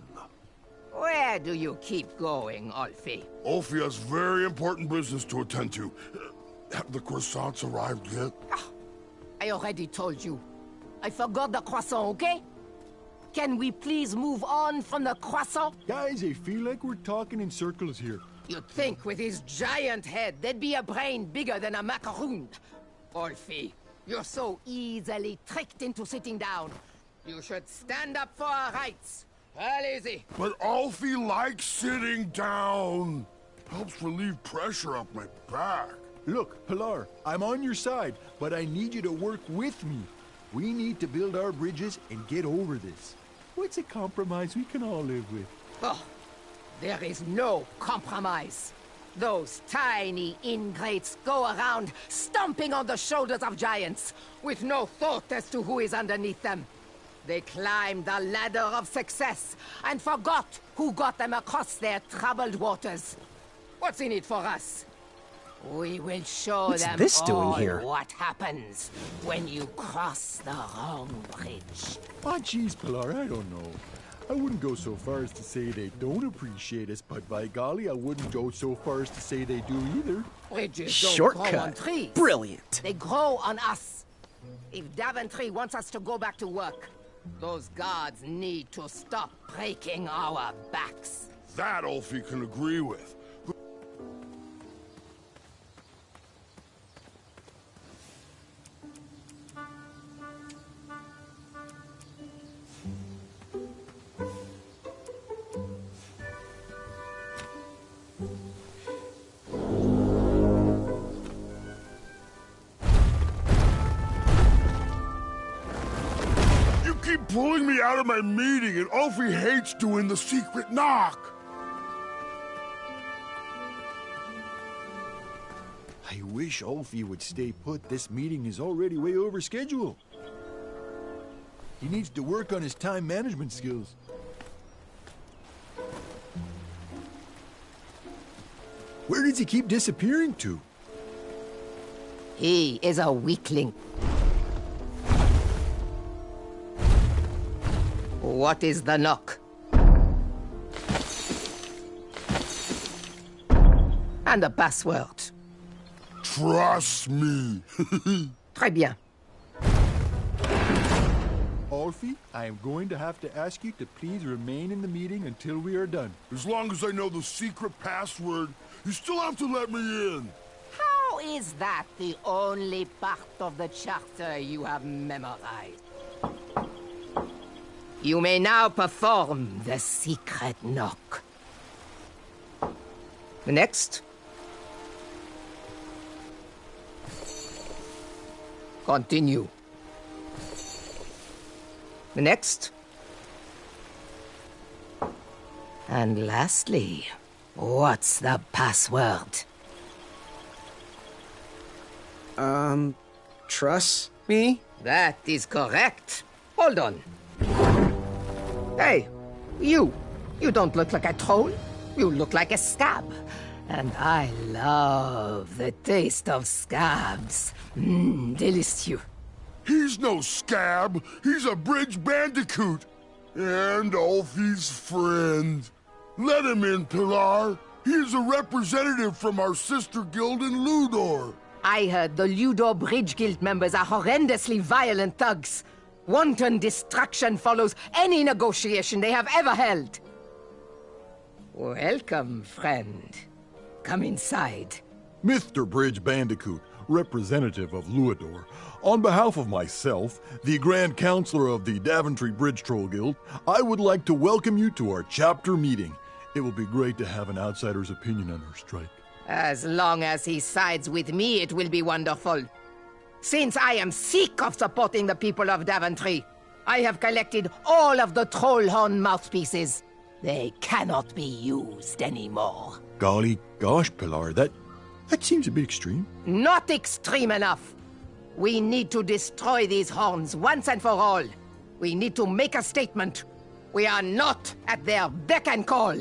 Where do you keep going, Alfie? Alfie has very important business to attend to. Have the croissants arrived yet? I already told you. I forgot the croissant, okay? Can we please move on from the croissant? Guys, I feel like we're talking in circles here. You'd think with his giant head, there'd be a brain bigger than a macaroon. Alfie, you're so easily tricked into sitting down. You should stand up for our rights. Well, easy. But Alfie likes sitting down. Helps relieve pressure off my back. Look, Pilar, I'm on your side, but I need you to work with me. We need to build our bridges and get over this. What's a compromise we can all live with? Oh, there is no compromise. Those tiny ingrates go around stomping on the shoulders of giants, with no thought as to who is underneath them. They climbed the ladder of success and forgot who got them across their troubled waters. What's in it for us? We will show What's them this all doing here? what happens when you cross the wrong bridge. Oh, jeez, Pilar, I don't know. I wouldn't go so far as to say they don't appreciate us, but by golly, I wouldn't go so far as to say they do either. Bridges don't grow on Shortcut. trees. Brilliant. They grow on us. If Daventry wants us to go back to work, those guards need to stop breaking our backs. That Alfie can agree with. Keep pulling me out of my meeting, and Alfie hates doing the secret knock. I wish Alfie would stay put. This meeting is already way over schedule. He needs to work on his time management skills. Where does he keep disappearing to? He is a weakling. What is the knock? And the password. Trust me. Très bien. Alfie, I am going to have to ask you to please remain in the meeting until we are done. As long as I know the secret password, you still have to let me in. How is that the only part of the charter you have memorized? You may now perform the secret knock. Next. Continue. Next. And lastly, what's the password? Trust me? That is correct. Hold on. Hey, you don't look like a troll. You look like a scab. And I love the taste of scabs. Delicious. He's no scab. He's a bridge bandicoot. And Alfie's friend. Let him in, Pilar. He is a representative from our sister guild in Ludor. I heard the Ludor Bridge Guild members are horrendously violent thugs. Wanton destruction follows any negotiation they have ever held. Welcome, friend. Come inside. Mr. Bridge Bandicoot, representative of Luador, on behalf of myself, the Grand Counselor of the Daventry Bridge Troll Guild, I would like to welcome you to our chapter meeting. It will be great to have an outsider's opinion on our strike. As long as he sides with me, it will be wonderful. Since I am sick of supporting the people of Daventry, I have collected all of the troll horn mouthpieces. They cannot be used anymore. Golly gosh, Pilar, that seems a bit extreme. Not extreme enough. We need to destroy these horns once and for all. We need to make a statement. We are not at their beck and call.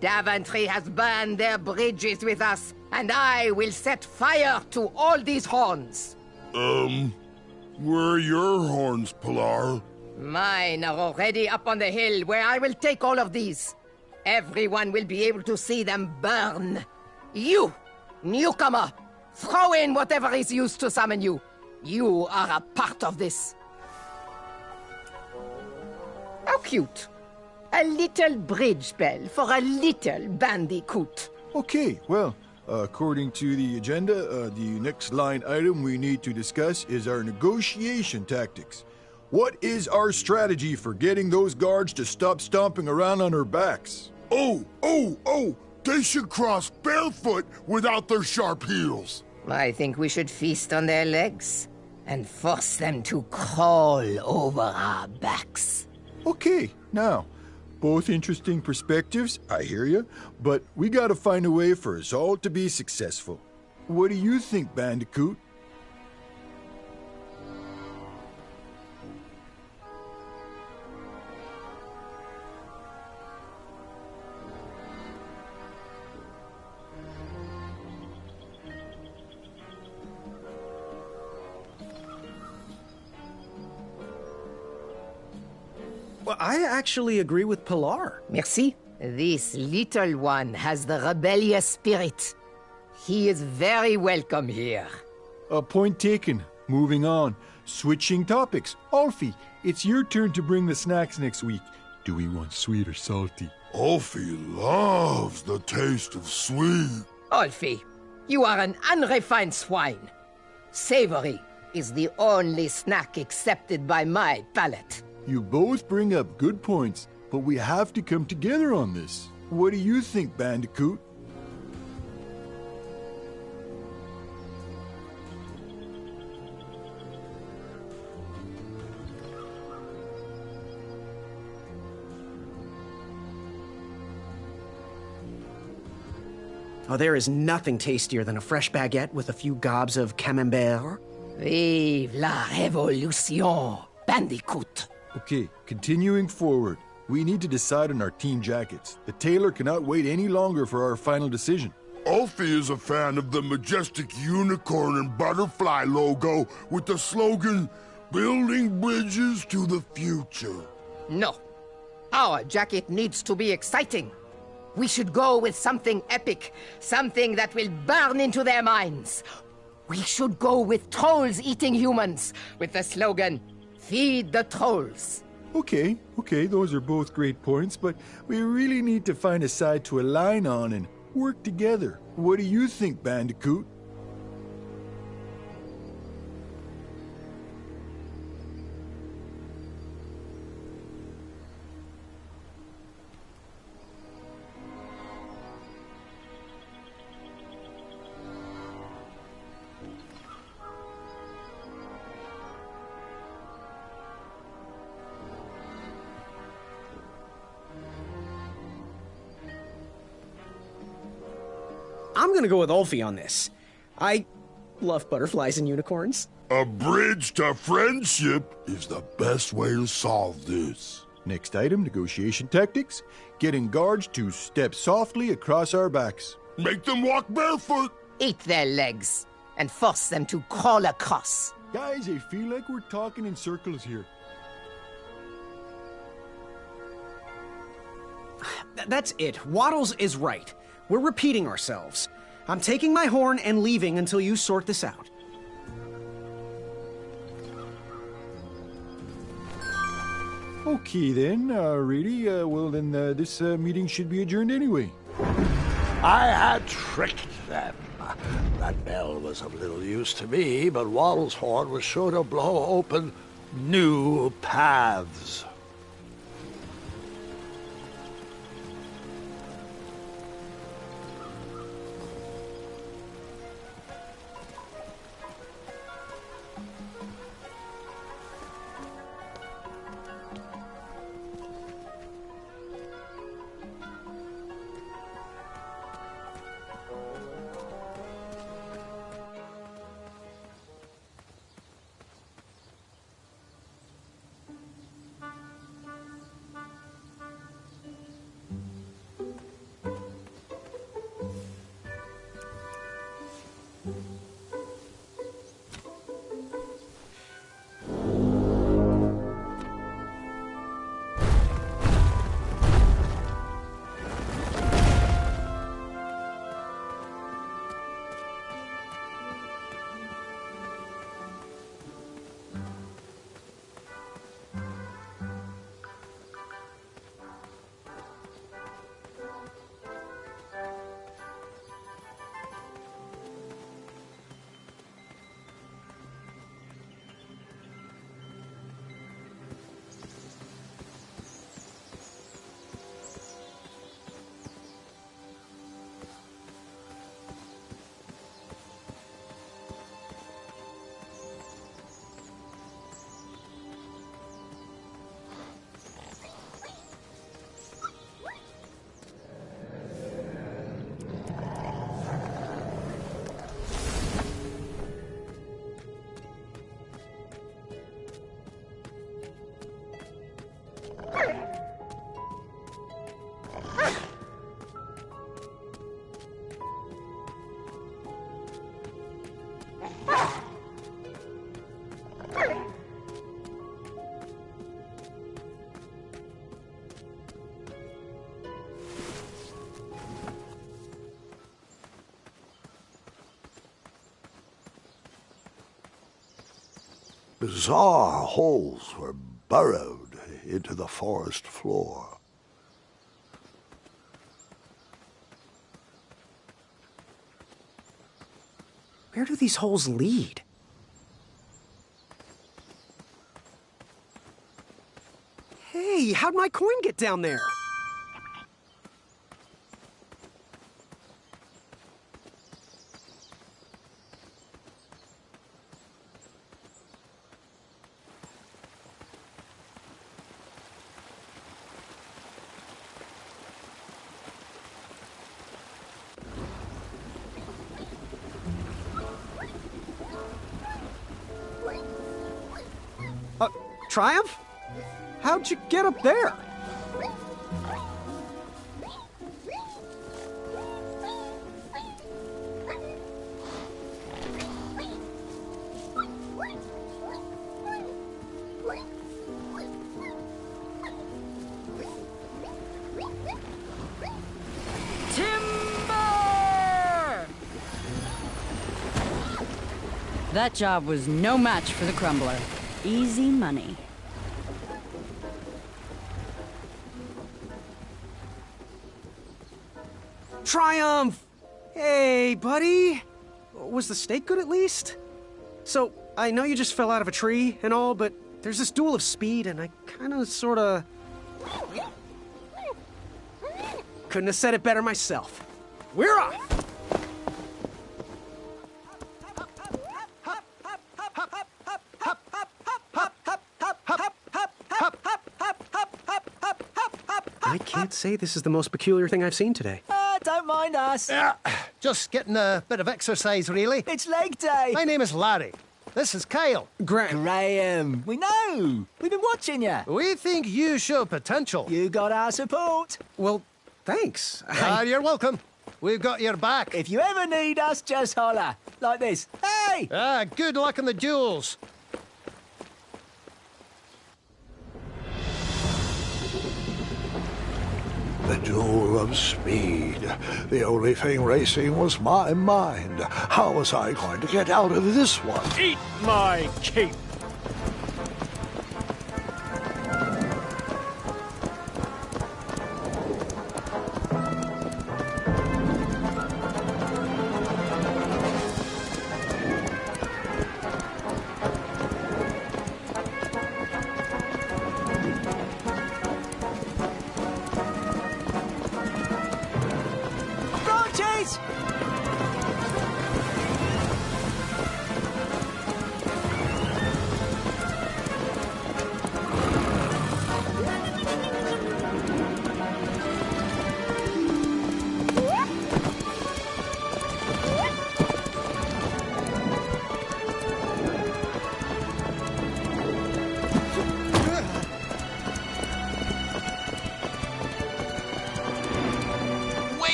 Daventry has burned their bridges with us, and I will set fire to all these horns. Where are your horns, Pilar? Mine are already up on the hill where I will take all of these. Everyone will be able to see them burn. You, newcomer, throw in whatever is used to summon you. You are a part of this. How cute. A little bridge bell for a little bandicoot. Okay, well, according to the agenda, the next line item we need to discuss is our negotiation tactics. What is our strategy for getting those guards to stop stomping around on our backs? Oh! They should cross barefoot without their sharp heels. I think we should feast on their legs and force them to crawl over our backs. Okay, now, both interesting perspectives, I hear you, but we gotta find a way for us all to be successful. What do you think, Bandicoot? Well, I actually agree with Pilar. Merci. This little one has the rebellious spirit. He is very welcome here. Point taken. Moving on. Switching topics. Alfie, it's your turn to bring the snacks next week. Do we want sweet or salty? Alfie loves the taste of sweet. Alfie, you are an unrefined swine. Savory is the only snack accepted by my palate. You both bring up good points, but we have to come together on this. What do you think, Bandicoot? Oh, there is nothing tastier than a fresh baguette with a few gobs of camembert. Vive la révolution, Bandicoot. Okay, continuing forward. We need to decide on our team jackets. The tailor cannot wait any longer for our final decision. Alfie is a fan of the majestic unicorn and butterfly logo with the slogan, "Building bridges to the future." No. Our jacket needs to be exciting. We should go with something epic, something that will burn into their minds. We should go with trolls eating humans, with the slogan, Feed the trolls. Okay, those are both great points, but we really need to find a side to align on and work together. What do you think, Bandicoot? I'm gonna go with Ulfie on this. I love butterflies and unicorns. A bridge to friendship is the best way to solve this. Next item, negotiation tactics. Getting guards to step softly across our backs. Make them walk barefoot. Eat their legs and force them to crawl across. Guys, I feel like we're talking in circles here. That's it. Waddles is right. We're repeating ourselves. I'm taking my horn and leaving until you sort this out. Okay then, really? Well then, this meeting should be adjourned anyway. I had tricked them. That bell was of little use to me, but Waddle's horn was sure to blow open new paths. Bizarre holes were burrowed into the forest floor. Where do these holes lead? Hey, how'd my coin get down there? Triumph? How'd you get up there? That job was no match for the Crumbler. Easy money. Triumph! Hey, buddy! Was the steak good at least? So, I know you just fell out of a tree and all, but there's this duel of speed, and I kinda sorta... couldn't have said it better myself. We're off! I can't say this is the most peculiar thing I've seen today. Don't mind us. Yeah, just getting a bit of exercise, really. It's leg day. My name is Larry. This is Kyle. Graham. We know. We've been watching you. We think you show potential. You got our support. Well, thanks. You're welcome. We've got your back. If you ever need us, just holler. Like this. Hey! Good luck in the duels. The duel of speed. The only thing racing was my mind. How was I going to get out of this one? Eat my cape!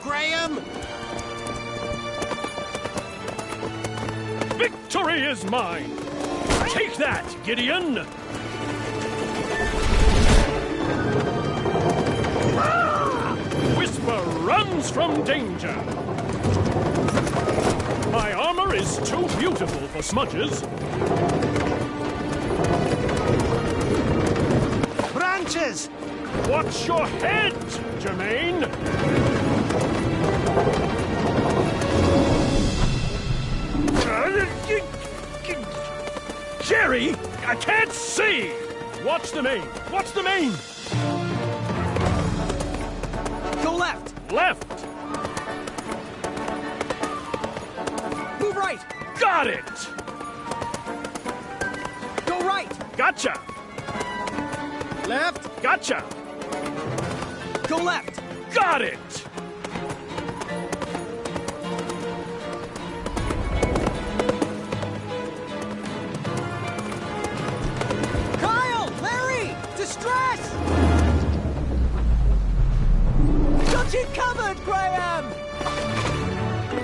Graham! Victory is mine! Take that, Gideon! Whisper runs from danger! My armor is too beautiful for smudges. Branches! Watch your head, Jermaine! Jerry, I can't see! Watch the main! Watch the main! Go left! Left! Move right! Got it! Go right! Gotcha! Left! Gotcha! Go left! Got it! Kyle! Larry! Distress! Got you covered, Graham!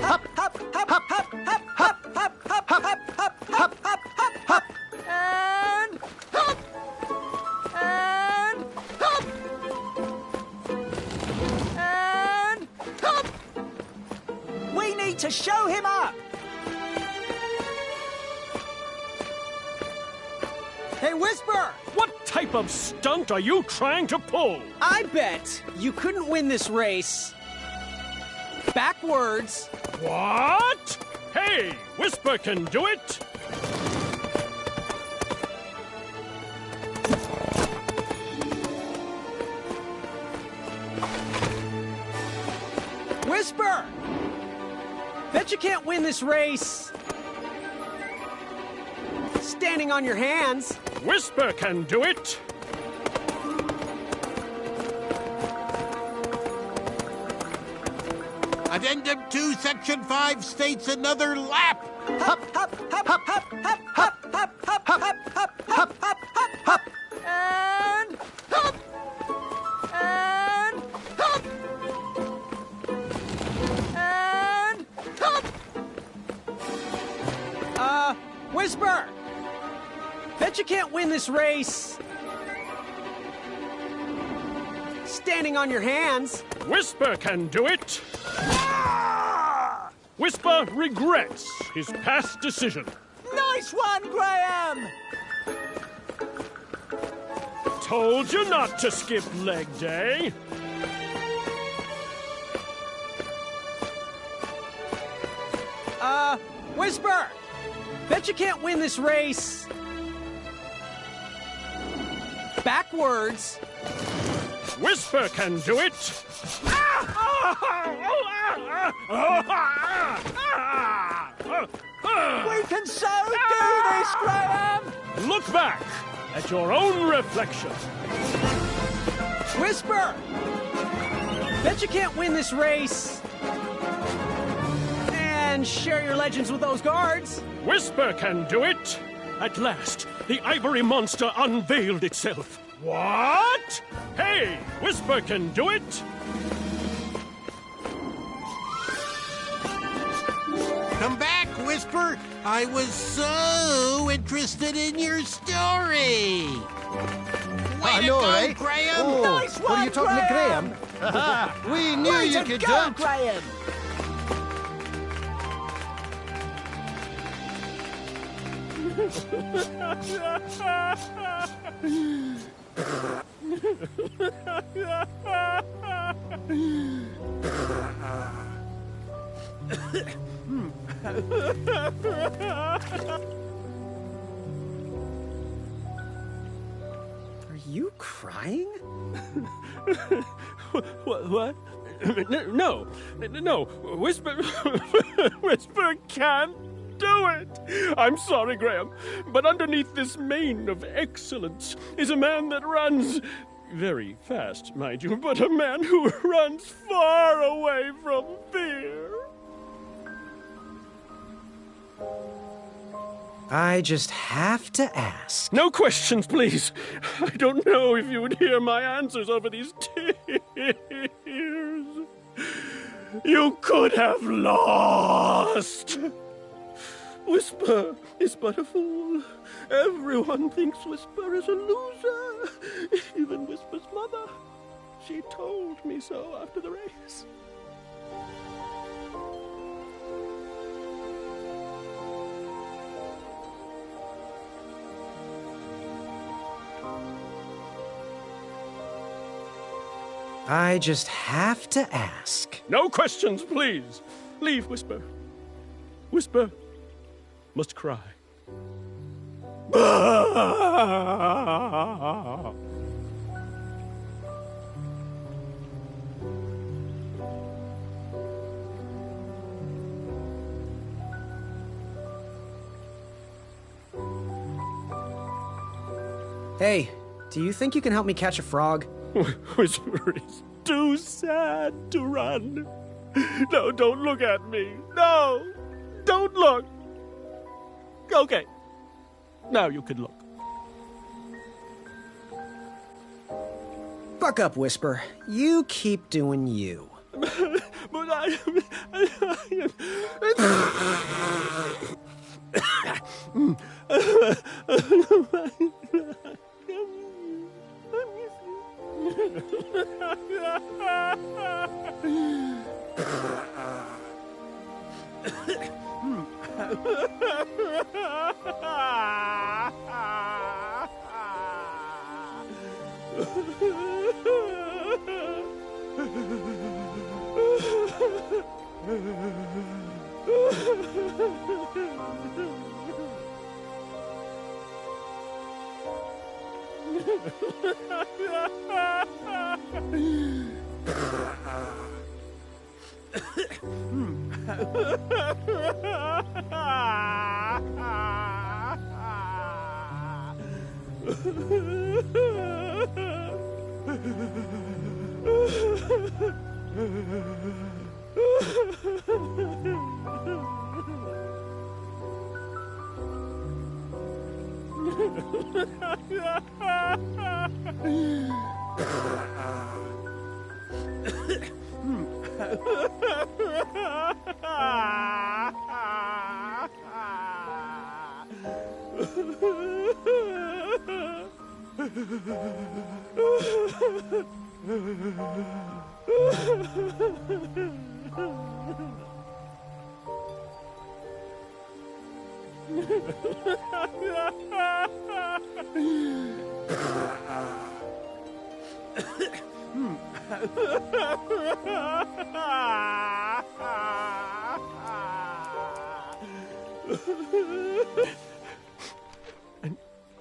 Hop, hop, hop, hop, hop, hop, hop, hop, hop, hop, hop, hop, hop, hop, hop, And hop! And hop! And hop! We need to show him up! Hey, Whisper! What type of stunt are you trying to pull? I bet you couldn't win this race backwards. What? Hey, Whisper can do it! Whisper! Bet you can't win this race standing on your hands. Whisper can do it! Addendum 2, Section 5 states another lap. Hop, hop, hop, hop, hop, hop, hop, hop, hop, hop, hop, hop, hop, hop, hop. And hop! And hop! And hop! Whisper! Bet you can't win this race standing on your hands. Whisper can do it! Whisper regrets his past decision. Nice one, Graham! Told you not to skip leg day. Whisper! Bet you can't win this race. Backwards. Whisper can do it. We can so do this, Graham! Look back at your own reflection. Whisper! Bet you can't win this race. And share your legends with those guards. Whisper can do it. At last, the ivory monster unveiled itself. What? Hey, Whisper can do it. Come back, Whisper. I was so interested in your story. Way to know, go, right? Graham. Oh, Nice what are you one, talking to Graham? Graham? We knew Way you to could go, jump. Graham! Are you crying? What? No. Whisper, Whisper can't do it. I'm sorry, Graham, but underneath this mane of excellence is a man that runs very fast, mind you, but a man who runs far away from fear. I just have to ask. No questions, please. I don't know if you would hear my answers over these tears. You could have lost. Whisper is but a fool. Everyone thinks Whisper is a loser. Even Whisper's mother. She told me so after the race. I just have to ask. No questions, please. Leave, Whisper. Whisper must cry. Hey, do you think you can help me catch a frog? Whisper is too sad to run. No, don't look at me. No, don't look. Okay, now you can look. Buck up, Whisper. You keep doing you. But I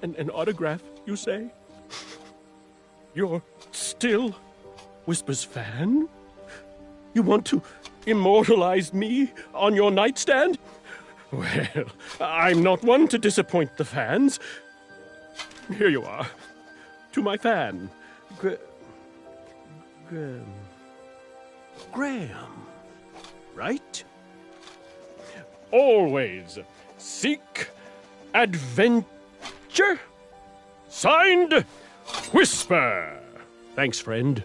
An autograph, you say? You're still Whisper's fan? You want to immortalize me on your nightstand? Well, I'm not one to disappoint the fans. Here you are. To my fan, Graham. Right? Always seek adventure. Signed, Whisper. Thanks, friend.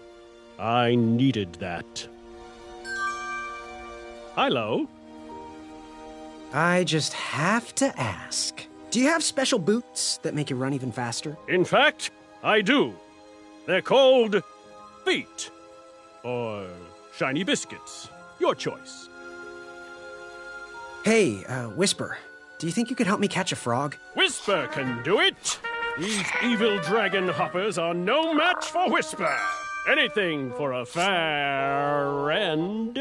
I needed that. Hilo. I just have to ask. Do you have special boots that make you run even faster? In fact, I do. They're called feet. Or shiny biscuits. Your choice. Hey, Whisper, do you think you could help me catch a frog? Whisper can do it! These evil dragon hoppers are no match for Whisper! Anything for a fair end.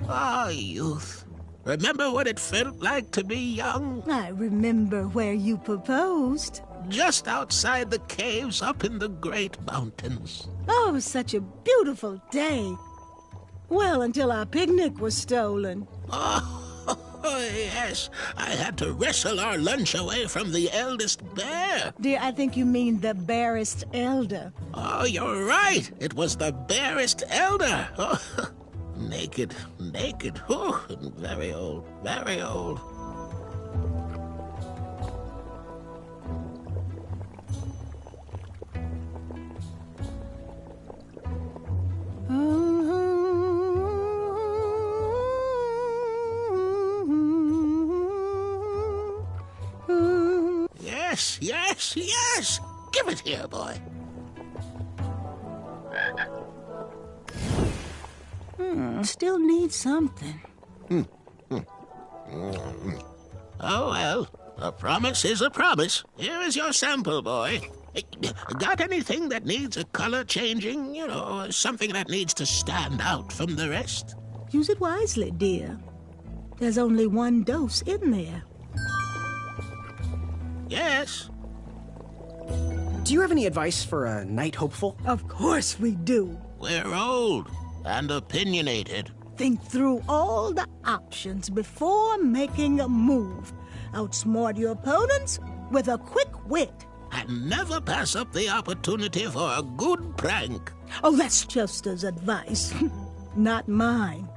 Ah, youth. Remember what it felt like to be young? I remember where you proposed. Just outside the caves up in the great mountains. Oh, it was such a beautiful day. Well, until our picnic was stolen. Oh, yes. I had to wrestle our lunch away from the eldest bear. Dear, I think you mean the barest elder. Oh, you're right. It was the barest elder. Oh, naked, oh, and very old, very old. Yes. Give it here, boy. Still need something. Oh, well, a promise is a promise. Here is your sample, boy. Got anything that needs a color changing? You know, something that needs to stand out from the rest? Use it wisely, dear. There's only one dose in there. Yes. Do you have any advice for a night hopeful? Of course we do. We're old and opinionated. Think through all the options before making a move. Outsmart your opponents with a quick wit. And never pass up the opportunity for a good prank. Oh, that's Chester's advice, not mine.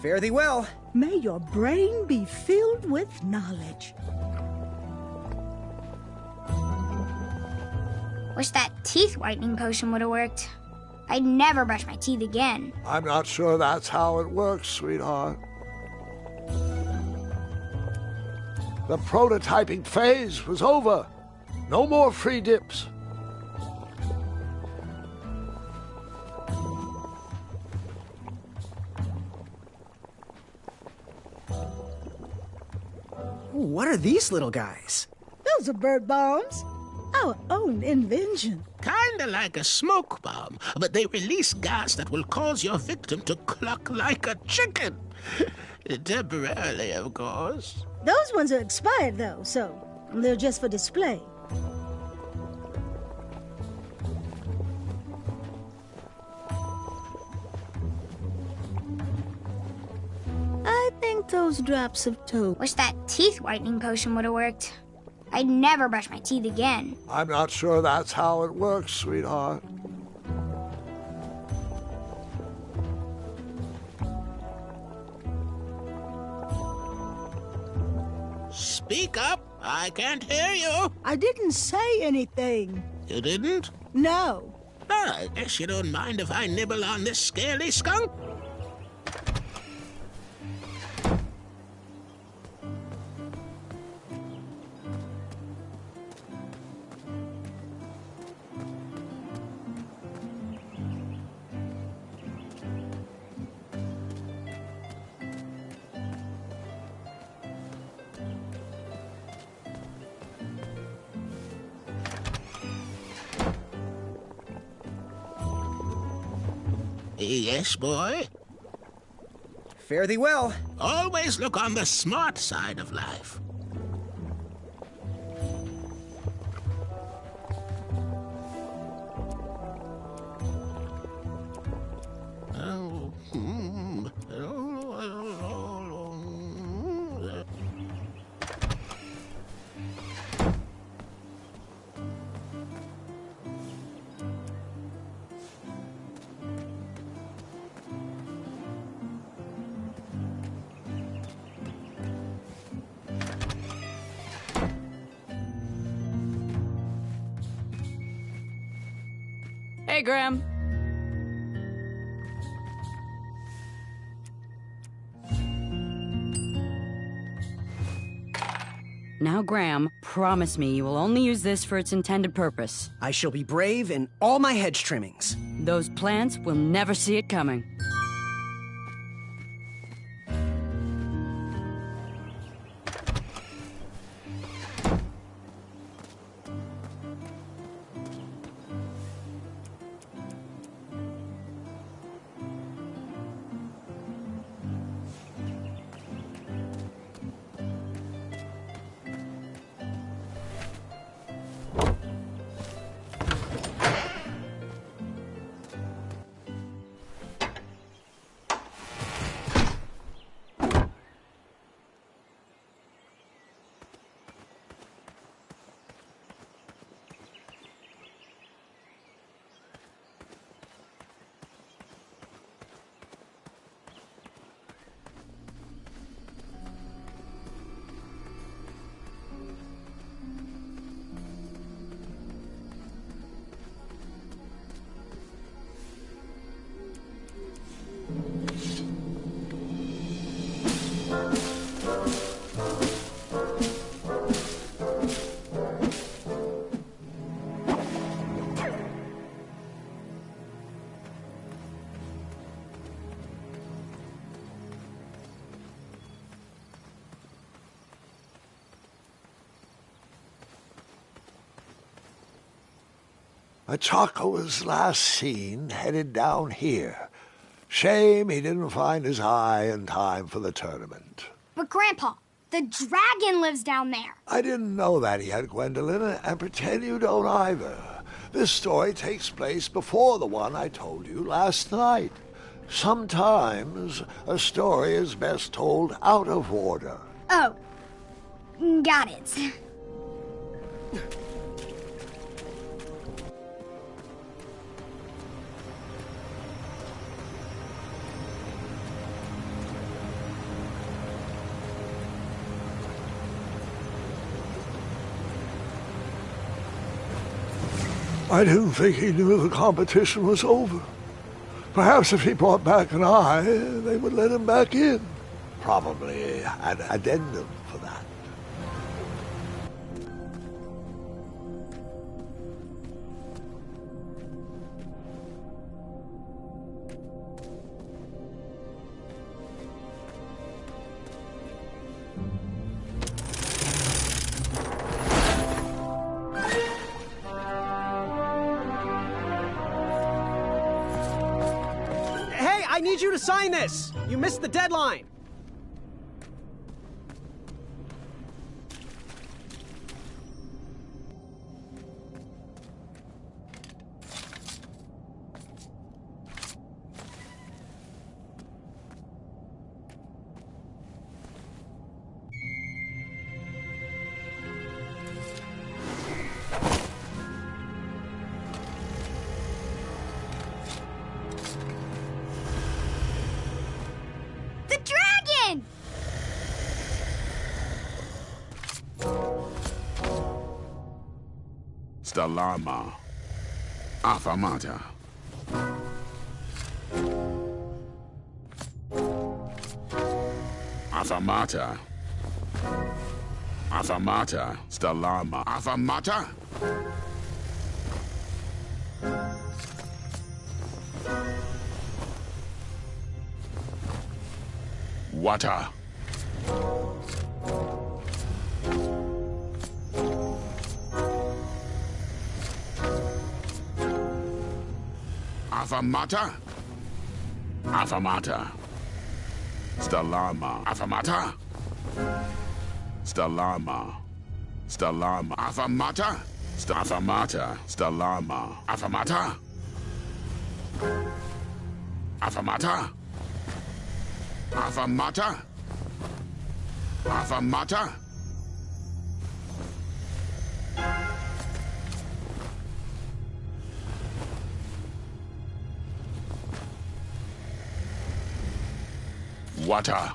Fare thee well. May your brain be filled with knowledge. Wish that teeth whitening potion would have worked. I'd never brush my teeth again. I'm not sure that's how it works, sweetheart. The prototyping phase was over. No more free dips. What are these little guys? Those are bird bombs. Our own invention. Kinda like a smoke bomb, but they release gas that will cause your victim to cluck like a chicken. Temporarily, of course. Those ones are expired, though, so they're just for display. I think those drops of toad. Wish that teeth whitening potion would have worked. I'd never brush my teeth again. I'm not sure that's how it works, sweetheart. Speak up. I can't hear you. I didn't say anything. You didn't? No. I guess you don't mind if I nibble on this scaly skunk? Yes, boy? Fare thee well. Always look on the smart side of life. Hey, Graham. Now, Graham, promise me you will only use this for its intended purpose. I shall be brave in all my hedge trimmings. Those plants will never see it coming. Achaka was last seen headed down here. Shame he didn't find his eye in time for the tournament. But Grandpa, the dragon lives down there. I didn't know that yet, Gwendolyn, and pretend you don't either. This story takes place before the one I told you last night. Sometimes a story is best told out of order. Oh, got it. I didn't think he knew the competition was over. Perhaps if he brought back an eye, they would let him back in. Probably an addendum for that. I need you to sign this! You missed the deadline! Stalama. Afamata. Afamata. Afamata. Stalama. Afamata. Water. Afamata. Afamata. Stalama. Afamata. Stalama. Stalama. Afamata. Afamata. Stalama. Afamata. Afamata. Afamata. Afamata. Water.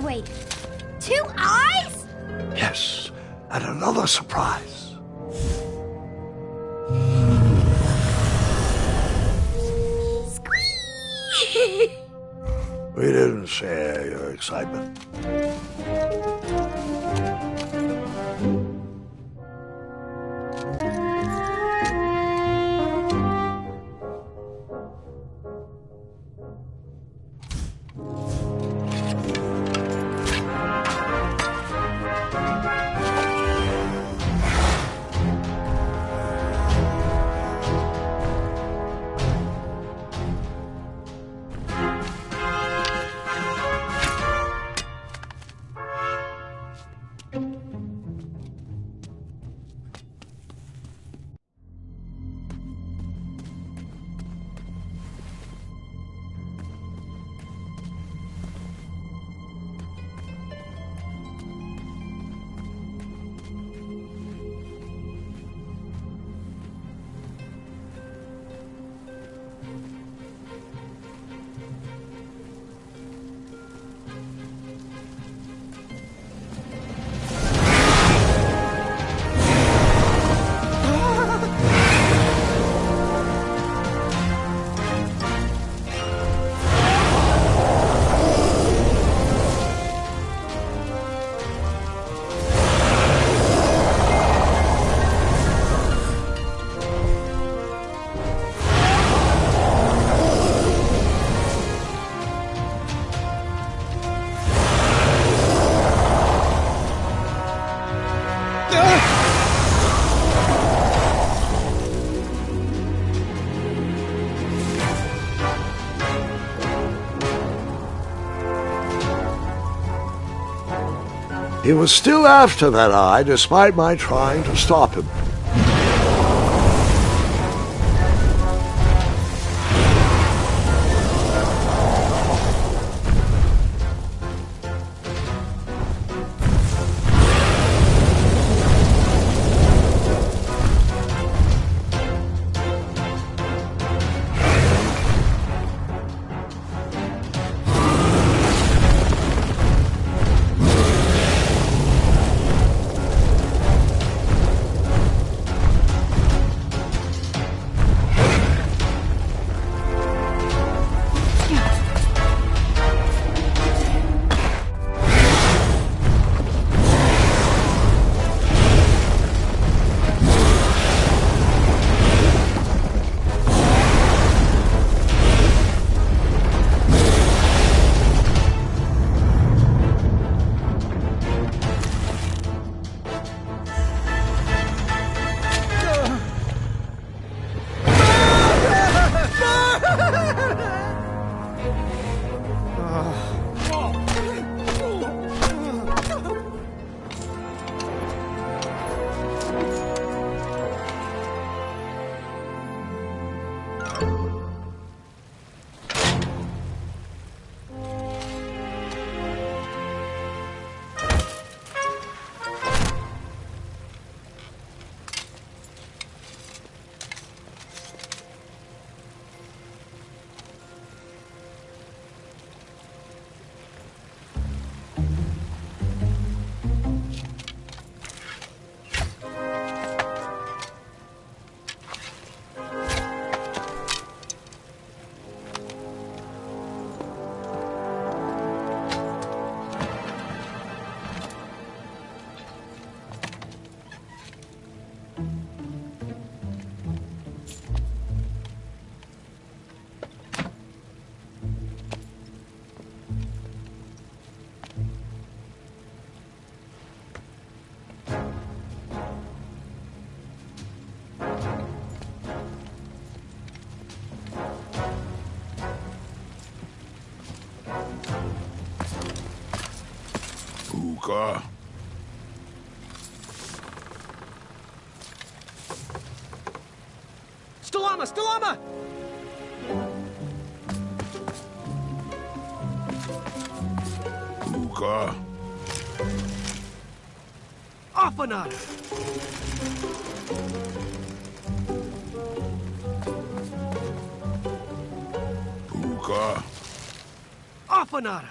Wait, 2 eyes? Yes, and another surprise. We didn't share your excitement. He was still after that eye, despite my trying to stop him. Buka. Stalama! Stalama! Buka. Afanada! Buka. Afanada!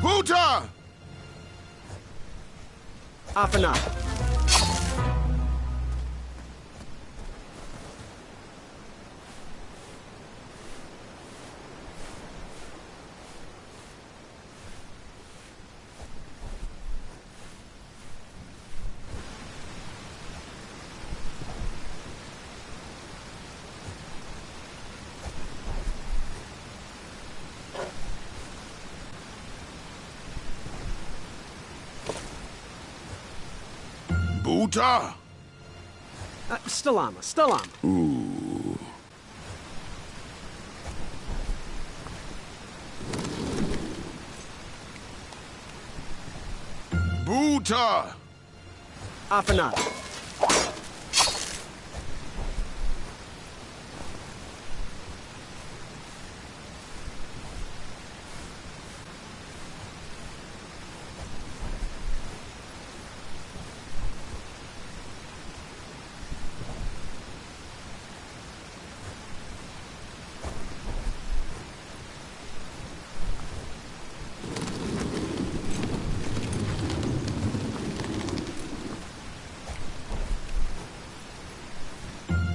Buta! Afanada! Buta? Stalama! Stalama! Ooh. Buta! Afanada!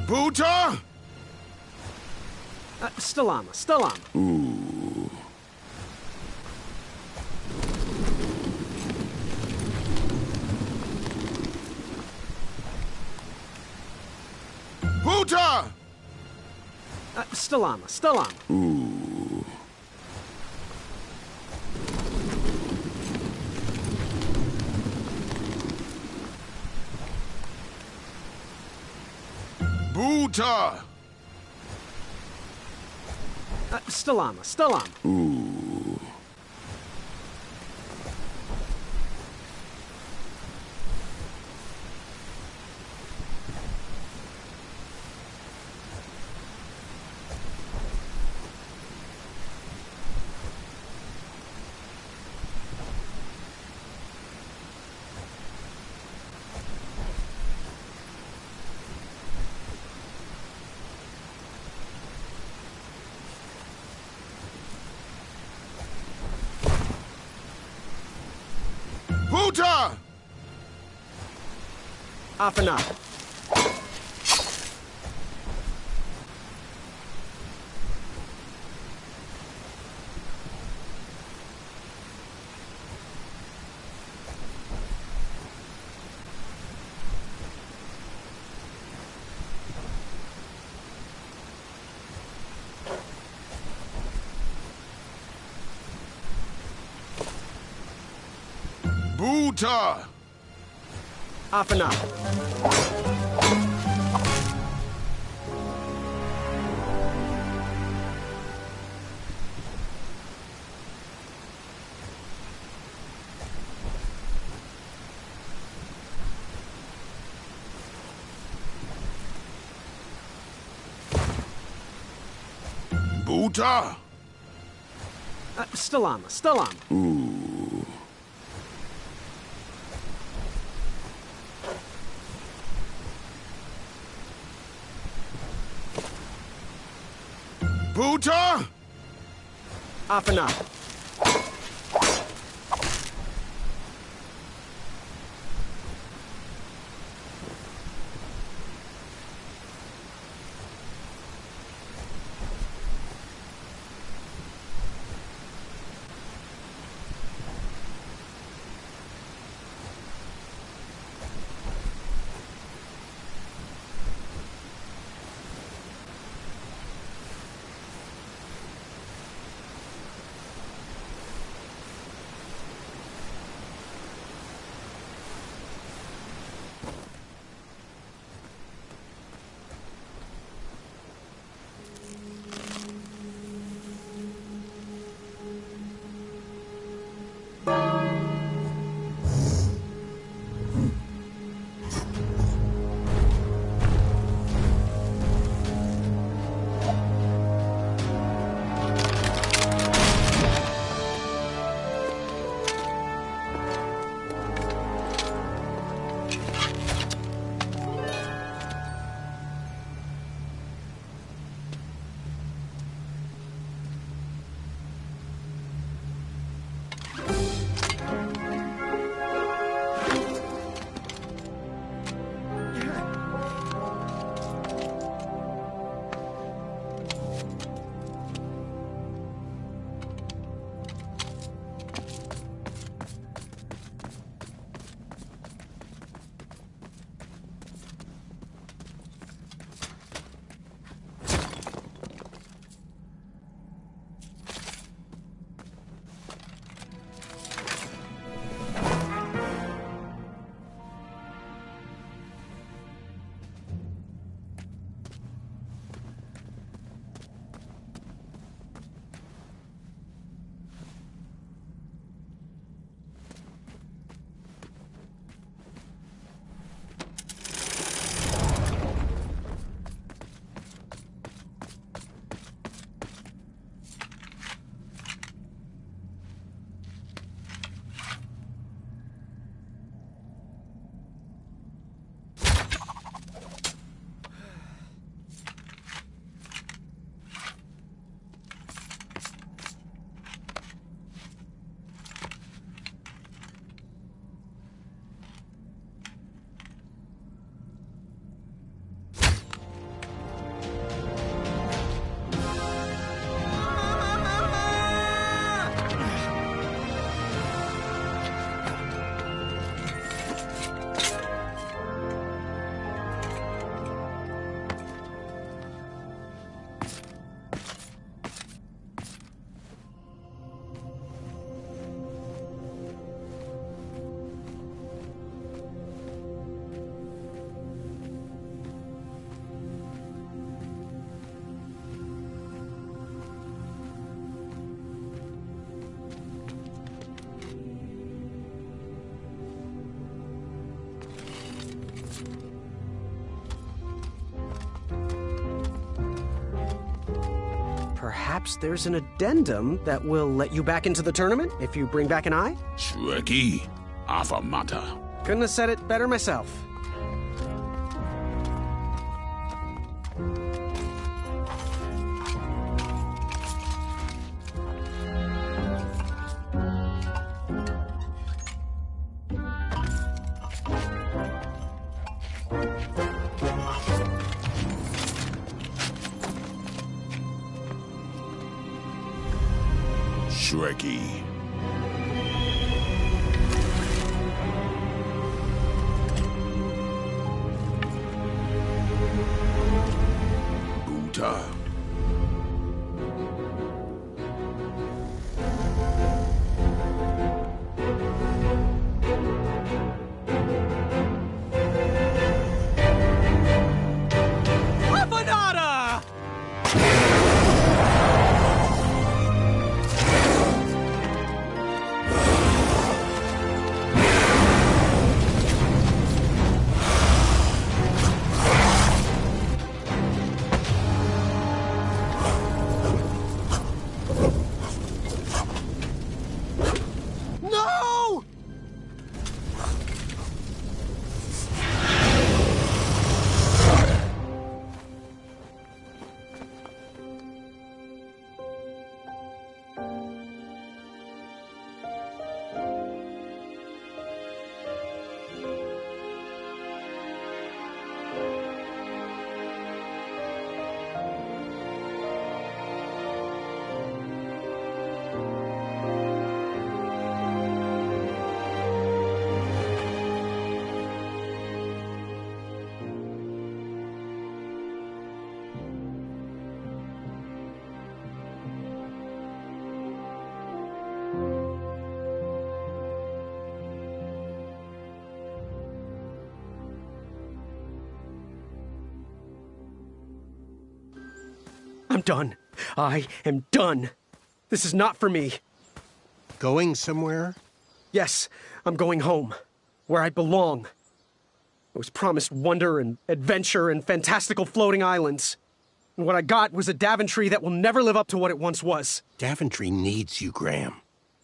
Buta? Stalama! Stalama! Ooh. Buta! Stalama! Stalama! Ooh. Buta! Stalama! Stalama! Ooh. Buta! Afanada! Buta! Afanada! Buta! Stalama. Ooh. Buta! Afana. Perhaps there's an addendum that will let you back into the tournament if you bring back an eye? Shweki, Afamata. Couldn't have said it better myself. Shweki. Buta. Afanada! I'm done. I am done. This is not for me. Going somewhere? Yes, I'm going home, where I belong. I was promised wonder and adventure and fantastical floating islands. And what I got was a Daventry that will never live up to what it once was. Daventry needs you, Graham.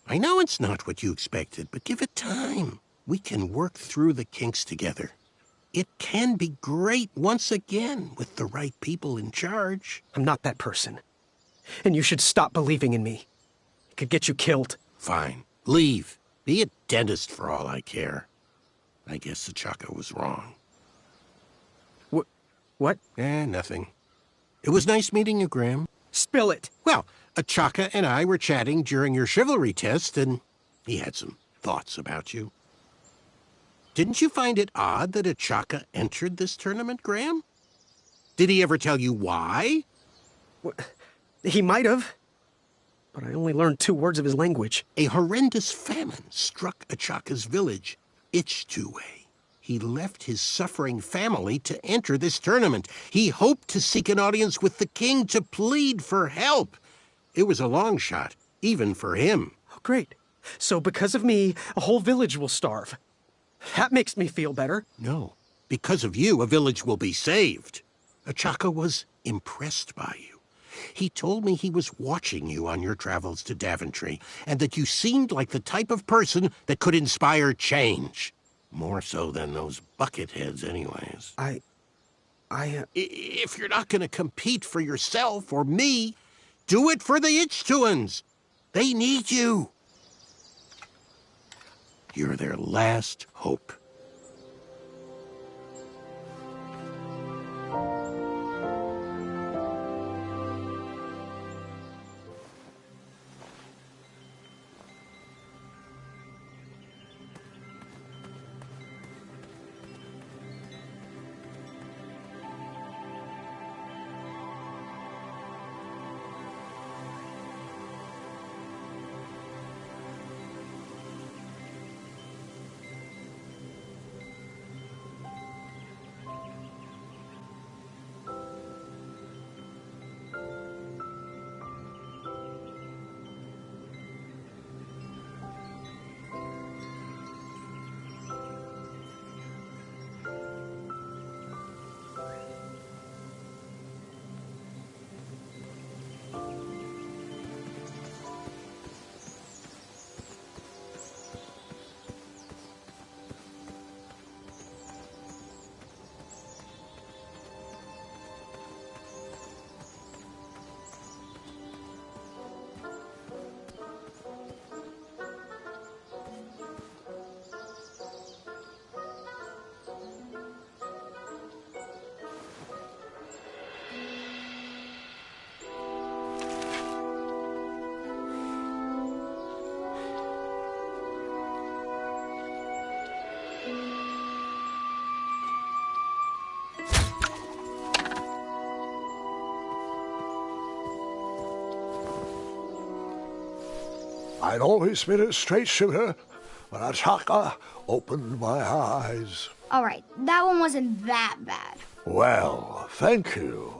I know it's not what you expected, but give it time. We can work through the kinks together. It can be great once again with the right people in charge. I'm not that person. And you should stop believing in me. It could get you killed. Fine. Leave. Be a dentist for all I care. I guess Achaka was wrong. What? Nothing. It was nice meeting you, Graham. Spill it. Well, Achaka and I were chatting during your chivalry test, and he had some thoughts about you. Didn't you find it odd that Achaka entered this tournament, Graham? Did he ever tell you why? He might have, but I only learned 2 words of his language. A horrendous famine struck Achaka's village, Ichtue. He left his suffering family to enter this tournament. He hoped to seek an audience with the king to plead for help. It was a long shot, even for him. Oh, great. So because of me, a whole village will starve. That makes me feel better. No. Because of you, a village will be saved. Achaka was impressed by you. He told me he was watching you on your travels to Daventry, and that you seemed like the type of person that could inspire change. More so than those bucket heads, anyways. If you're not going to compete for yourself or me, do it for the Ichtuans. They need you. You're their last hope. I'd always been a straight shooter, but Achaka opened my eyes. All right, that one wasn't that bad. Well, thank you.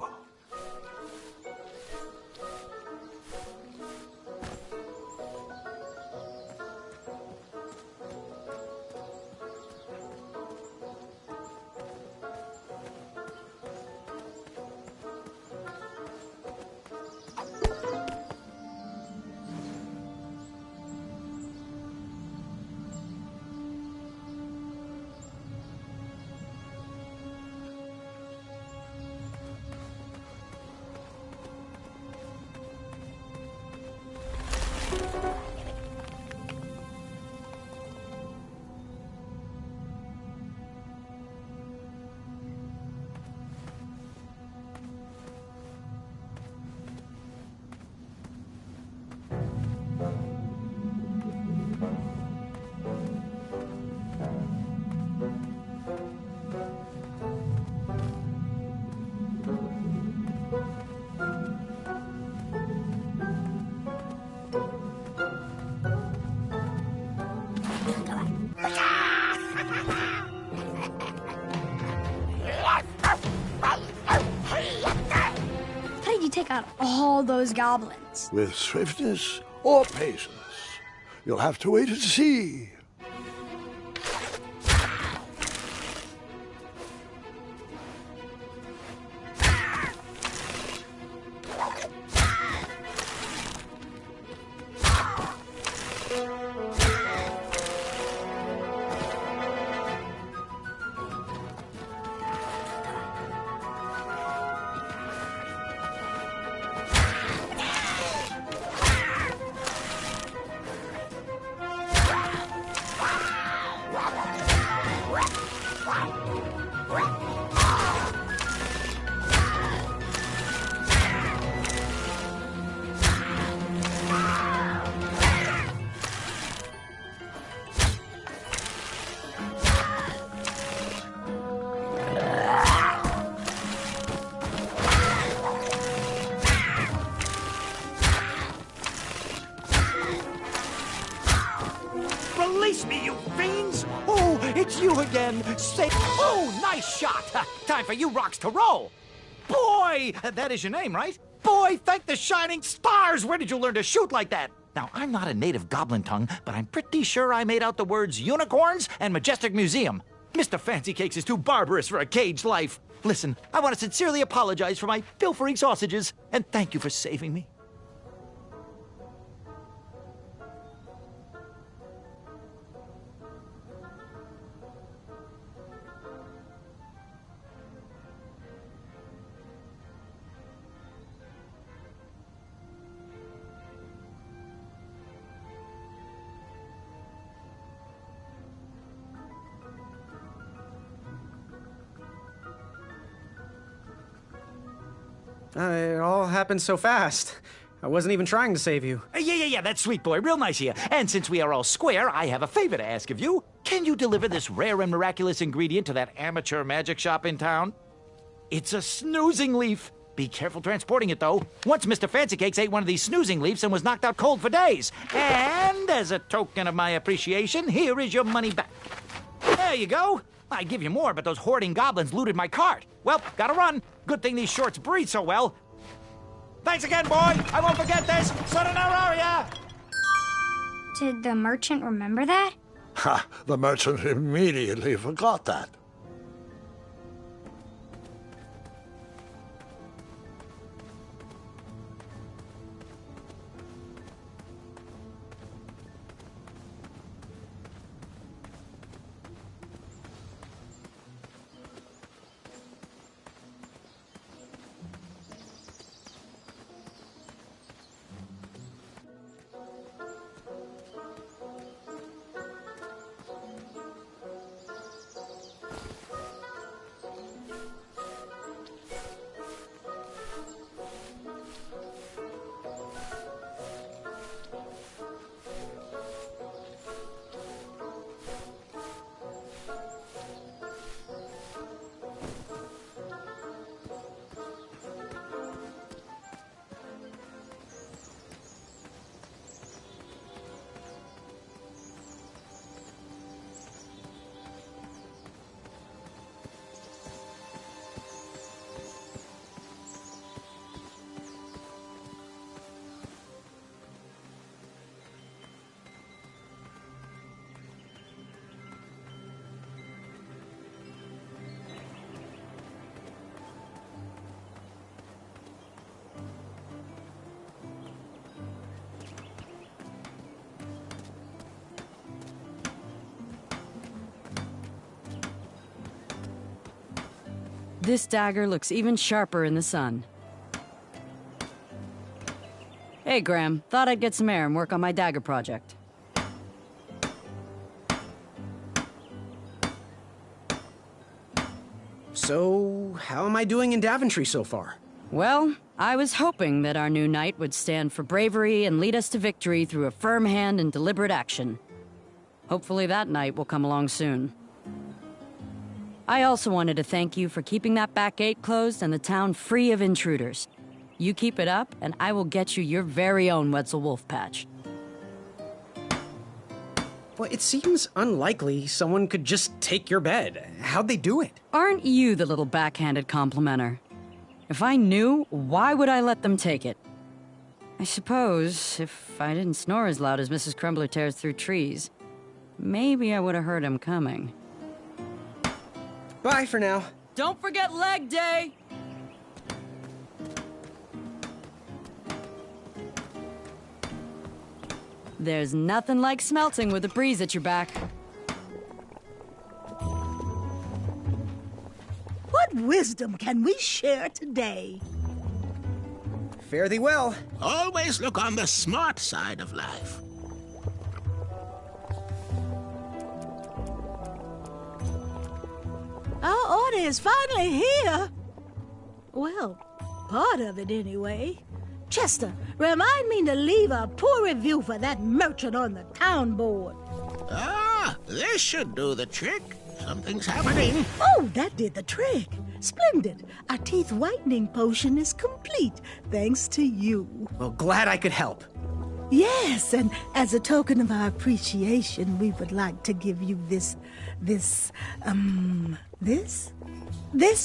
take out all those goblins? With swiftness or patience? You'll have to wait and see. Release me, you fiends! Oh, it's you again! Say, oh, nice shot! Time for you rocks to roll! Boy! That is your name, right? Boy, thank the shining stars! Where did you learn to shoot like that? Now, I'm not a native goblin tongue, but I'm pretty sure I made out the words unicorns and majestic museum. Mr. Fancy Cakes is too barbarous for a caged life. Listen, I want to sincerely apologize for my pilfering sausages, and thank you for saving me. It all happened so fast. I wasn't even trying to save you. Yeah, that's sweet, boy. Real nice of you. And since we are all square, I have a favor to ask of you. Can you deliver this rare and miraculous ingredient to that amateur magic shop in town? It's a snoozing leaf. Be careful transporting it, though. Once Mr. Fancy Cakes ate one of these snoozing leaves and was knocked out cold for days. And as a token of my appreciation, here is your money back. There you go. I'd give you more, but those hoarding goblins looted my cart. Well, gotta run. Good thing these shorts breathe so well. Thanks again, boy. I won't forget this. Sayonara. Did the merchant remember that? Ha! The merchant immediately forgot that. This dagger looks even sharper in the sun. Hey, Graham. Thought I'd get some air and work on my dagger project. So, how am I doing in Daventry so far? Well, I was hoping that our new knight would stand for bravery and lead us to victory through a firm hand and deliberate action. Hopefully that night will come along soon. I also wanted to thank you for keeping that back gate closed and the town free of intruders. You keep it up, and I will get you your very own Wetzel Wolf patch. Well, it seems unlikely someone could just take your bed. How'd they do it? Aren't you the little backhanded complimenter? If I knew, why would I let them take it? I suppose if I didn't snore as loud as Mrs. Crumbler tears through trees, maybe I would have heard him coming. Bye for now. Don't forget leg day! There's nothing like smelting with a breeze at your back. What wisdom can we share today? Fare thee well. Always look on the smart side of life. Our order is finally here. Well, part of it anyway. Chester, remind me to leave a poor review for that merchant on the town board. Ah, this should do the trick. Something's happening. Oh, that did the trick. Splendid. Our teeth whitening potion is complete, thanks to you. Well, glad I could help. Yes, and as a token of our appreciation, we would like to give you this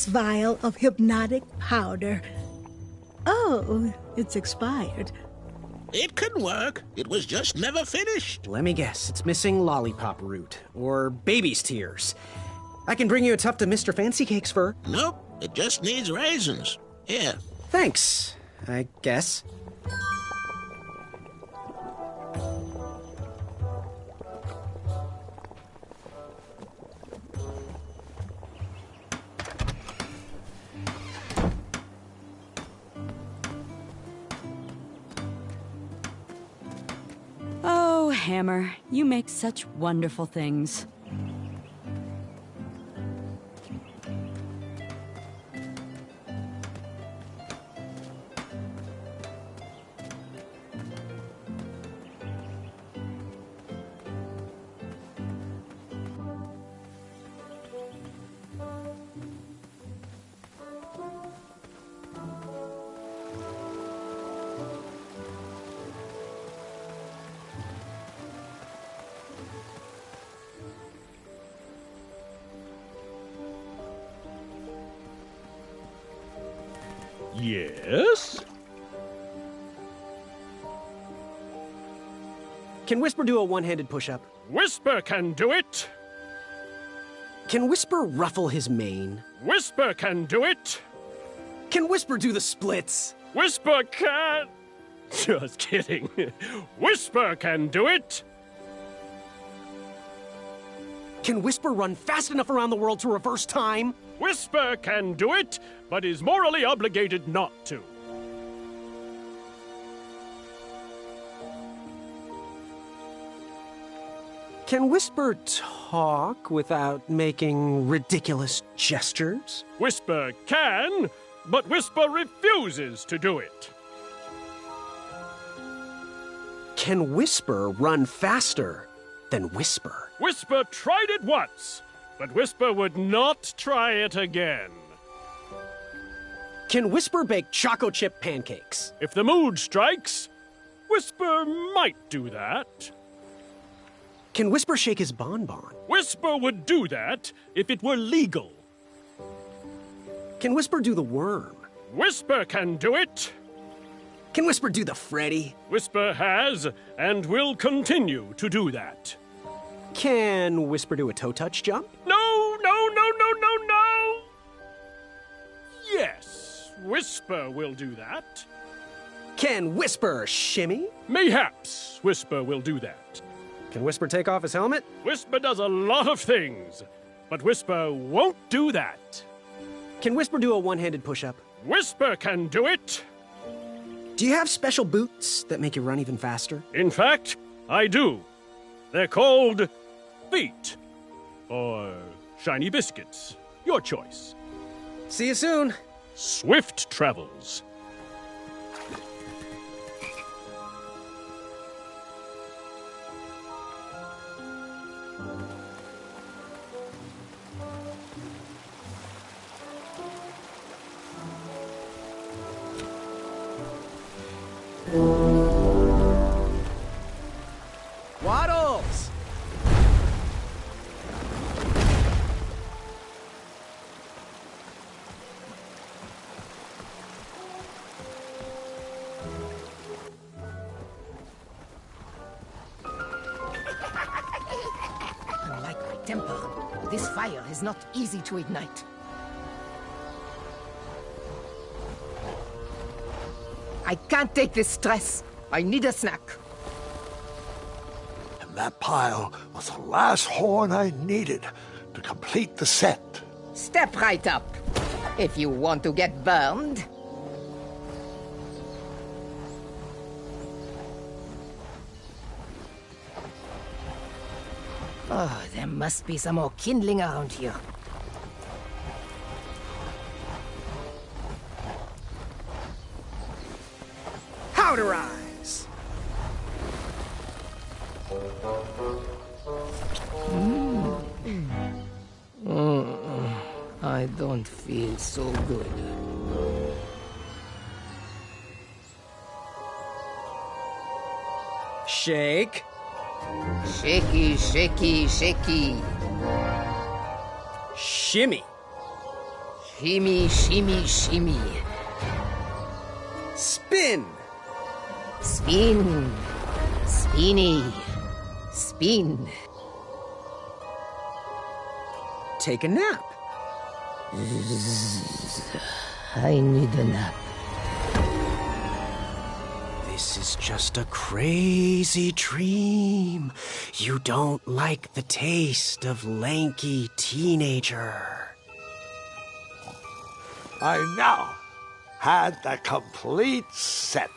vial of hypnotic powder. Oh, it's expired. It can work. It was just never finished. Let me guess. It's missing lollipop root. Or baby's tears. I can bring you a tuft of Mr. Fancy Cake's fur. Nope. It just needs raisins. Here. Thanks, I guess. Oh, Hammer, you make such wonderful things. Yes? Can Whisper do a one-handed push-up? Whisper can do it! Can Whisper ruffle his mane? Whisper can do it! Can Whisper do the splits? Whisper can... Just kidding. Whisper can do it! Can Whisper run fast enough around the world to reverse time? Whisper can do it, but is morally obligated not to. Can Whisper talk without making ridiculous gestures? Whisper can, but Whisper refuses to do it. Can Whisper run faster than Whisper? Whisper tried it once, but Whisper would not try it again. Can Whisper bake choco chip pancakes? If the mood strikes, Whisper might do that. Can Whisper shake his bonbon? Whisper would do that if it were legal. Can Whisper do the worm? Whisper can do it. Can Whisper do the Freddy? Whisper has and will continue to do that. Can Whisper do a toe touch jump? No! Yes, Whisper will do that. Can Whisper shimmy? Mayhaps Whisper will do that. Can Whisper take off his helmet? Whisper does a lot of things, but Whisper won't do that. Can Whisper do a one-handed push-up? Whisper can do it. Do you have special boots that make you run even faster? In fact, I do. They're called feet. Or shiny biscuits. Your choice. See you soon. Swift travels. Waddles! temper. This fire is not easy to ignite. I can't take this stress. I need a snack. And that pile was the last horn I needed to complete the set. Step right up, if you want to get burned. Oh, there must be some more kindling around here. How to rise? I don't feel so good. Shake. Shaky, shaky, shaky. Shimmy. Shimmy, shimmy, shimmy. Spin. Spin. Spinny. Spin. Take a nap. I need a nap. This is just a crazy dream. You don't like the taste of lanky teenager. I now had the complete set.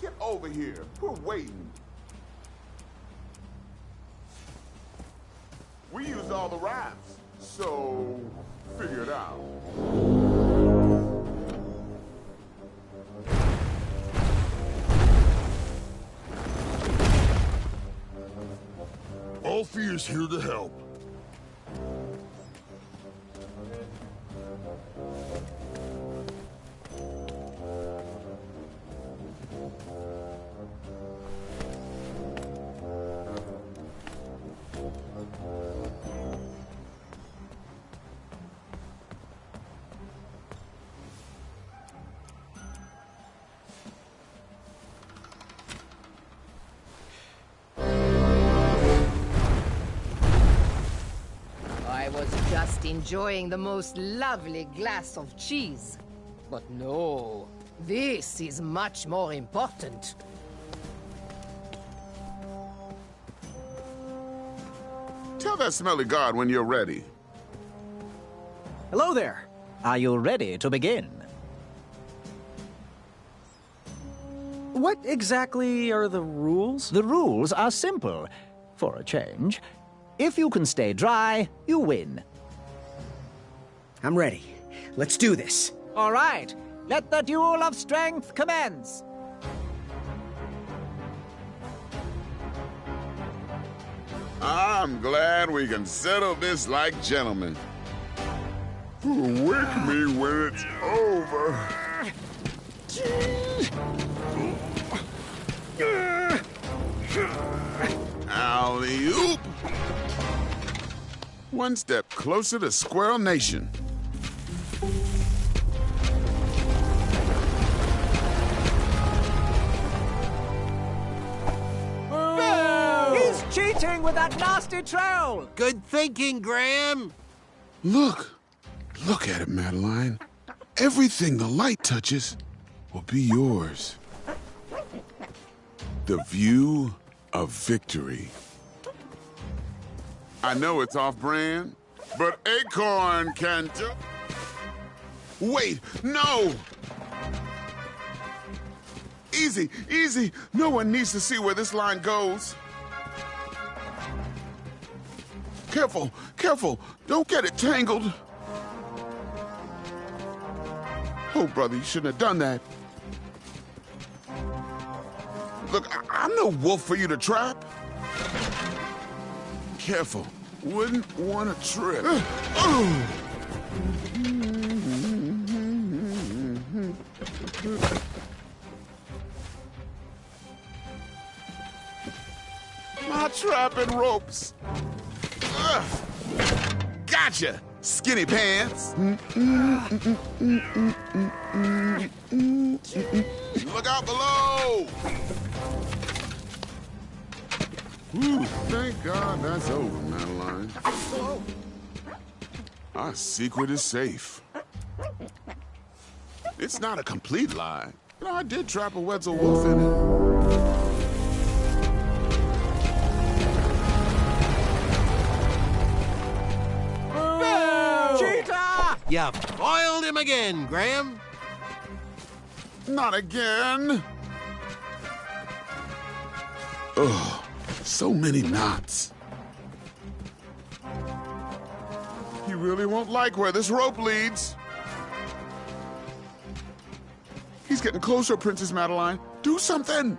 Get over here. We're waiting. We used all the ramps, so figure it out. Alfie is here to help. Enjoying the most lovely glass of cheese. But no, this is much more important. Tell that smelly guard when you're ready. Hello there. Are you ready to begin? What exactly are the rules? The rules are simple. For a change, if you can stay dry, you win. I'm ready. Let's do this. All right. Let the duel of strength commence. I'm glad we can settle this like gentlemen. Wake me when it's over. Alley-oop. One step closer to Squirrel Nation. fighting with that nasty troll! Good thinking, Graham. Look at it, Madeline. Everything the light touches will be yours. The view of victory. I know it's off-brand, but Acorn can do... Wait, no! Easy, easy. No one needs to see where this line goes. Careful, careful. Don't get it tangled. Oh, brother, you shouldn't have done that. Look, I'm no wolf for you to trap. Careful. Wouldn't want to trip. My trap and ropes. Gotcha, skinny pants. Look out below. Whew, thank God that's over, Madeline. Our secret is safe. It's not a complete lie. You know, I did trap a Wetzel wolf in it. Cheetah! You foiled him again, Graham. Not again. Ugh, so many knots. He really won't like where this rope leads. He's getting closer, Princess Madeline. Do something.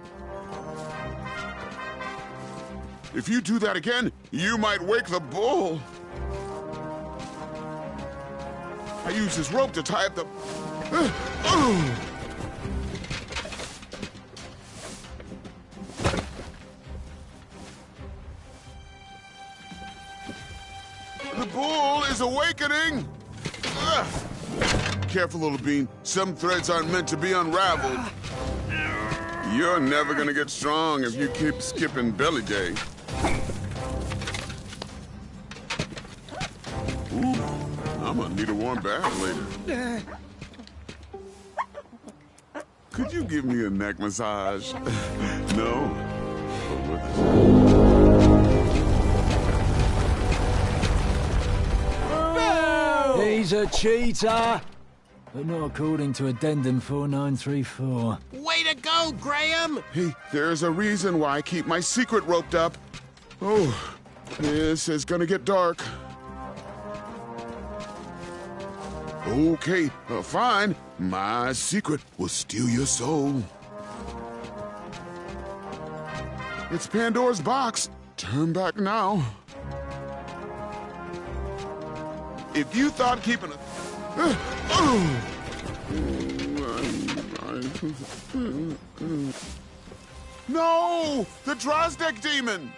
If you do that again, you might wake the bull. I use this rope to tie up the... The bull is awakening! Careful, little bean. Some threads aren't meant to be unraveled. You're never gonna get strong if you keep skipping belly day. Ooh, I'm gonna need a warm bath later. Could you give me a neck massage? No? But with He's a cheater, but not according to Addendum 4934. Way to go, Graham! Hey, there's a reason why I keep my secret roped up. Oh, this is gonna get dark. Okay, fine. My secret will steal your soul. It's Pandora's box. Turn back now. If you thought keeping a... No! The Drozdek demon!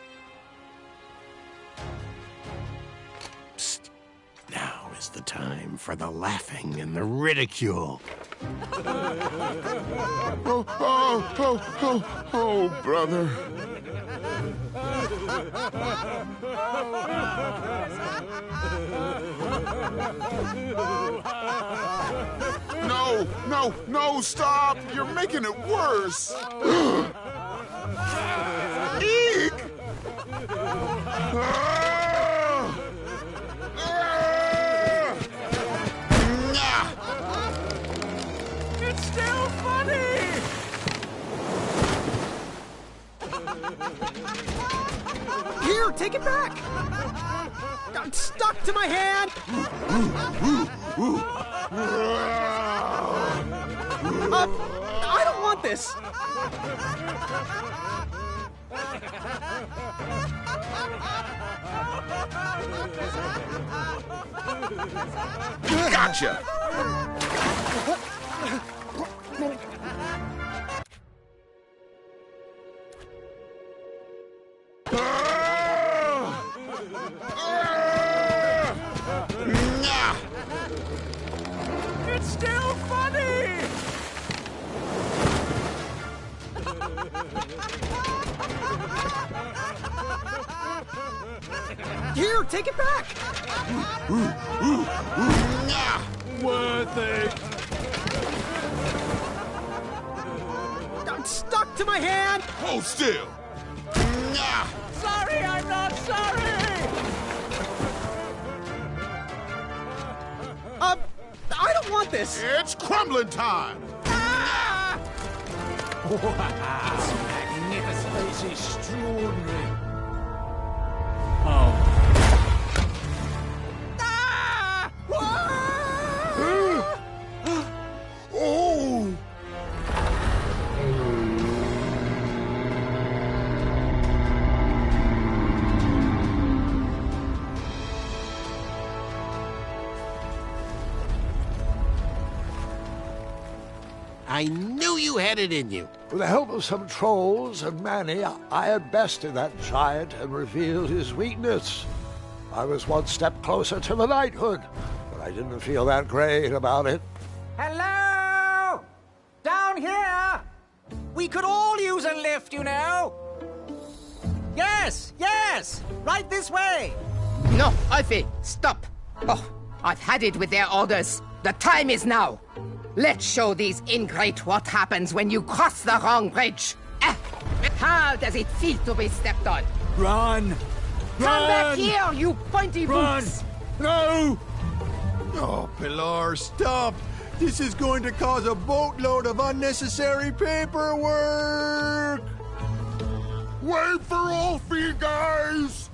Psst. Now is the time for the laughing and the ridicule. Oh, brother. No, stop! You're making it worse! Eek! It's still funny! Here, take it back! I'm stuck to my hand! I don't want this! Gotcha! It's still funny! Here, take it back! Worth it. I'm stuck to my hand! Hold still! Sorry, I'm not sorry! I don't want this! It's crumbling time! Wow, magnificent. It's extraordinary. Oh. Oh! I knew you had it in you. With the help of some trolls and Manny, I had bested that giant and revealed his weakness. I was one step closer to the knighthood, but I didn't feel that great about it. Hello? Down here? We could all use a lift, you know. Yes, right this way. No, Alfie, stop. Oh, I've had it with their orders. The time is now. Let's show these ingrate what happens when you cross the wrong bridge. How does it feel to be stepped on? Run! Come back here, you pointy boots! No! Oh, Pilar, stop! This is going to cause a boatload of unnecessary paperwork! Wait for Alfie, guys!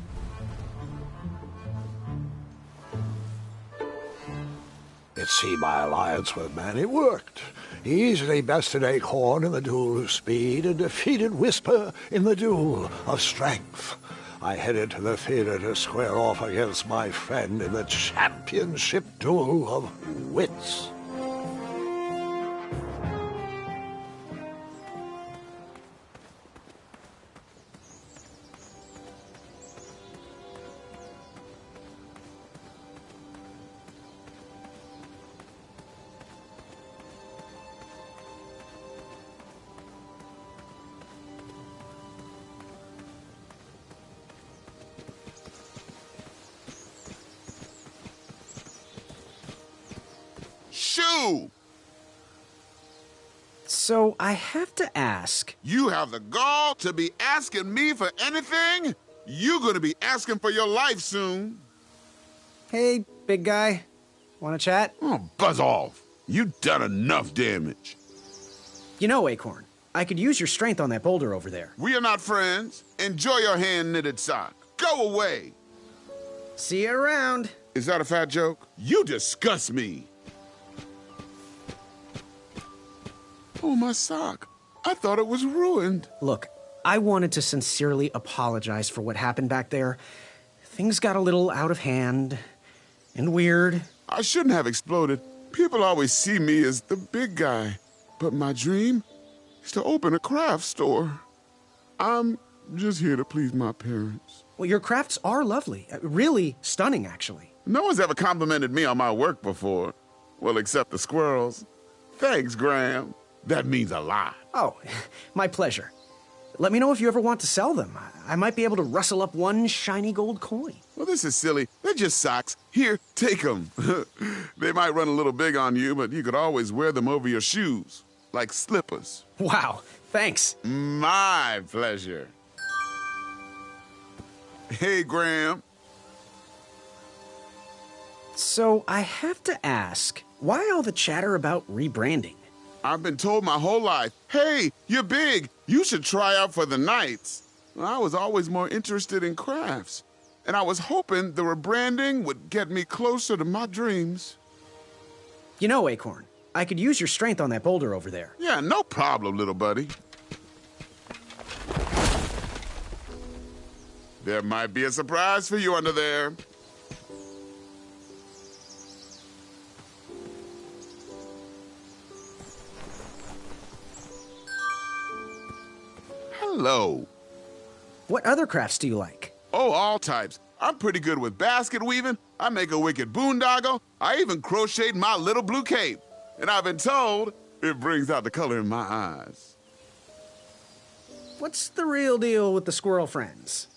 It seemed my alliance with Manny worked. He easily bested Acorn in the duel of speed and defeated Whisper in the duel of strength. I headed to the theater to square off against my friend in the championship duel of wits. Shoo! So I have to ask. You have the gall to be asking me for anything? You're gonna be asking for your life soon. Hey, big guy. Want to chat? Oh, buzz off. You've done enough damage. You know, Acorn, I could use your strength on that boulder over there. We are not friends. Enjoy your hand-knitted sock. Go away. See you around. Is that a fat joke? You disgust me. Oh, my sock. I thought it was ruined. Look, I wanted to sincerely apologize for what happened back there. Things got a little out of hand and weird. I shouldn't have exploded. People always see me as the big guy. But my dream is to open a craft store. I'm just here to please my parents. Well, your crafts are lovely. Really stunning, actually. No one's ever complimented me on my work before. Well, except the squirrels. Thanks, Graham. That means a lot. Oh, my pleasure. Let me know if you ever want to sell them. I might be able to rustle up one shiny gold coin. Well, this is silly. They're just socks. Here, take them. They might run a little big on you, but you could always wear them over your shoes, like slippers. Wow, thanks. My pleasure. Hey, Graham. So I have to ask, why all the chatter about rebranding? I've been told my whole life, hey, you're big. You should try out for the Knights. I was always more interested in crafts, and I was hoping the rebranding would get me closer to my dreams. You know, Acorn, I could use your strength on that boulder over there. Yeah, no problem, little buddy. There might be a surprise for you under there. Hello. What other crafts do you like? Oh, all types. I'm pretty good with basket weaving. I make a wicked boondoggle. I even crocheted my little blue cape. And I've been told it brings out the color in my eyes. What's the real deal with the squirrel friends?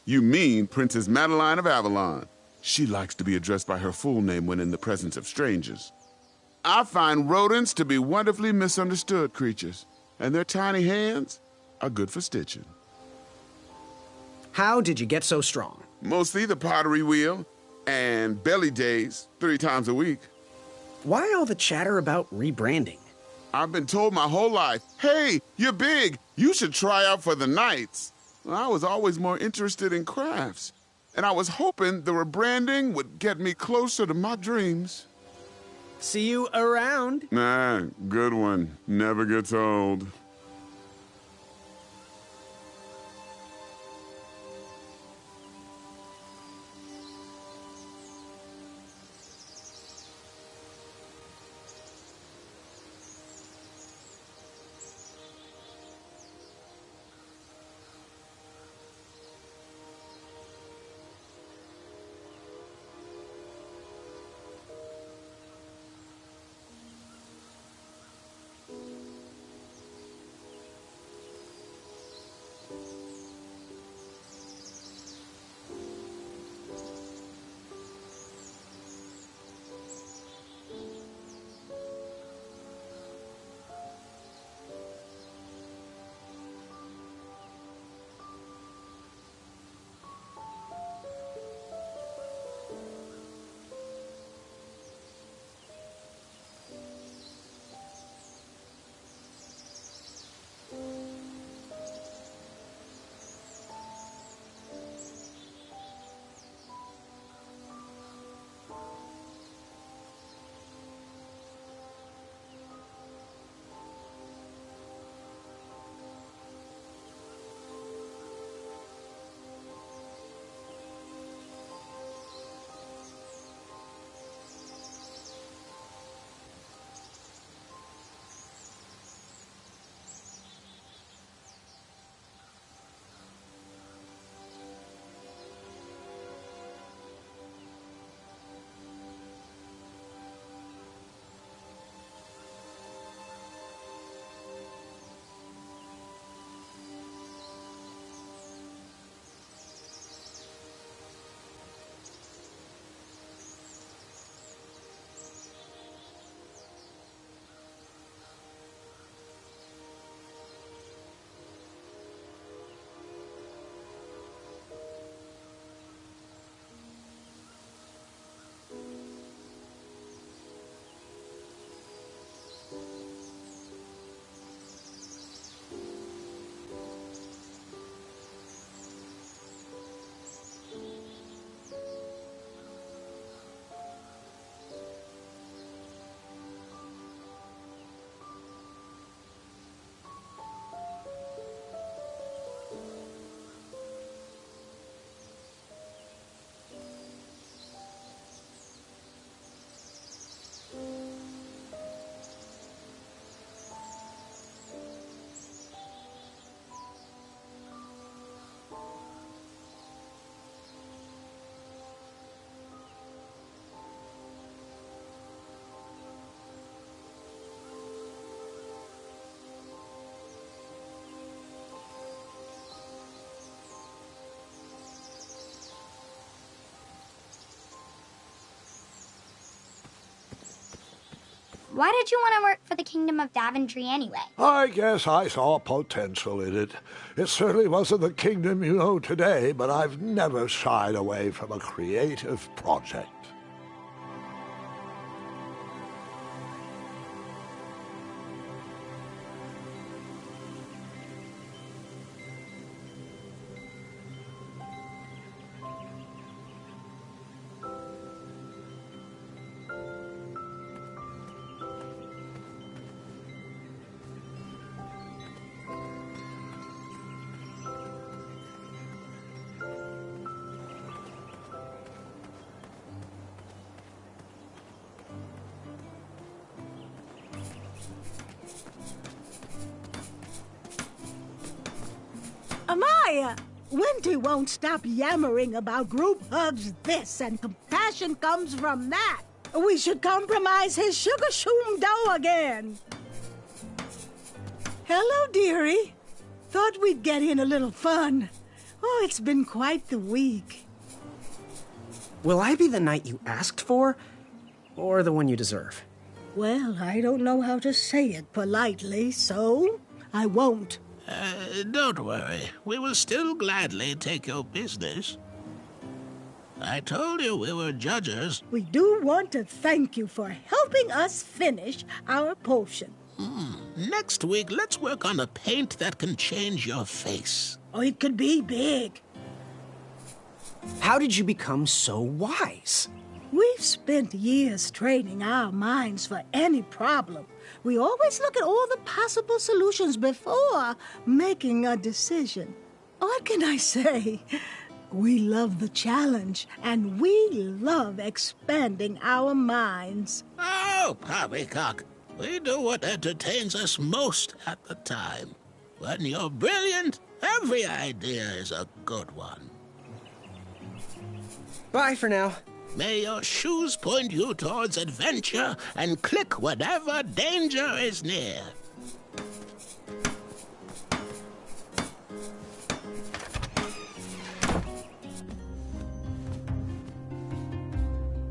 You mean Princess Madeline of Avalon. She likes to be addressed by her full name when in the presence of strangers. I find rodents to be wonderfully misunderstood creatures, and their tiny hands are good for stitching. How did you get so strong? Mostly the pottery wheel and belly days 3 times a week. Why all the chatter about rebranding? I've been told my whole life, hey, you're big, you should try out for the Knights. Well, I was always more interested in crafts, and I was hoping the rebranding would get me closer to my dreams. See you around. Nah, good one. Never gets old. Why did you want to work for the Kingdom of Daventry anyway? I guess I saw potential in it. It certainly wasn't the kingdom you know today, but I've never shied away from a creative project. Amaya! Winty won't stop yammering about group hugs this and compassion comes from that. We should compromise his sugar shoom dough again. Hello, dearie. Thought we'd get in a little fun. Oh, it's been quite the week. Will I be the knight you asked for, or the one you deserve? Well, I don't know how to say it politely, so I won't. Don't worry. We will still gladly take your business. I told you we were judges. We do want to thank you for helping us finish our potion. Next week, let's work on a paint that can change your face. Oh, it could be big. How did you become so wise? We've spent years training our minds for any problem. We always look at all the possible solutions before making a decision. What can I say? We love the challenge, and we love expanding our minds. Oh, poppycock. We do what entertains us most at the time. When you're brilliant, every idea is a good one. Bye for now. May your shoes point you towards adventure and click whenever danger is near.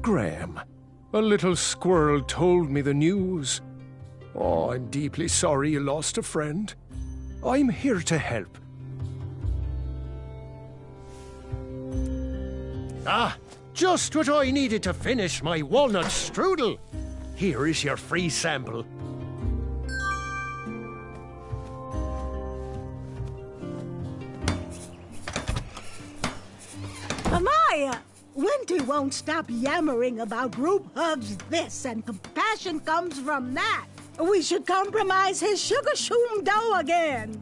Graham, a little squirrel told me the news. Oh, I'm deeply sorry you lost a friend. I'm here to help. Ah, just what I needed to finish my walnut strudel. Here is your free sample. Amaya, Winty won't stop yammering about group hugs this and compassion comes from that. We should compromise his sugar shoom dough again.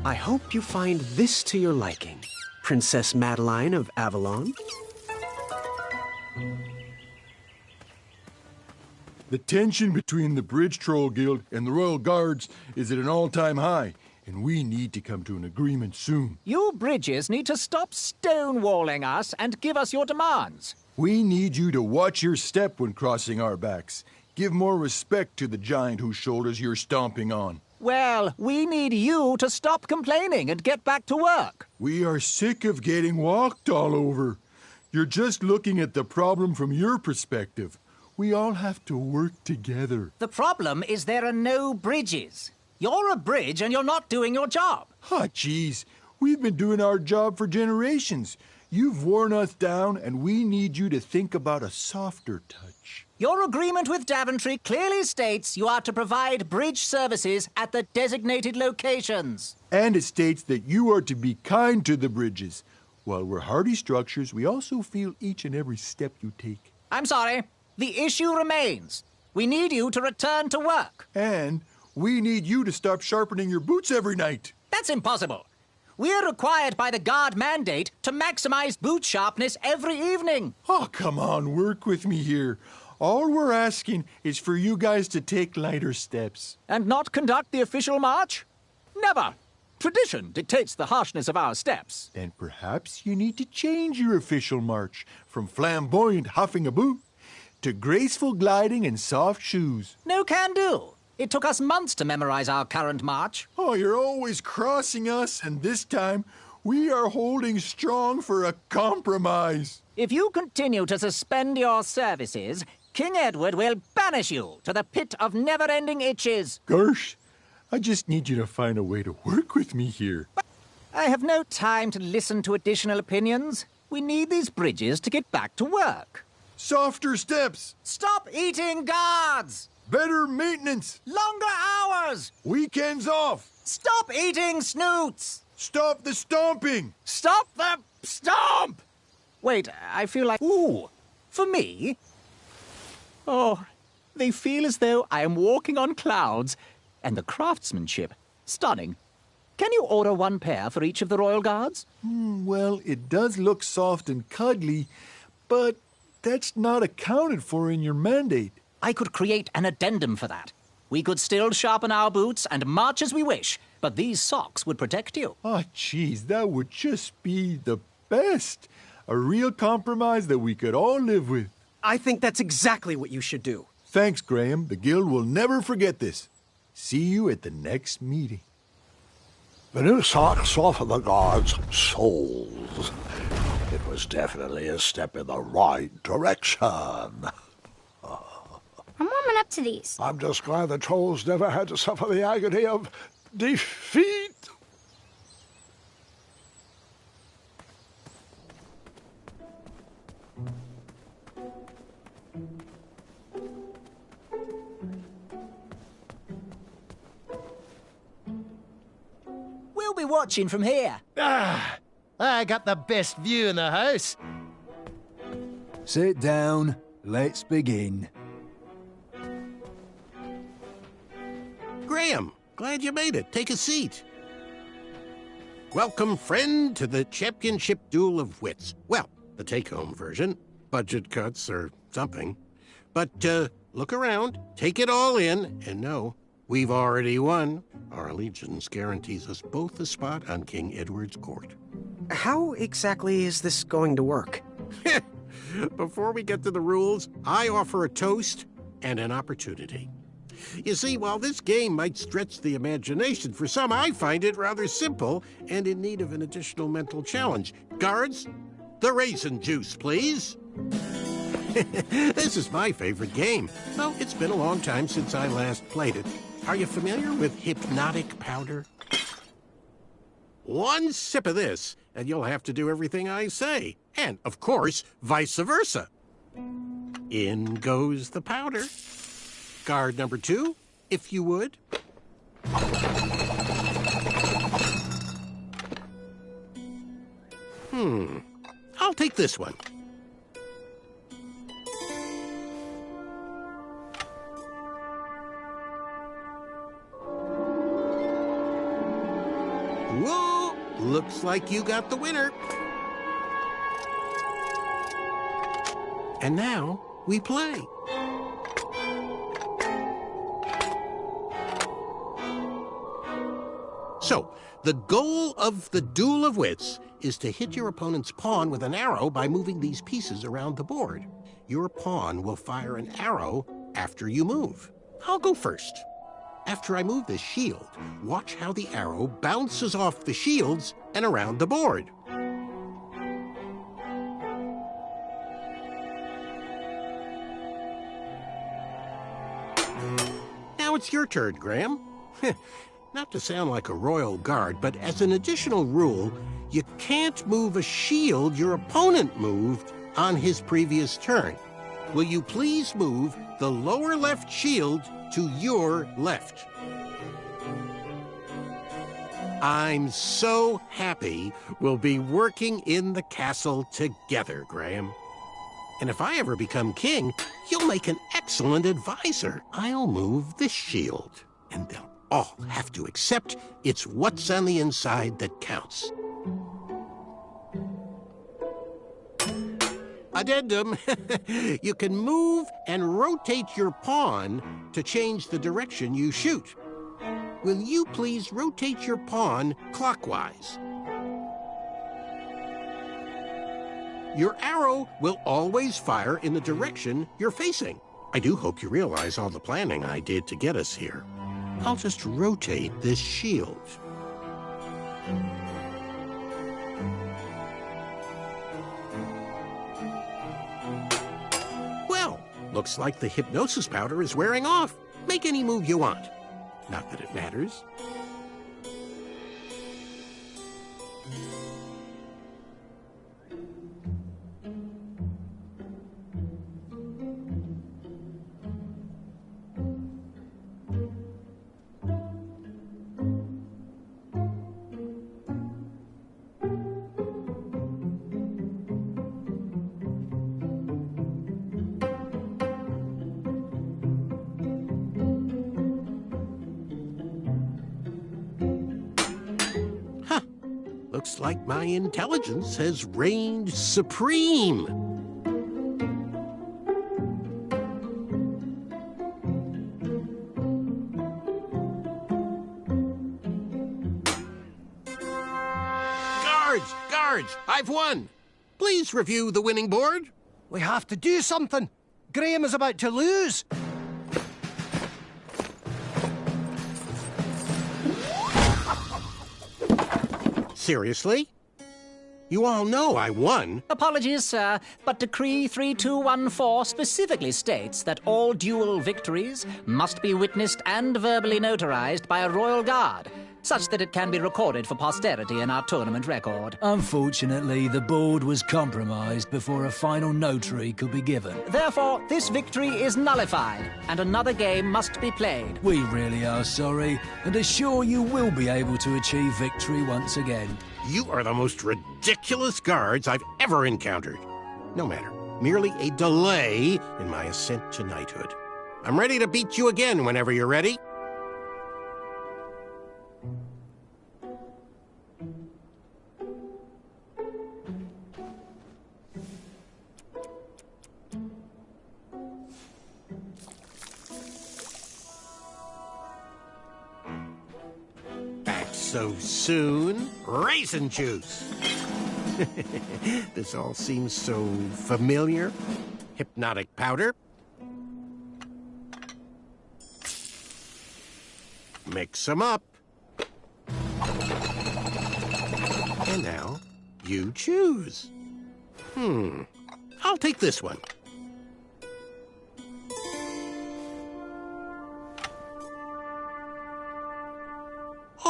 I hope you find this to your liking, Princess Madeline of Avalon. The tension between the Bridge Troll Guild and the Royal Guards is at an all-time high, and we need to come to an agreement soon. You bridges need to stop stonewalling us and give us your demands. We need you to watch your step when crossing our backs. Give more respect to the giant whose shoulders you're stomping on. Well, we need you to stop complaining and get back to work. We are sick of getting walked all over. You're just looking at the problem from your perspective. We all have to work together. The problem is there are no bridges. You're a bridge and you're not doing your job. Ah, geez. We've been doing our job for generations. You've worn us down, and we need you to think about a softer touch. Your agreement with Daventry clearly states you are to provide bridge services at the designated locations. And it states that you are to be kind to the bridges. While we're hardy structures, we also feel each and every step you take. I'm sorry. The issue remains. We need you to return to work. And we need you to stop sharpening your boots every night. That's impossible. We're required by the guard mandate to maximize boot sharpness every evening. Oh, come on, work with me here. All we're asking is for you guys to take lighter steps. And not conduct the official march? Never. Tradition dictates the harshness of our steps. Then perhaps you need to change your official march from flamboyant huffing a boot to graceful gliding and soft shoes. No can do. It took us months to memorize our current march. Oh, you're always crossing us, and this time we are holding strong for a compromise. If you continue to suspend your services, King Edward will banish you to the pit of never-ending itches. Gosh, I just need you to find a way to work with me here. I have no time to listen to additional opinions. We need these bridges to get back to work. Softer steps. Stop eating guards! Better maintenance. Longer hours. Weekends off. Stop eating snoots. Stop the stomping. Stop the stomp. Wait, I feel like... Ooh, for me? Oh, they feel as though I am walking on clouds. And the craftsmanship, stunning. Can you order one pair for each of the royal guards? Well, it does look soft and cuddly, but that's not accounted for in your mandate. I could create an addendum for that. We could still sharpen our boots and march as we wish, but these socks would protect you. Oh, jeez, that would just be the best. A real compromise that we could all live with. I think that's exactly what you should do. Thanks, Graham. The Guild will never forget this. See you at the next meeting. The new socks softened the guards' souls. It was definitely a step in the right direction. I'm warming up to these. I'm just glad the trolls never had to suffer the agony of defeat. We'll be watching from here. I got the best view in the house. Sit down. Let's begin. Graham, glad you made it. Take a seat. Welcome, friend, to the championship duel of wits. Well, the take-home version. Budget cuts or something. But look around, take it all in, and know we've already won. Our allegiance guarantees us both a spot on King Edward's court. How exactly is this going to work? Before we get to the rules, I offer a toast and an opportunity. You see, while this game might stretch the imagination for some, I find it rather simple and in need of an additional mental challenge. Guards, the raisin juice, please. This is my favorite game, though it's been a long time since I last played it. Are you familiar with hypnotic powder? One sip of this, and you'll have to do everything I say. And, of course, vice versa. In goes the powder. Guard number 2, if you would. I'll take this one. Whoa! Looks like you got the winner. And now we play. So, the goal of the Duel of Wits is to hit your opponent's pawn with an arrow by moving these pieces around the board. Your pawn will fire an arrow after you move. I'll go first. After I move this shield, watch how the arrow bounces off the shields and around the board. Now it's your turn, Graham. Not to sound like a royal guard, but as an additional rule, you can't move a shield your opponent moved on his previous turn. Will you please move the lower left shield to your left? I'm so happy we'll be working in the castle together, Graham. And if I ever become king, you'll make an excellent advisor. I'll move this shield, and they'll all have to accept it's what's on the inside that counts. Addendum, you can move and rotate your pawn to change the direction you shoot. Will you please rotate your pawn clockwise? Your arrow will always fire in the direction you're facing. I do hope you realize all the planning I did to get us here. I'll just rotate this shield. Well, looks like the hypnosis powder is wearing off. Make any move you want. Not that it matters. Looks like my intelligence has reigned supreme. Guards, I've won. Please review the winning board. We have to do something. Graham is about to lose. Seriously? You all know I won. Apologies, sir, but Decree 3214 specifically states that all duel victories must be witnessed and verbally notarized by a royal guard, such that it can be recorded for posterity in our tournament record. Unfortunately, the board was compromised before a final notary could be given. Therefore, this victory is nullified, and another game must be played. We really are sorry, and assure you will be able to achieve victory once again. You are the most ridiculous guards I've ever encountered. No matter, merely a delay in my ascent to knighthood. I'm ready to beat you again whenever you're ready. So soon? Raisin juice! This all seems so familiar. Hypnotic powder. Mix them up. And now, you choose. I'll take this one.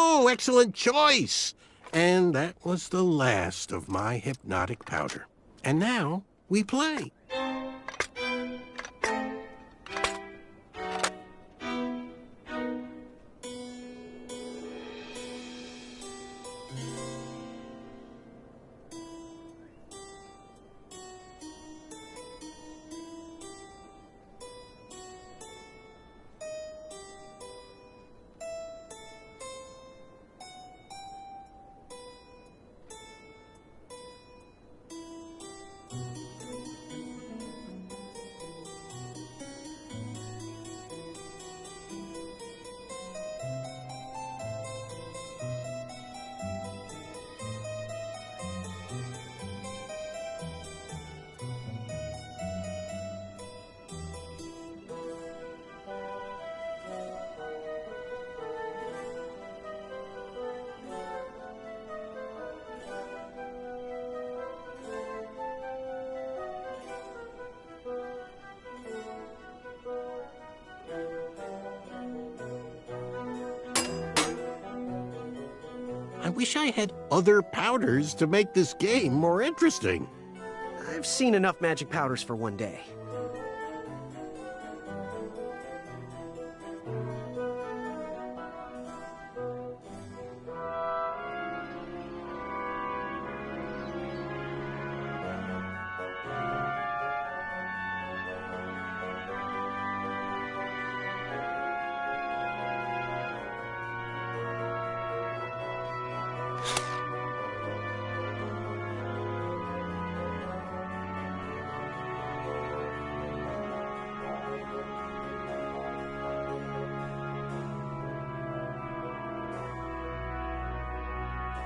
Oh, excellent choice! And that was the last of my hypnotic powder. And now, we play. I wish I had other powders to make this game more interesting. I've seen enough magic powders for one day.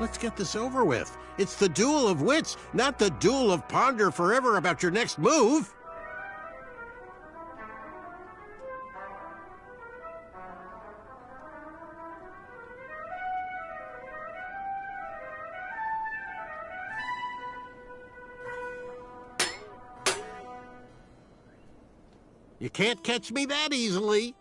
Let's get this over with. It's the duel of wits, not the duel of ponder forever about your next move. You can't catch me that easily.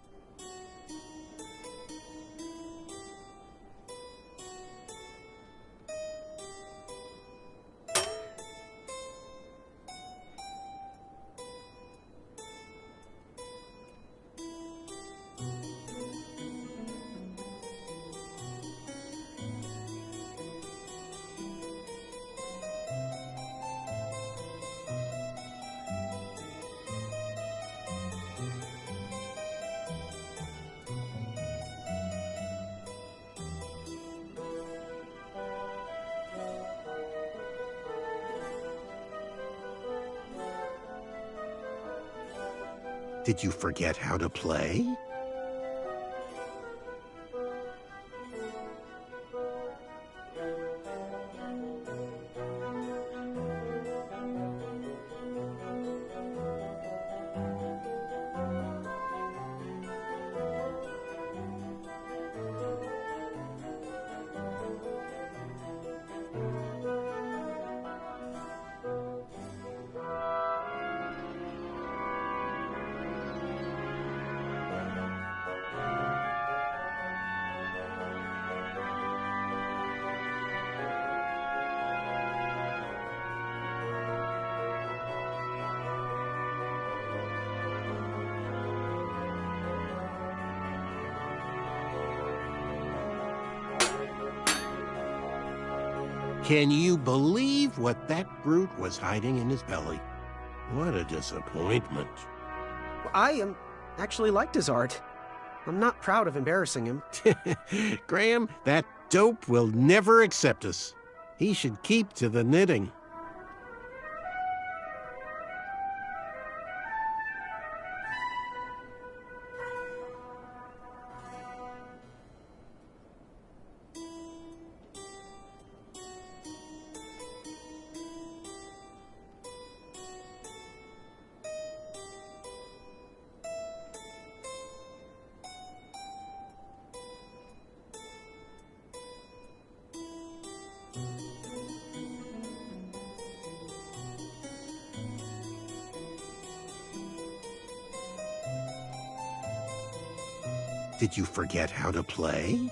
Did you forget how to play? Can you believe what that brute was hiding in his belly? What a disappointment. I actually liked his art. I'm not proud of embarrassing him. Graham, that dope will never accept us. He should keep to the knitting. Did you forget how to play?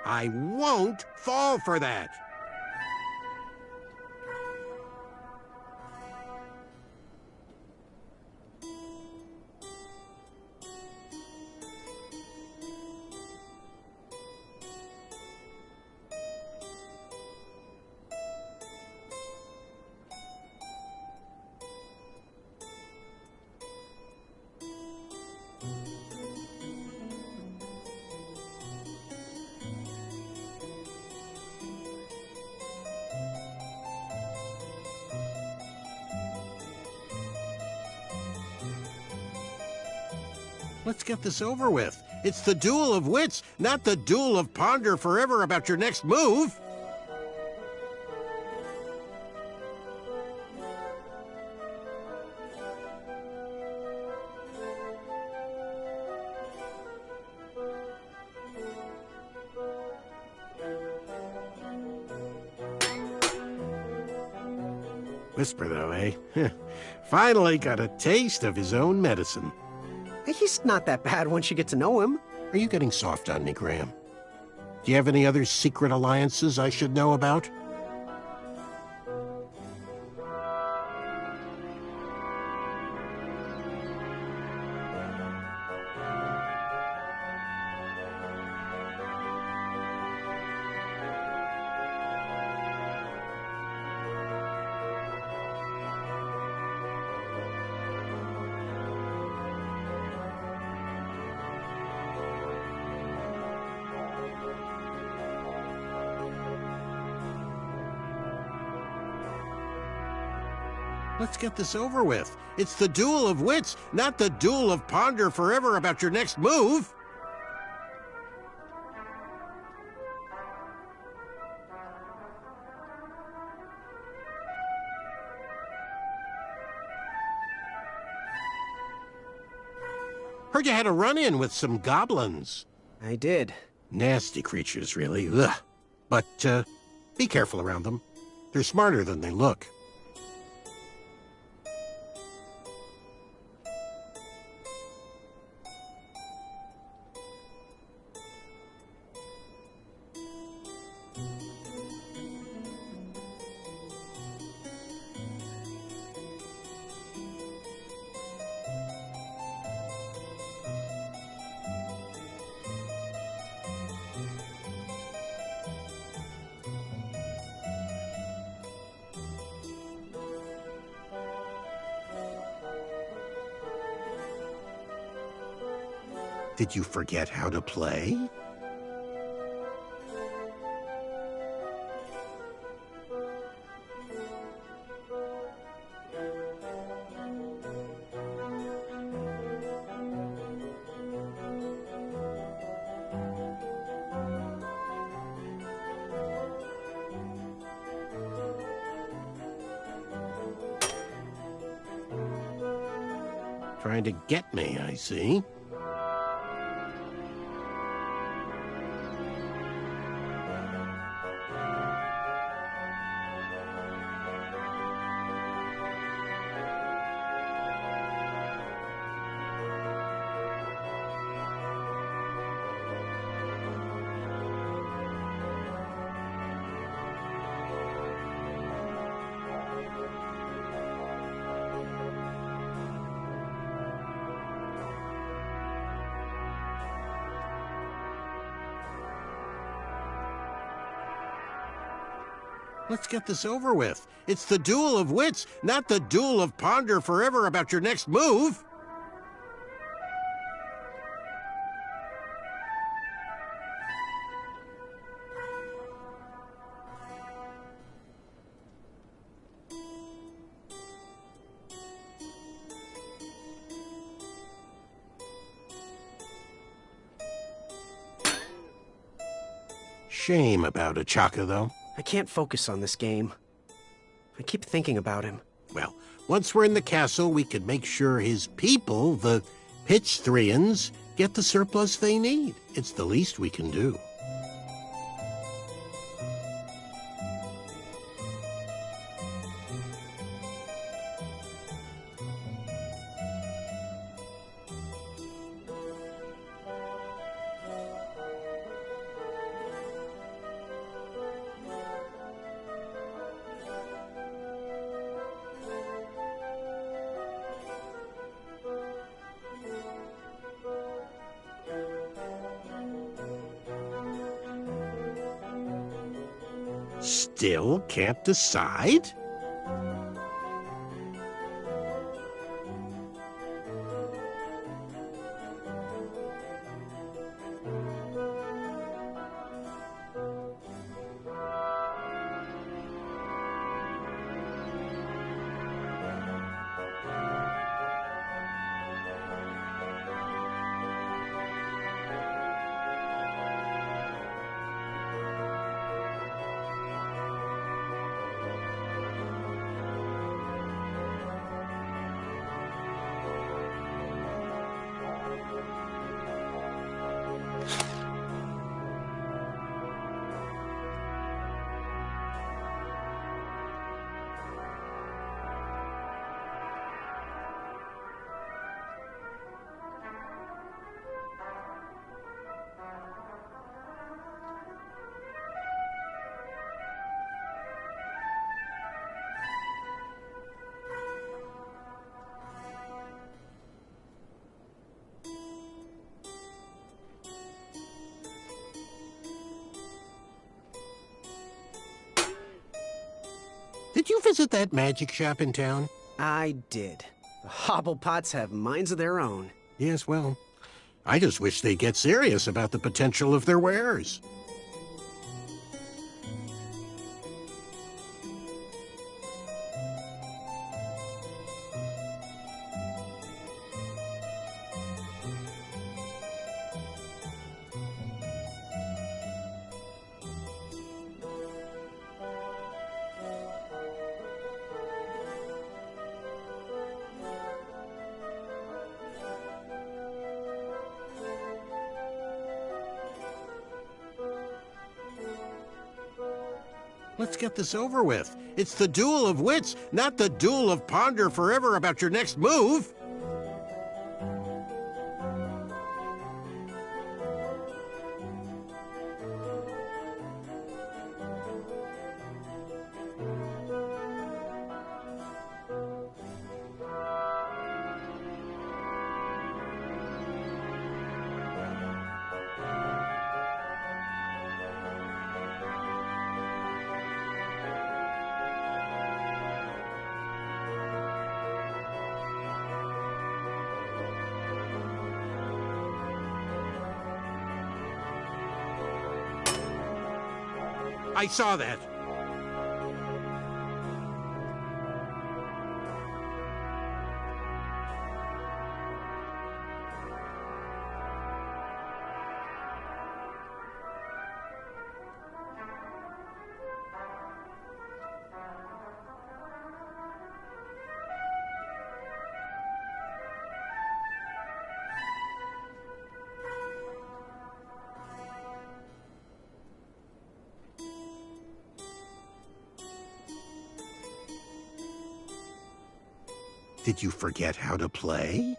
I won't fall for that. Let's get this over with. It's the duel of wits, not the duel of ponder forever about your next move. Whisper, though, eh? Finally got a taste of his own medicine. He's not that bad once you get to know him. Are you getting soft on me, Graham? Do you have any other secret alliances I should know about? Let's get this over with. It's the duel of wits, not the duel of ponder forever about your next move. Heard you had a run-in with some goblins. I did. Nasty creatures, really. Ugh. But, be careful around them. They're smarter than they look. Did you forget how to play? Trying to get me, I see. Let's get this over with. It's the duel of wits, not the duel of ponder forever about your next move. Shame about Achaka, though. I can't focus on this game. I keep thinking about him. Well, once we're in the castle, we can make sure his people, the Pitch-3'ns, get the surplus they need. It's the least we can do. Still can't decide? Did you visit that magic shop in town? I did. The Hobblepots have minds of their own. Yes, well, I just wish they'd get serious about the potential of their wares. Let's get this over with. It's the duel of wits, not the duel of ponder forever about your next move. I saw that. Did you forget how to play?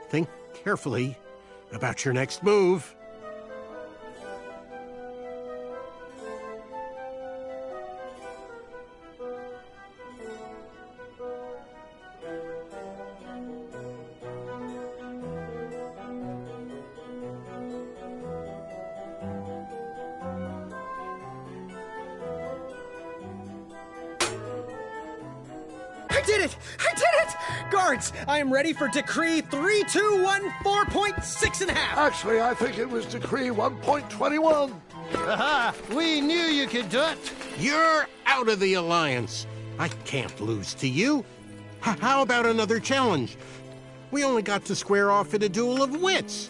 Think carefully about your next move. I did it! I did it! Guards, I am ready for Decree 3214.6 1/2. Actually, I think it was Decree 1.21. Aha! We knew you could do it! You're out of the alliance. I can't lose to you. How about another challenge? We only got to square off in a duel of wits.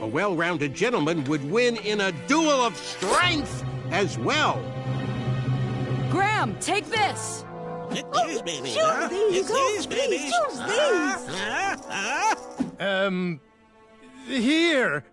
A well-rounded gentleman would win in a duel of strength as well. Graham, take this! These, baby. Choose these. These, baby. Choose these. Here.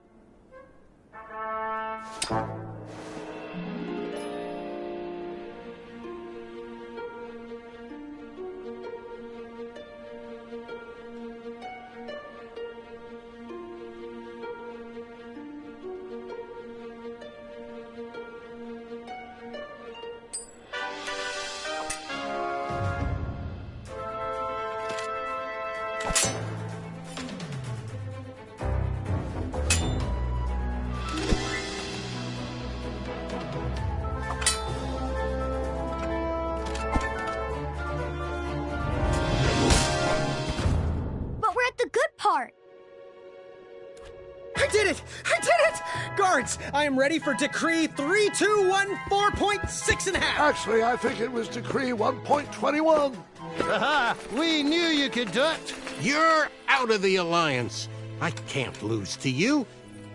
I did it! I did it! Guards, I am ready for Decree 3214.6 1/2. Actually, I think it was Decree 1.21. Aha! We knew you could do it! You're out of the alliance. I can't lose to you.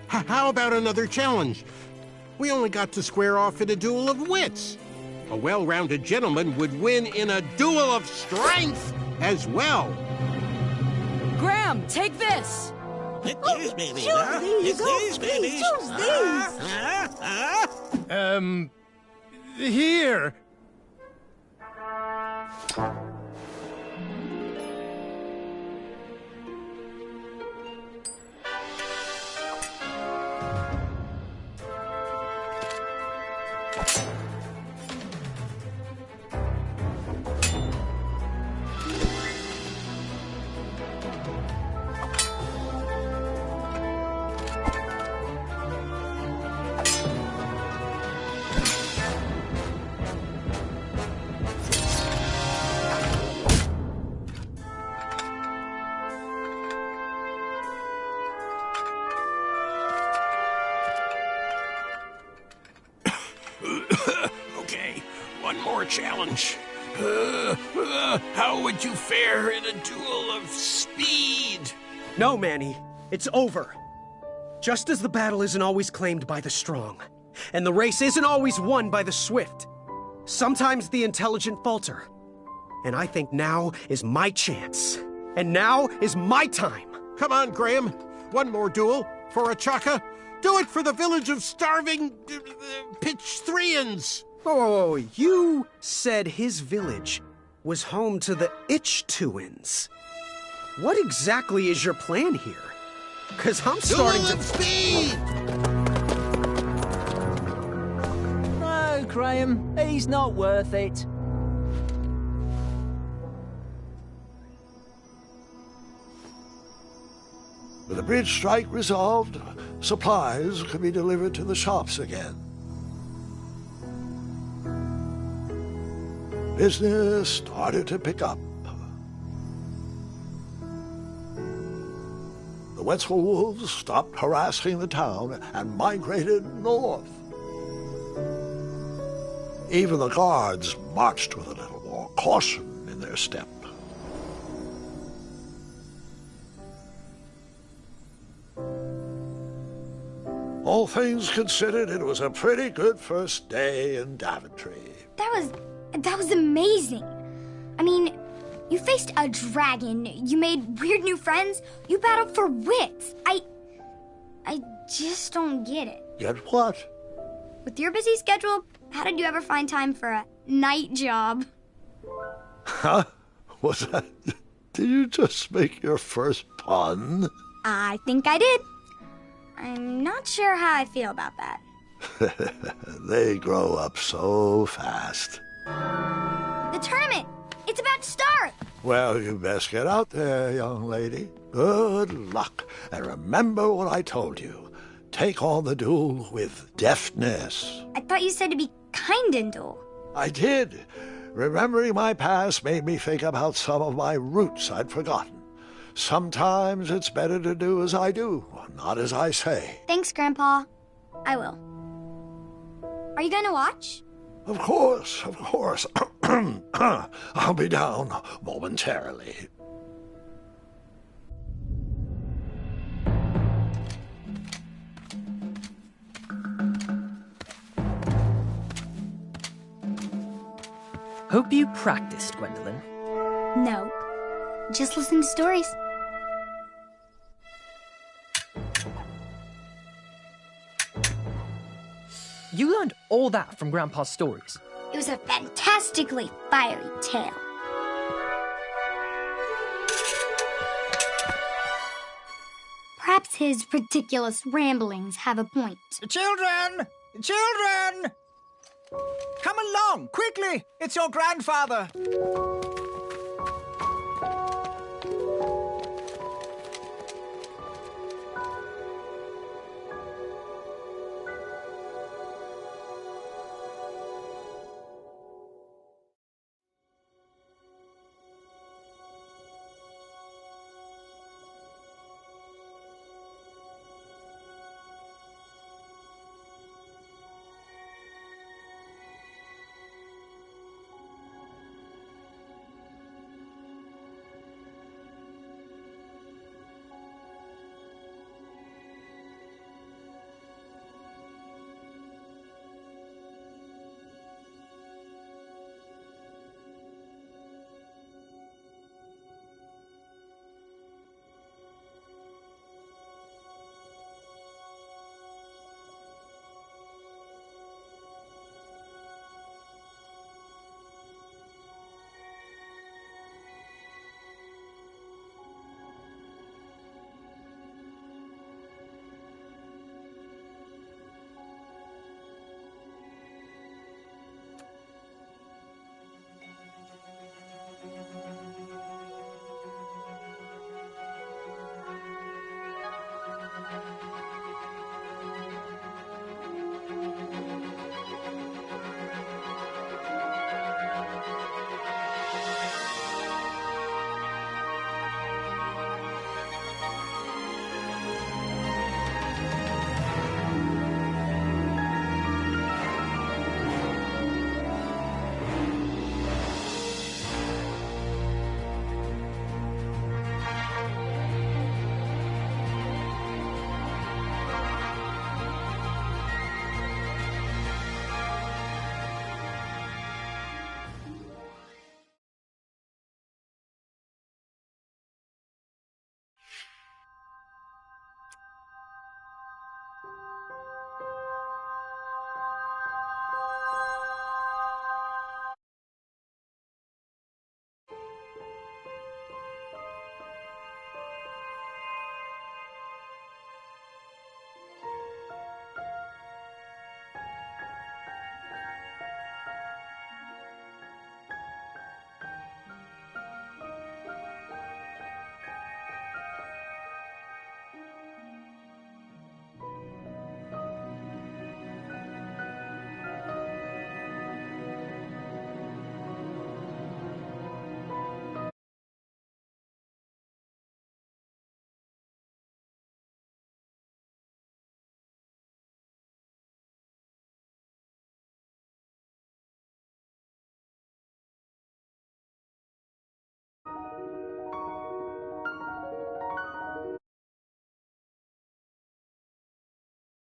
How about another challenge? We only got to square off in a duel of wits. A well-rounded gentleman would win in a duel of strength as well. Graham, take this! These, baby. Choose these. These, baby. Choose these. Here. our challenge. How would you fare in a duel of speed? No, Manny. It's over. Just as the battle isn't always claimed by the strong, and the race isn't always won by the swift, sometimes the intelligent falter. And I think now is my chance. And now is my time. Come on, Graham. One more duel for a chaka. Do it for the village of starving Pitch-3'ens. Oh, you said his village was home to the Itch-2'ens. What exactly is your plan here? Because I'm starting to... speed! No, Graham, he's not worth it. With the bridge strike resolved, supplies could be delivered to the shops again. Business started to pick up. The Wetzel wolves stopped harassing the town and migrated north. Even the guards marched with a little more caution in their step. All things considered, it was a pretty good first day in Daventry. That was amazing. I mean, you faced a dragon, you made weird new friends, you battled for wits. I just don't get it. Get what? With your busy schedule, how did you ever find time for a night job? Huh? Was that... Did you just make your first pun? I think I did. I'm not sure how I feel about that. They grow up so fast. The tournament! It's about to start! Well, you best get out there, young lady. Good luck. And remember what I told you. Take on the duel with deftness. I thought you said to be kind in duel. I did. Remembering my past made me think about some of my roots I'd forgotten. Sometimes it's better to do as I do, not as I say. Thanks, Grandpa. I will. Are you going to watch? Of course, of course. I'll be down momentarily. Hope you practiced, Gwendolyn. No. Just listen to stories. You learned all that from Grandpa's stories. It was a fantastically fiery tale. Perhaps his ridiculous ramblings have a point. Children! Children! Come along, quickly! It's your grandfather!